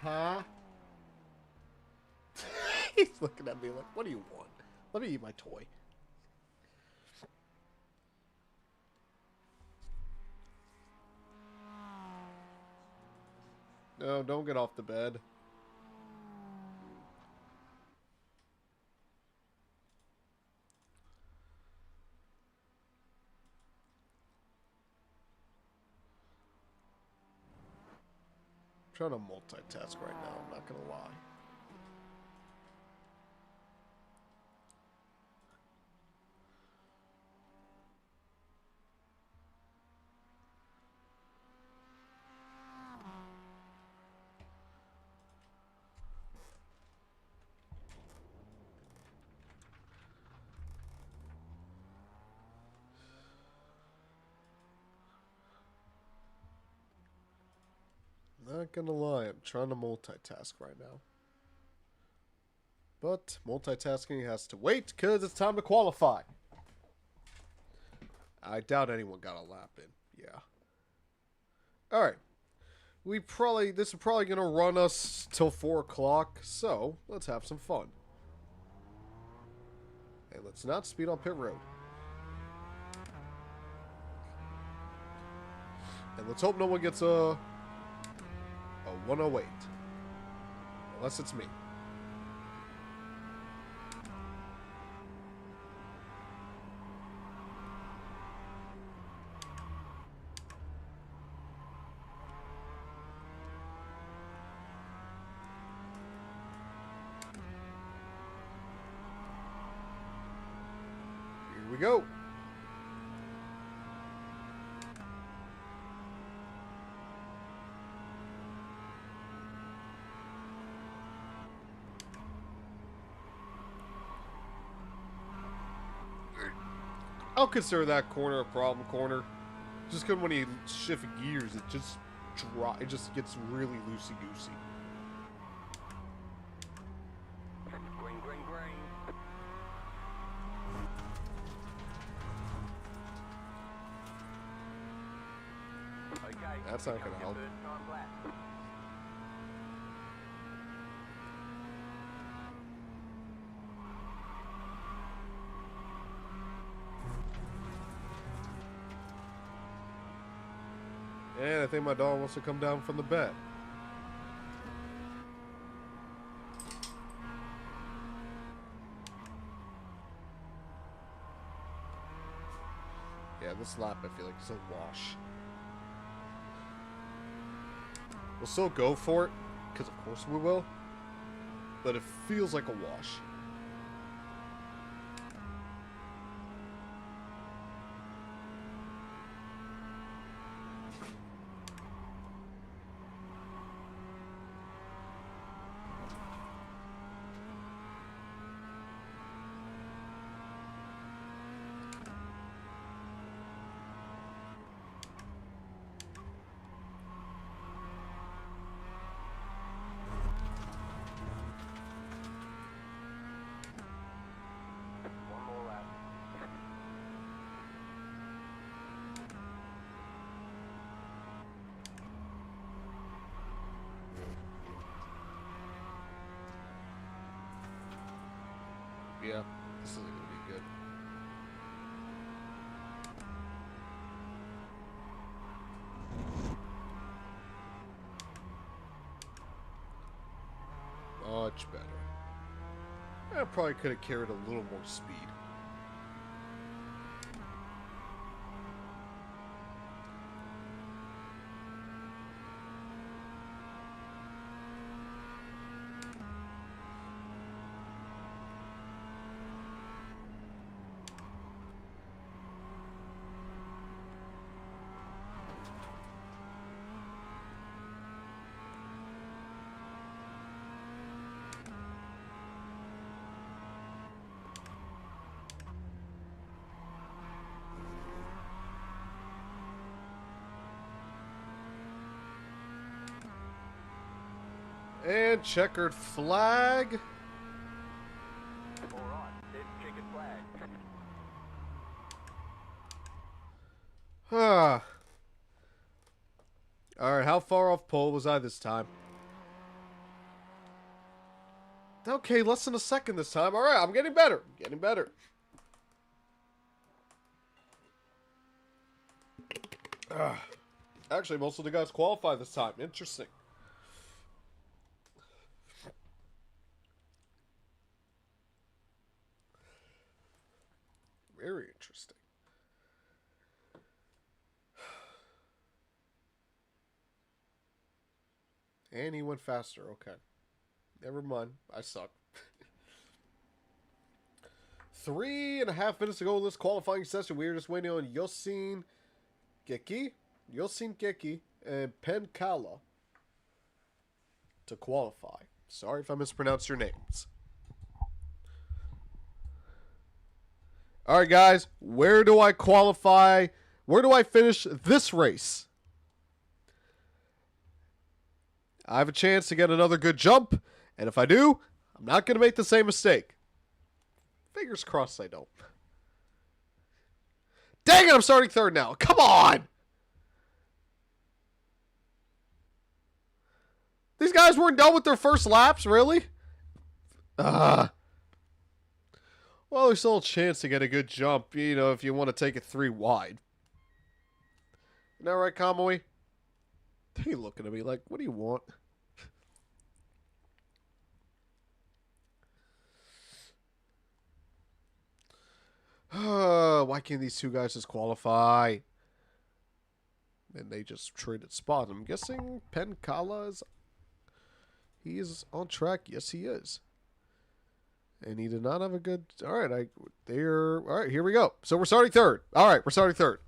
Huh? He's looking at me like, "What do you want? Let me eat my toy." No, don't get off the bed. I'm trying to multitask right now, I'm not gonna lie. Not gonna lie, I'm trying to multitask right now. But multitasking has to wait because it's time to qualify. I doubt anyone got a lap in. Yeah. Alright. This is probably gonna run us till 4 o'clock, so let's have some fun. And let's not speed on pit road. And let's hope no one gets a 108. Unless it's me. Here we go. I'll consider that corner a problem corner. Just because when he shifts gears, it just gets really loosey-goosey. Green, green, green. Okay. That's not gonna comes your help. first time lap. And I think my dog wants to come down from the bed. Yeah, this lap I feel like is a wash. We'll still go for it, because of course we will. But it feels like a wash. One more lap. Yeah, this isn't going to be good. Much better. I probably could have carried a little more speed. And checkered flag. Alright, there's checkered flag. Ah. Alright, how far off pole was I this time? Okay, less than a second this time. Alright, I'm getting better. Getting better. Actually, most of the guys qualify this time. Interesting. Very interesting. And he went faster. Okay. Never mind. I suck. 3.5 minutes to go in this qualifying session. We are just waiting on Yosin Geki, and Penkala to qualify. Sorry if I mispronounced your names. Alright, guys. Where do I qualify? Where do I finish this race? I have a chance to get another good jump, and if I do, I'm not going to make the same mistake. Fingers crossed I don't. Dang it, I'm starting third now. Come on! These guys weren't done with their first laps, really? Well, there's still a chance to get a good jump, you know, if you want to take it 3 wide. Isn't that right, Kamui? They looking at me like, what do you want? Why can't these two guys just qualify? And they just traded spots. I'm guessing Penkala is... He is on track. Yes, he is. And he did not have a good... Alright, Alright, here we go. So we're starting third. Alright, we're starting third.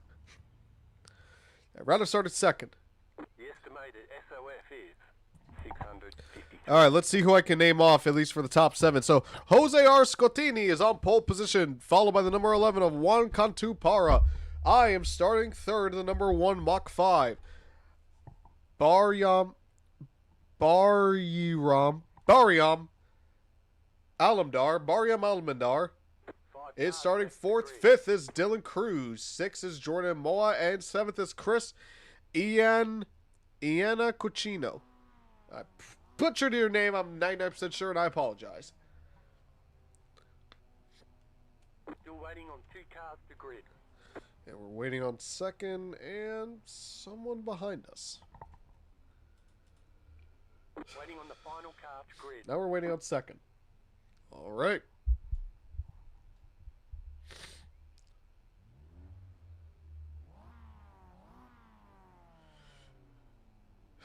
I'd rather start at second. The estimated SOF is 650. Alright, let's see who I can name off, at least for the top 7. So, Jose R. Scottini is on pole position, followed by the number 11 of Juan Cantu Para. I am starting third, the number 1 Mach 5. Bariam Alamdar is starting fourth. Fifth is Dylan Cruz. 6th is Jordan Moa. And 7th is Chris Iana Cucino. I butchered your name, I'm 99% sure, and I apologize. Still waiting on 2 cars to grid. And we're waiting on second and someone behind us. Waiting on the final car to grid. Now we're waiting on second. All right.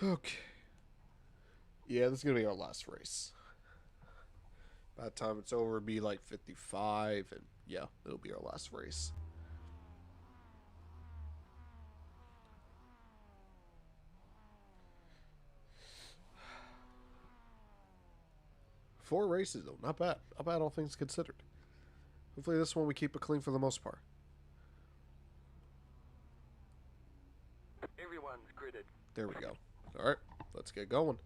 Okay. Yeah, this is going to be our last race. By the time it's over, it'll be like 55, and yeah, it'll be our last race. Four races, though. Not bad. Not bad, all things considered. Hopefully this one we keep it clean for the most part. Everyone's gridded. There we go. All right, let's get going.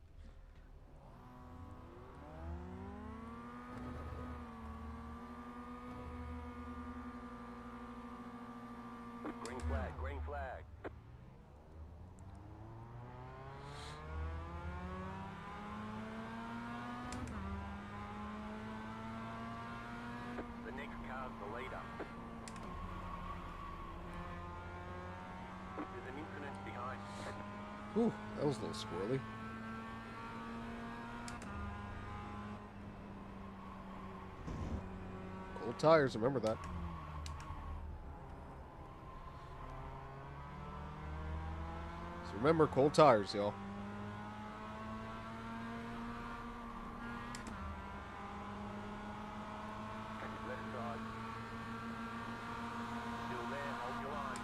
Green flag, green flag. The next car's the leader. There's an incident behind. Whew, that was a little squirrely. Cold tires, remember that. So remember, cold tires, y'all. Left side. Still there, hold your line.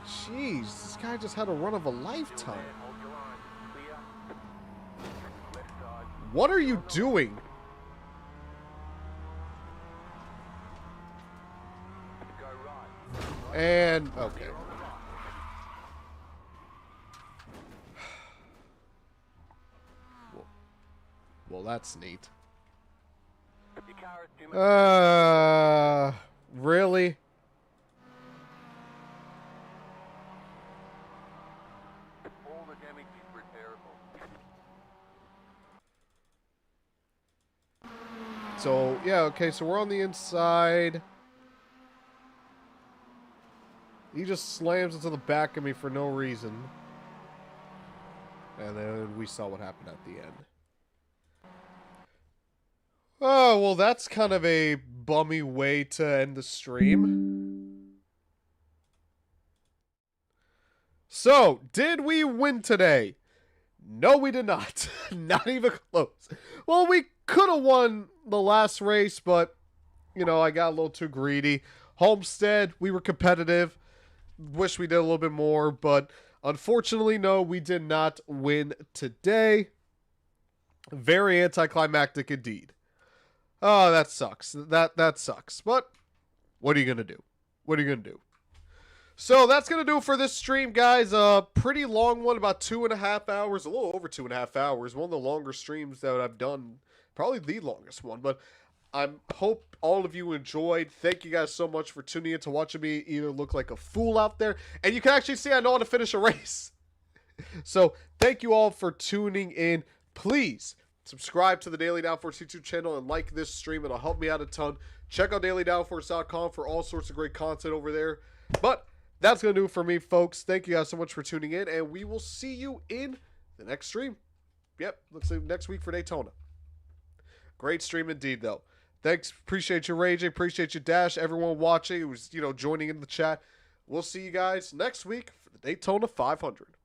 Jeez, this guy just had a run of a Still lifetime. there, hold your line. Clear. Left side. What are you doing? Go right. And, okay. Clear on the right. that's neat. Your car is 2 minutes. Really? All the damage is repairable. So, yeah, okay, so we're on the inside. He just slams into the back of me for no reason. And then we saw what happened at the end. Oh, well, that's kind of a bummy way to end the stream. So, did we win today? No, we did not. Not even close. Well, we could have won the last race, but, you know, I got a little too greedy. Homestead, we were competitive. Wish we did a little bit more, but unfortunately, no, we did not win today. Very anticlimactic indeed. Oh, that sucks. That sucks. But what are you going to do? What are you going to do? So that's going to do it for this stream, guys. A pretty long one, about 2.5 hours, a little over 2.5 hours. One of the longer streams that I've done, probably the longest one. But I hope all of you enjoyed. Thank you guys so much for tuning in to watching me either look like a fool out there. And you can actually see I know how to finish a race. So thank you all for tuning in. Please subscribe to the Daily Downforce YouTube channel and like this stream. It'll help me out a ton. Check out dailydownforce.com for all sorts of great content over there. But that's going to do it for me, folks. Thank you guys so much for tuning in, and we will see you in the next stream. Yep, looks like next week for Daytona. Great stream indeed, though. Thanks. Appreciate you, Rage. Appreciate you, Dash. Everyone watching who's, joining in the chat. We'll see you guys next week for the Daytona 500.